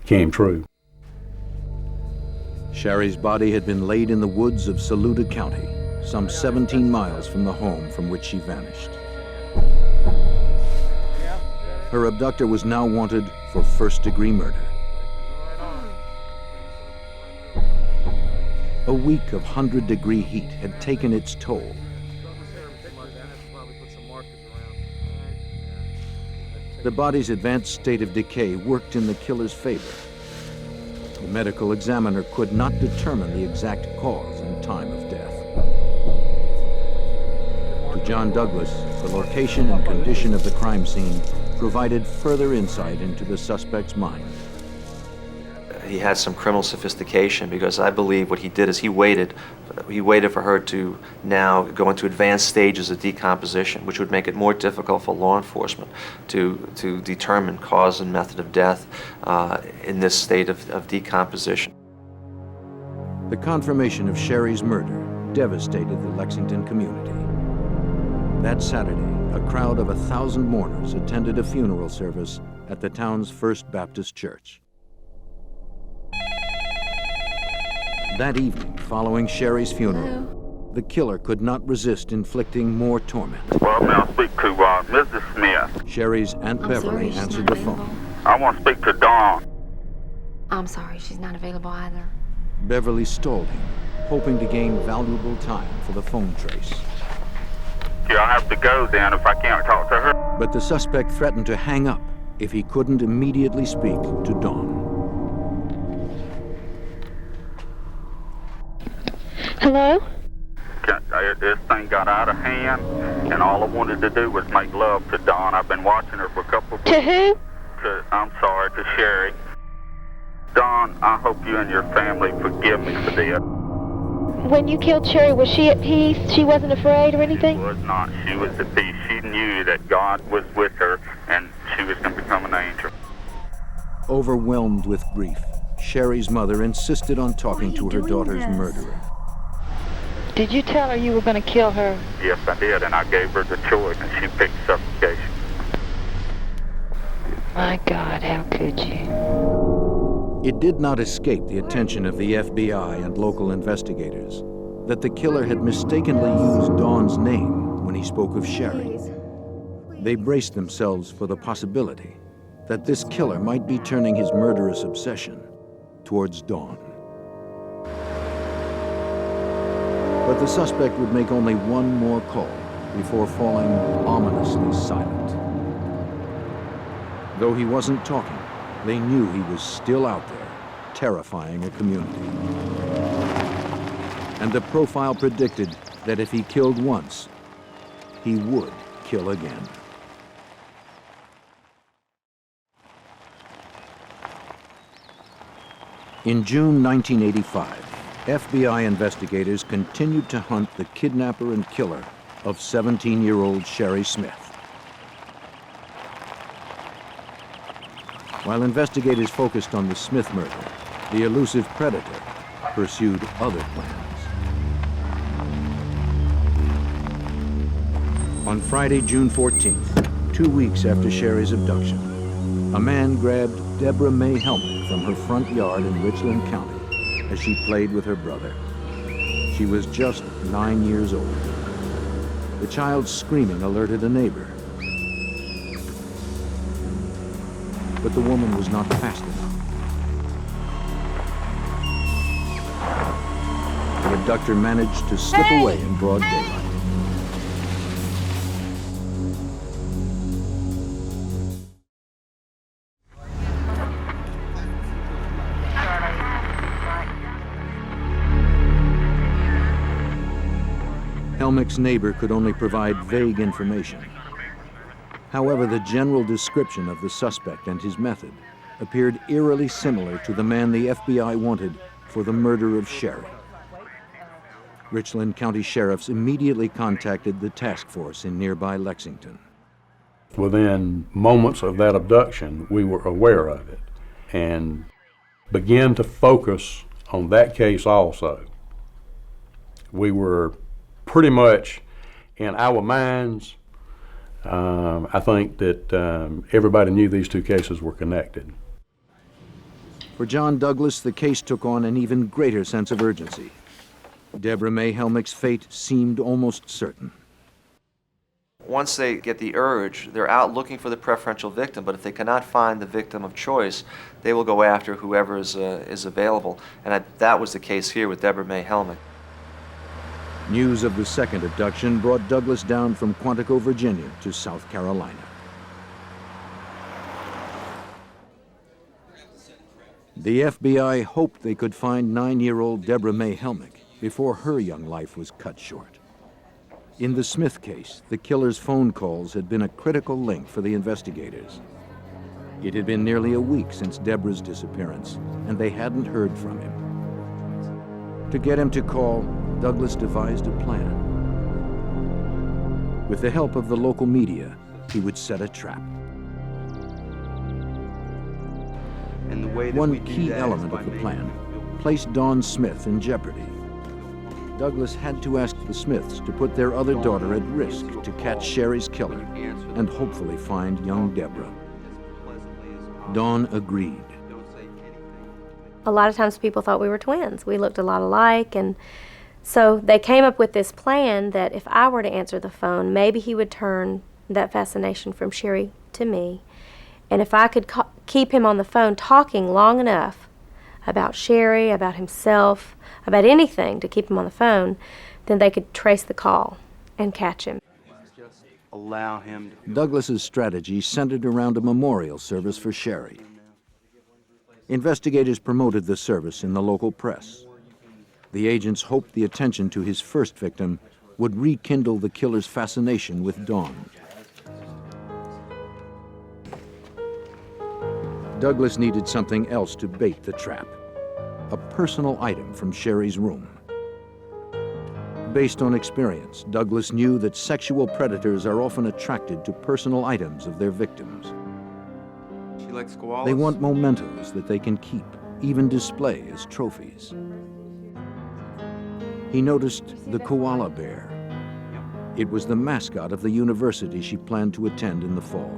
came true. Sherry's body had been laid in the woods of Saluda County, some 17 miles from the home from which she vanished. Her abductor was now wanted for first-degree murder. A week of 100-degree heat had taken its toll. The body's advanced state of decay worked in the killer's favor. The medical examiner could not determine the exact cause and time of death. To John Douglas, the location and condition of the crime scene provided further insight into the suspect's mind. He had some criminal sophistication, because I believe what he did is he waited for her to now go into advanced stages of decomposition, which would make it more difficult for law enforcement to determine cause and method of death in this state of decomposition. The confirmation of Sherry's murder devastated the Lexington community. That Saturday, a crowd of 1,000 mourners attended a funeral service at the town's First Baptist Church. That evening, following Sherry's funeral, the killer could not resist inflicting more torment. Well, may I speak to Mrs. Smith? Sherry's Aunt Beverly answered the phone. I want to speak to Dawn. I'm sorry, she's not available either. Beverly stalled him, hoping to gain valuable time for the phone trace. Yeah, I have to go then if I can't talk to her. But the suspect threatened to hang up if he couldn't immediately speak to Dawn. Hello? This thing got out of hand, and all I wanted to do was make love to Dawn. I've been watching her for a couple of weeks. To who? To Sherry. Dawn, I hope you and your family forgive me for this. When you killed Sherry, was she at peace? She wasn't afraid or anything? She was not. She was at peace. She knew that God was with her, and she was going to become an angel. Overwhelmed with grief, Sherry's mother insisted on talking to her daughter's murderer. Did you tell her you were going to kill her? Yes, I did, and I gave her the choice, and she picked suffocation. My God, how could you? It did not escape the attention of the FBI and local investigators that the killer had mistakenly used Dawn's name when he spoke of Sherry. They braced themselves for the possibility that this killer might be turning his murderous obsession towards Dawn. But the suspect would make only one more call before falling ominously silent. Though he wasn't talking, they knew he was still out there, terrifying a community. And the profile predicted that if he killed once, he would kill again. In June 1985, FBI investigators continued to hunt the kidnapper and killer of 17-year-old Sherry Smith. While investigators focused on the Smith murder, the elusive predator pursued other plans. On Friday, June 14th, 2 weeks after Sherry's abduction, a man grabbed Deborah May Helmick from her front yard in Richland County as she played with her brother. She was just 9 years old. The child's screaming alerted a neighbor. But the woman was not fast enough. The abductor managed to slip away in broad daylight. Helmick's neighbor could only provide vague information. However, the general description of the suspect and his method appeared eerily similar to the man the FBI wanted for the murder of Sherry. Richland County sheriffs immediately contacted the task force in nearby Lexington. Within moments of that abduction, we were aware of it and began to focus on that case also. We were pretty much in our minds, I think that everybody knew these two cases were connected. For John Douglas, the case took on an even greater sense of urgency. Deborah May Helmick's fate seemed almost certain. once they get the urge, they're out looking for the preferential victim, but if they cannot find the victim of choice, they will go after whoever is available. And that was the case here with Deborah May Helmick. News of the second abduction brought Douglas down from Quantico, Virginia to South Carolina. The FBI hoped they could find 9-year-old Deborah May Helmick before her young life was cut short. In the Smith case, the killer's phone calls had been a critical link for the investigators. It had been nearly a week since Deborah's disappearance, and they hadn't heard from him. To get him to call, Douglas devised a plan. With the help of the local media, he would set a trap. And the way that One key element of the plan placed Dawn Smith in jeopardy. Douglas had to ask the Smiths to put their other daughter at risk to catch Sherry's killer and hopefully find young Deborah. Dawn agreed. A lot of times people thought we were twins. We looked a lot alike, and so they came up with this plan that if I were to answer the phone, maybe he would turn that fascination from Sherry to me. And if I could keep him on the phone talking long enough about Sherry, about himself, about anything to keep him on the phone, then they could trace the call and catch him. Allow him to... Douglas's strategy centered around a memorial service for Sherry. Investigators promoted the service in the local press. The agents hoped the attention to his first victim would rekindle the killer's fascination with Dawn. Douglas needed something else to bait the trap, a personal item from Sherry's room. Based on experience, Douglas knew that sexual predators are often attracted to personal items of their victims. She likes koalas? They want mementos that they can keep, even display as trophies. He noticed the koala bear. It was the mascot of the university she planned to attend in the fall.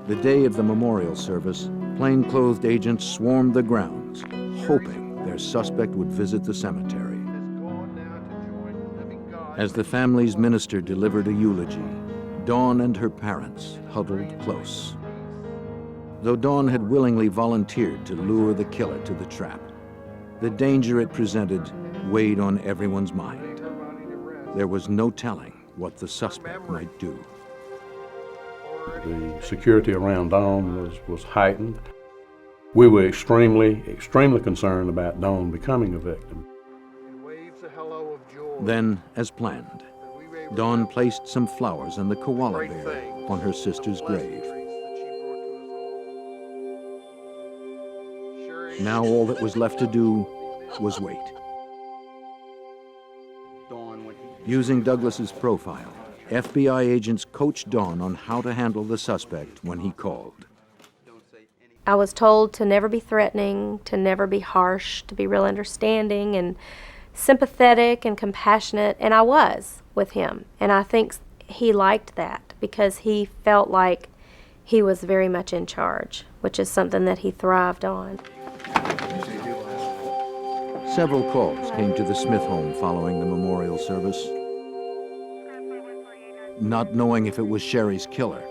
The day of the memorial service, plainclothed agents swarmed the grounds, hoping their suspect would visit the cemetery. As the family's minister delivered a eulogy, Dawn and her parents huddled close. Though Dawn had willingly volunteered to lure the killer to the trap, the danger it presented weighed on everyone's mind. There was no telling what the suspect might do. The security around Dawn was heightened. We were extremely concerned about Dawn becoming a victim. Then, as planned, Dawn placed some flowers and the koala bear on her sister's grave. Now all that was left to do was wait. Using Douglas's profile, FBI agents coached Dawn on how to handle the suspect when he called. I was told to never be threatening, to never be harsh, to be real understanding and sympathetic and compassionate, and I was with him. And I think he liked that because he felt like he was very much in charge, which is something that he thrived on. Several calls came to the Smith home following the memorial service. Not knowing if it was Sherry's killer,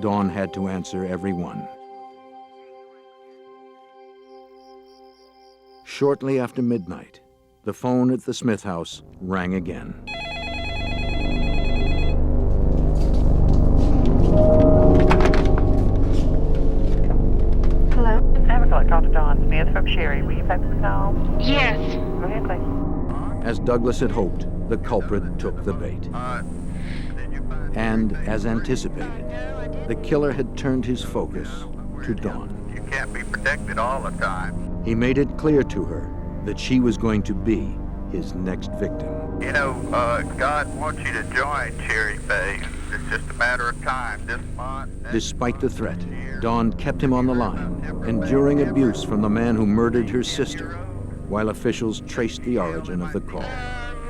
Dawn had to answer every one. Shortly after midnight, the phone at the Smith house rang again. Hello? I talked to Dawn Smith from Sherry. Will you take the call? Yes. Go ahead, please. As Douglas had hoped, the culprit took the bait. And as anticipated, the killer had turned his focus to Dawn. You can't be protected all the time. He made it clear to her that she was going to be his next victim. You know, God wants you to join Cherry Phase. It's just a matter of time. This month. Despite the threat, Dawn kept him on the line, enduring abuse from the man who murdered her sister, while officials traced the origin of the call.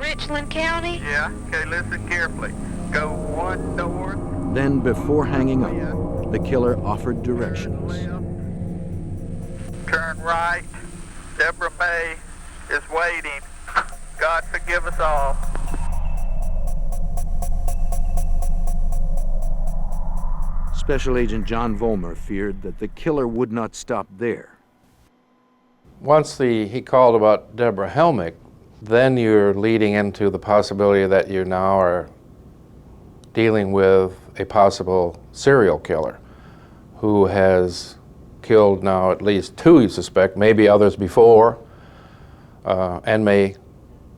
Richland County? Yeah, okay, listen carefully. Go one north. Then, before hanging up, the killer offered directions. Turn right, Deborah May is waiting. God forgive us all. Special Agent John Vollmer feared that the killer would not stop there. Once he called about Deborah Helmick, then you're leading into the possibility that you now are dealing with a possible serial killer who has killed now at least 2, you suspect, maybe others before, and may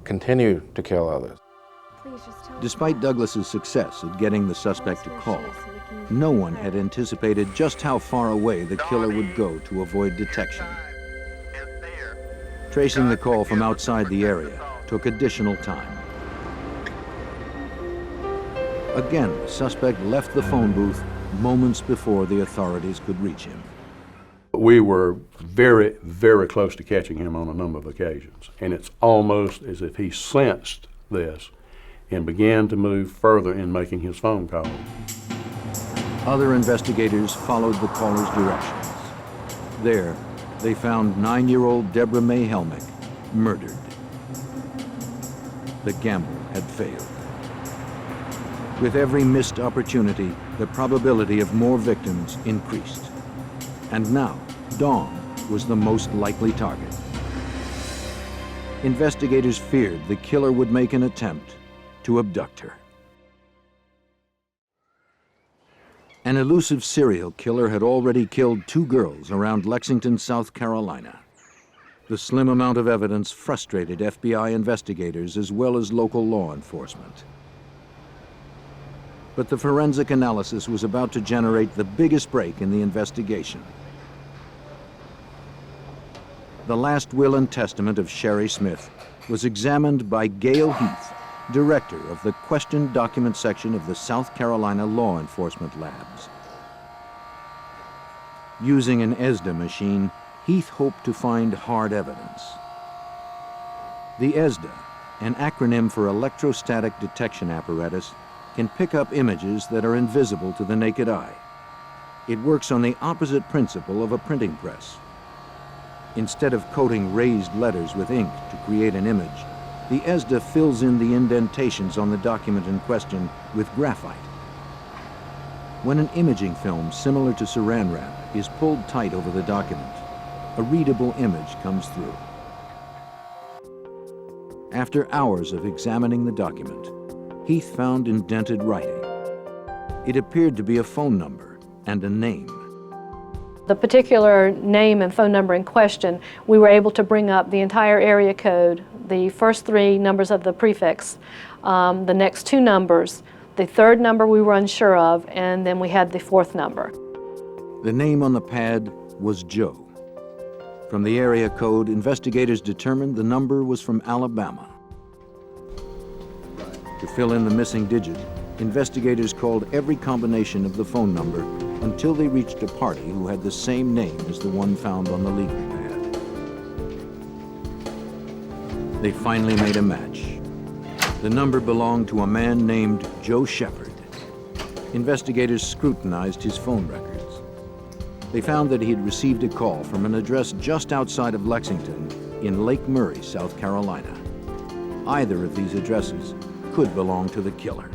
continue to kill others. Despite Douglas's success at getting the suspect to call, no one had anticipated just how far away the killer would go to avoid detection. Tracing the call from outside the area took additional time. Again, the suspect left the phone booth moments before the authorities could reach him. We were very, very close to catching him on a number of occasions, and it's almost as if he sensed this and began to move further in making his phone call. Other investigators followed the caller's directions. There, they found 9-year-old Deborah May Helmick murdered. The gamble had failed. With every missed opportunity, the probability of more victims increased. And now, Dawn was the most likely target. Investigators feared the killer would make an attempt to abduct her. An elusive serial killer had already killed 2 girls around Lexington, South Carolina. The slim amount of evidence frustrated FBI investigators as well as local law enforcement. But the forensic analysis was about to generate the biggest break in the investigation. The last will and testament of Sherry Smith was examined by Gail Heath, director of the Question Document section of the South Carolina Law Enforcement Labs. Using an ESDA machine, Heath hoped to find hard evidence. The ESDA, an acronym for Electrostatic Detection Apparatus, can pick up images that are invisible to the naked eye. It works on the opposite principle of a printing press. Instead of coating raised letters with ink to create an image, the ESDA fills in the indentations on the document in question with graphite. When an imaging film similar to Saran wrap is pulled tight over the document, a readable image comes through. After hours of examining the document, Heath found indented writing. It appeared to be a phone number and a name. The particular name and phone number in question, we were able to bring up the entire area code, the first 3 numbers of the prefix, the next 2 numbers, the 3rd number we were unsure of, and then we had the 4th number. The name on the pad was Joe. From the area code, investigators determined the number was from Alabama. To fill in the missing digit, investigators called every combination of the phone number until they reached a party who had the same name as the one found on the legal pad. They finally made a match. The number belonged to a man named Joe Shepard. Investigators scrutinized his phone records. They found that he had received a call from an address just outside of Lexington in Lake Murray, South Carolina. Either of these addresses could belong to the killer.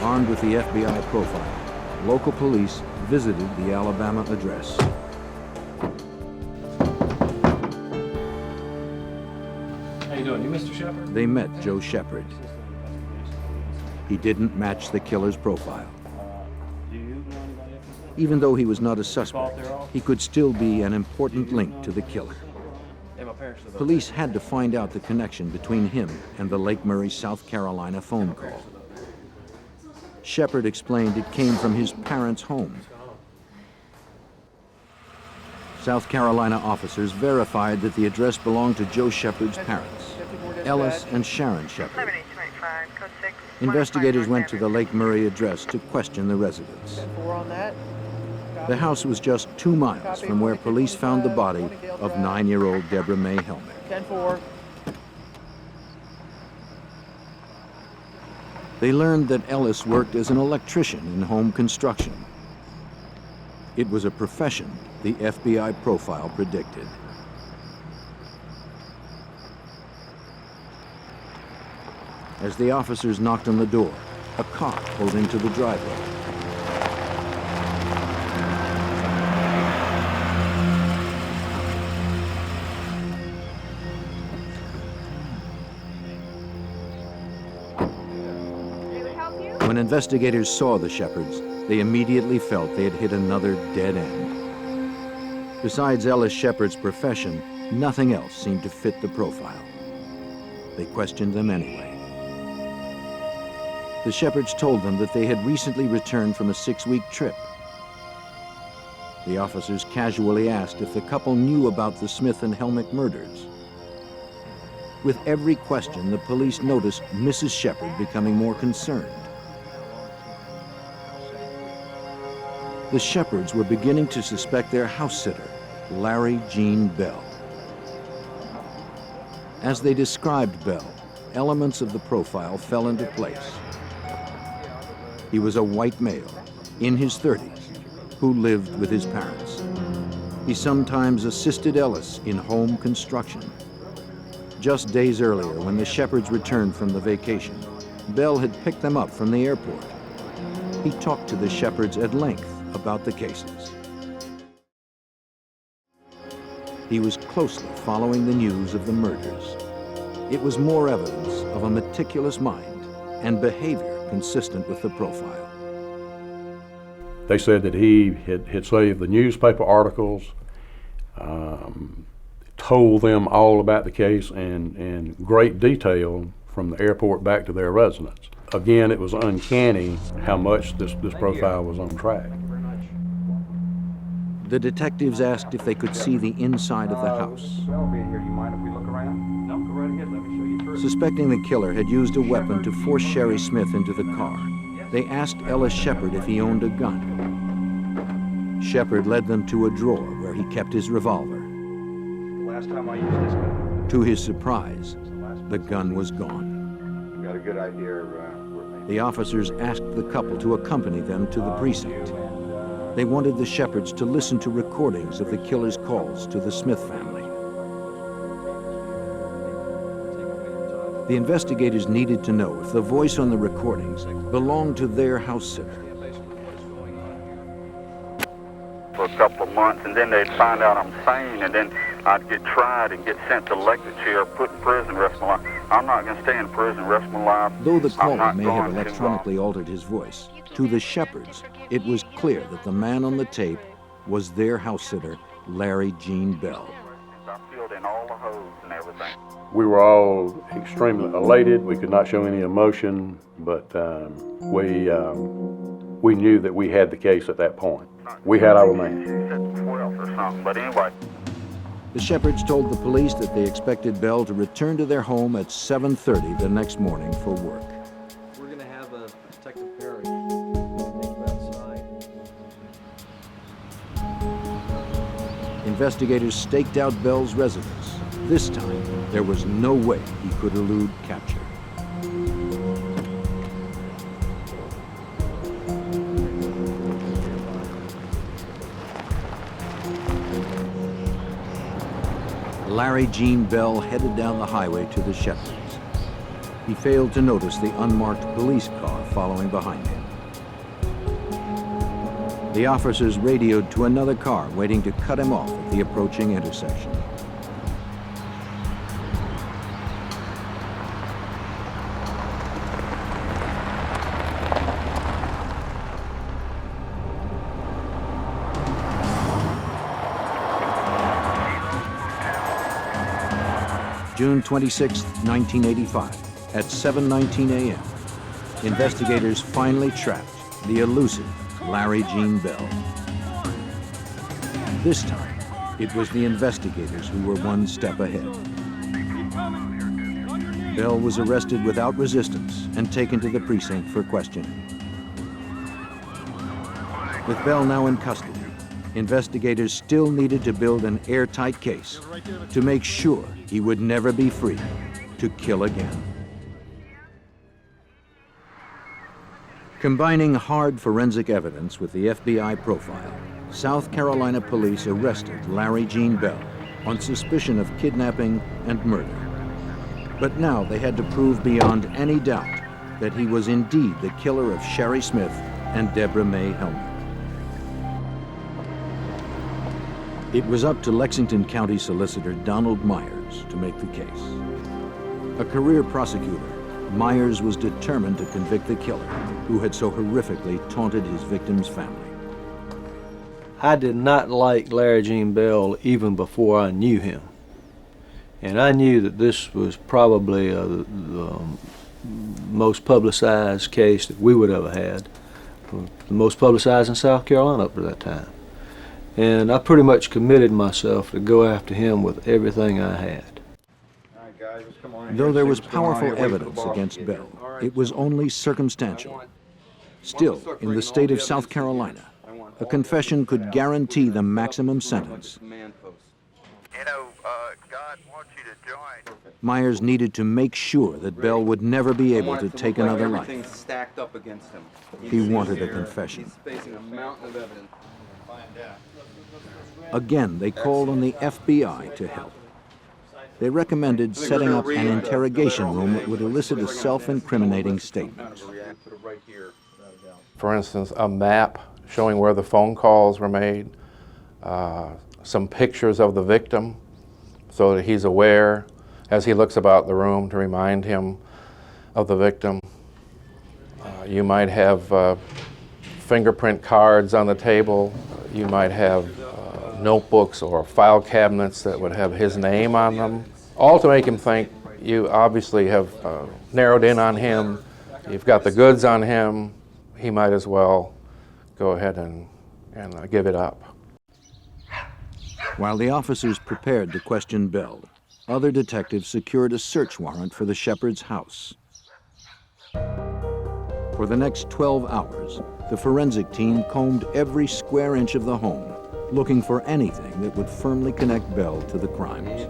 Armed with the FBI profile, local police visited the Alabama address. How you doing? You Mr. Shepard? They met Joe Shepard. He didn't match the killer's profile. Even though he was not a suspect, he could still be an important link to the killer. Police had to find out the connection between him and the Lake Murray, South Carolina phone call. Shepard explained it came from his parents' home. South Carolina officers verified that the address belonged to Joe Shepard's parents, Ellis and Sharon Shepard. Investigators went to the Lake Murray address to question the residents. The house was just 2 miles from where police found the body of 9-year-old Deborah May Helmick. 10-4. They learned that Ellis worked as an electrician in home construction. It was a profession the FBI profile predicted. As the officers knocked on the door, a car pulled into the driveway. When investigators saw the Shepherds, they immediately felt they had hit another dead end. Besides Ellis Shepard's profession, nothing else seemed to fit the profile. They questioned them anyway. The Shepherds told them that they had recently returned from a 6-week trip. The officers casually asked if the couple knew about the Smith and Helmick murders. With every question, the police noticed Mrs. Shepard becoming more concerned. The Shepherds were beginning to suspect their house sitter, Larry Jean Bell. As they described Bell, elements of the profile fell into place. He was a white male, in his 30s, who lived with his parents. He sometimes assisted Ellis in home construction. Just days earlier, when the Shepherds returned from the vacation, Bell had picked them up from the airport. He talked to the Shepherds at length about the cases. He was closely following the news of the murders. It was more evidence of a meticulous mind and behavior consistent with the profile. They said that he had saved the newspaper articles, told them all about the case in great detail from the airport back to their residence. Again, it was uncanny how much this profile was on track. The detectives asked if they could see the inside of the house. Suspecting the killer had used a weapon to force Sherry Smith into the car, they asked Ellis Shepard if he owned a gun. Shepard led them to a drawer where he kept his revolver. Last time I used this gun. To his surprise, the gun was gone. Got a good idea. The officers asked the couple to accompany them to the precinct. They wanted the Shepherds to listen to recordings of the killer's calls to the Smith family. The investigators needed to know if the voice on the recordings belonged to their house sitter. For a couple of months, and then they'd find out I'm sane, and then I'd get tried and get sent to electric chair, put in prison the rest of my life. I'm not going to stay in prison the rest of my life. Though the caller may have electronically altered his voice, to the Shepherds, it was clear that the man on the tape was their house sitter, Larry Jean Bell. I filled in all the holes and everything. We were all extremely elated. We could not show any emotion, but we knew that we had the case at that point. We had our man. But anyway. The Shepherds told the police that they expected Bell to return to their home at 7:30 the next morning for work. We're going to have a Detective Perry take him outside. Investigators staked out Bell's residence. This time, there was no way he could elude capture. Larry Jean Bell headed down the highway to the Shepherds. He failed to notice the unmarked police car following behind him. The officers radioed to another car waiting to cut him off at the approaching intersection. June 26, 1985, at 7:19 a.m., investigators finally trapped the elusive Larry Jean Bell. This time, it was the investigators who were one step ahead. Bell was arrested without resistance and taken to the precinct for questioning. With Bell now in custody, investigators still needed to build an airtight case to make sure he would never be free to kill again. Combining hard forensic evidence with the FBI profile, South Carolina police arrested Larry Gene Bell on suspicion of kidnapping and murder. But now they had to prove beyond any doubt that he was indeed the killer of Sherry Smith and Deborah May Hellman. It was up to Lexington County Solicitor Donald Myers to make the case. A career prosecutor, Myers was determined to convict the killer who had so horrifically taunted his victim's family. I did not like Larry Gene Bell even before I knew him. And I knew that this was probably the most publicized case that we would ever had. The most publicized in South Carolina up to that time. And I pretty much committed myself to go after him with everything I had. Though there was powerful evidence against Bell, it was only circumstantial. Still, in the state of South Carolina, a confession could guarantee the maximum sentence. Myers needed to make sure that Bell would never be able to take another life. Stacked up against him. He wanted a confession. He's facing a mountain of evidence. Again, they called on the FBI to help. They recommended setting up an interrogation room that would elicit a self-incriminating statement. For instance, a map showing where the phone calls were made, some pictures of the victim so that he's aware as he looks about the room to remind him of the victim. You might have fingerprint cards on the table. You might have notebooks or file cabinets that would have his name on them, all to make him think you obviously have narrowed in on him, you've got the goods on him, he might as well go ahead and give it up. While the officers prepared to question Bell, other detectives secured a search warrant for the Shepherd's house. For the next 12 hours, the forensic team combed every square inch of the home, looking for anything that would firmly connect Bell to the crimes.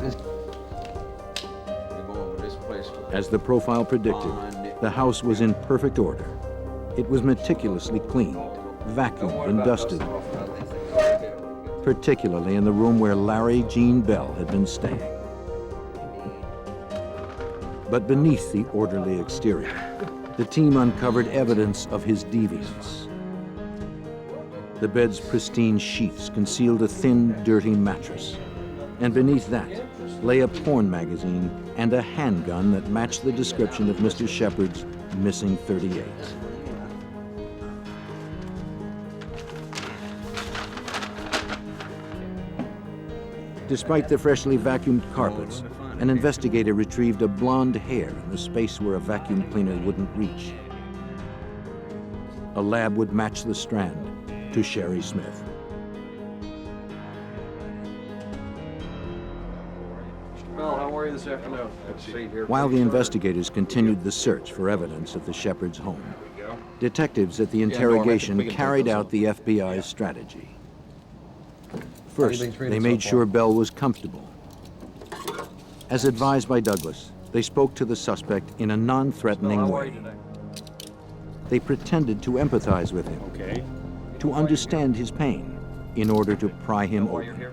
As the profile predicted, the house was in perfect order. It was meticulously cleaned, vacuumed, and dusted, particularly in the room where Larry Gene Bell had been staying. But beneath the orderly exterior, the team uncovered evidence of his deviance. The bed's pristine sheets concealed a thin, dirty mattress, and beneath that lay a porn magazine and a handgun that matched the description of Mr. Shepherd's missing .38. Despite the freshly vacuumed carpets, an investigator retrieved a blonde hair in the space where a vacuum cleaner wouldn't reach. A lab would match the strand to Sherry Smith. Bell, how are you this afternoon? While the investigators continued the search for evidence at the Shepherd's home, detectives at the interrogation carried out the FBI's strategy. First, they made sure Bell was comfortable. As advised by Douglas, they spoke to the suspect in a non-threatening way. They pretended to empathize with him, to understand his pain, in order to pry him open.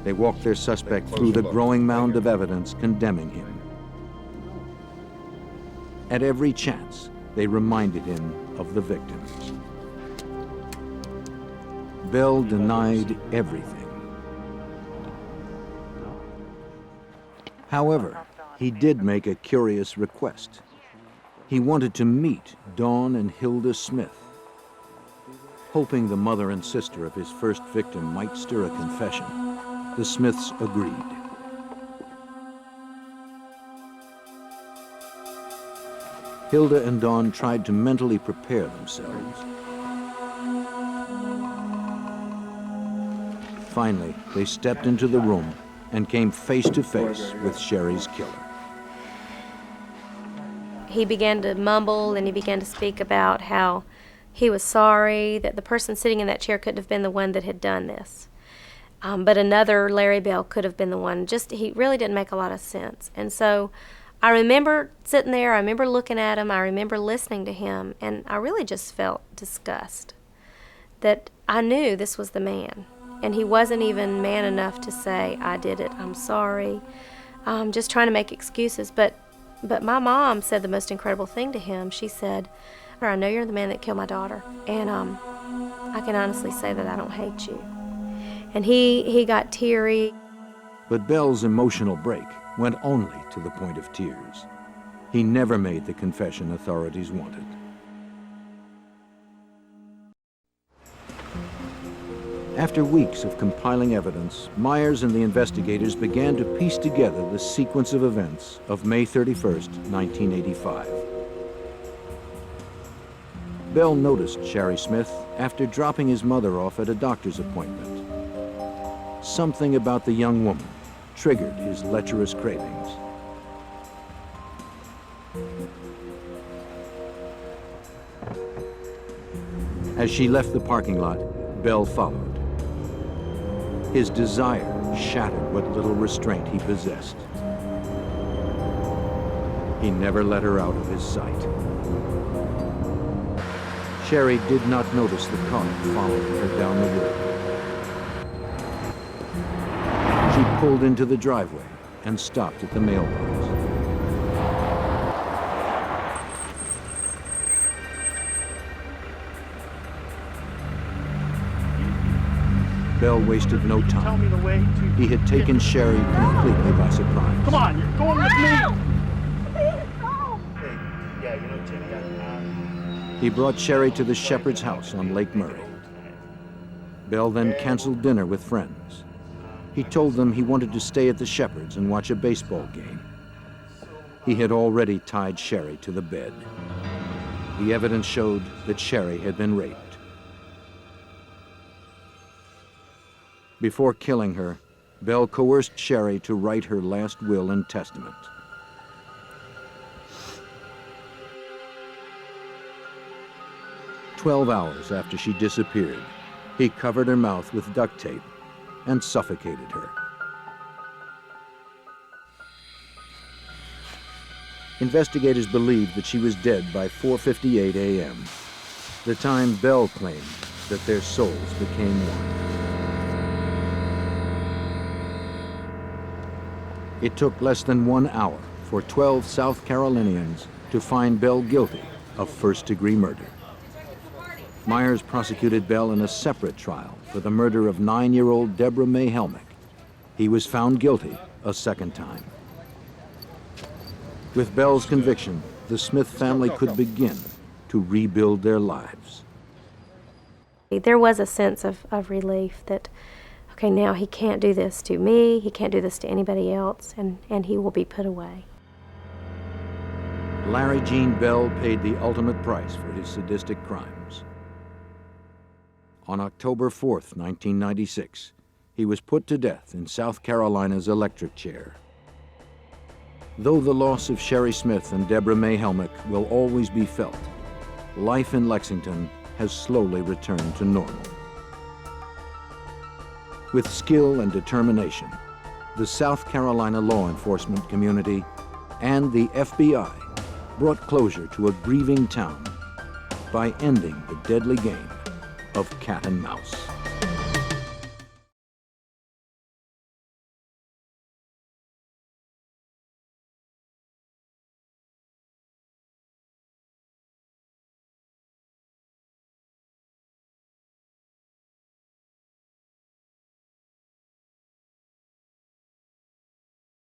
They walked their suspect through the growing mound of evidence condemning him. At every chance, they reminded him of the victims. Bell denied everything. However, he did make a curious request. He wanted to meet Dawn and Hilda Smith. Hoping the mother and sister of his first victim might stir a confession, the Smiths agreed. Hilda and Dawn tried to mentally prepare themselves. Finally, they stepped into the room and came face to face with Sherry's killer. He began to mumble and he began to speak about how he was sorry that the person sitting in that chair couldn't have been the one that had done this. But another Larry Bell could have been the one. He really didn't make a lot of sense. And so I remember sitting there, I remember looking at him, I remember listening to him, and I really just felt disgust. That I knew this was the man, and he wasn't even man enough to say, I did it, I'm sorry. Just trying to make excuses. But my mom said the most incredible thing to him. She said, I know you're the man that killed my daughter, and I can honestly say that I don't hate you. And he got teary. But Bell's emotional break went only to the point of tears. He never made the confession authorities wanted. After weeks of compiling evidence, Myers and the investigators began to piece together the sequence of events of May 31st, 1985. Bell noticed Sherry Smith after dropping his mother off at a doctor's appointment. Something about the young woman triggered his lecherous cravings. As she left the parking lot, Bell followed. His desire shattered what little restraint he possessed. He never let her out of his sight. Sherry did not notice the car following her down the road. She pulled into the driveway and stopped at the mailbox. Bell wasted no time. Tell me the way to... He had taken Sherry completely by surprise. Come on, you're going with me! He brought Sherry to the shepherd's house on Lake Murray. Bell then canceled dinner with friends. He told them he wanted to stay at the shepherd's and watch a baseball game. He had already tied Sherry to the bed. The evidence showed that Sherry had been raped. Before killing her, Bell coerced Sherry to write her last will and testament. "12 hours after she disappeared, he covered her mouth with duct tape and suffocated her. Investigators believed that she was dead by 4:58 a.m., the time Bell claimed that their souls became one. It took less than 1 hour for 12 South Carolinians to find Bell guilty of first-degree murder. Myers prosecuted Bell in a separate trial for the murder of 9-year-old Deborah May Helmick. He was found guilty a second time. With Bell's conviction, the Smith family could begin to rebuild their lives. There was a sense of relief that, okay, now he can't do this to me, he can't do this to anybody else, and he will be put away. Larry Gene Bell paid the ultimate price for his sadistic crimes. On October 4th, 1996, he was put to death in South Carolina's electric chair. Though the loss of Sherry Smith and Deborah May Helmick will always be felt, life in Lexington has slowly returned to normal. With skill and determination, the South Carolina law enforcement community and the FBI brought closure to a grieving town by ending the deadly game of cat and mouse.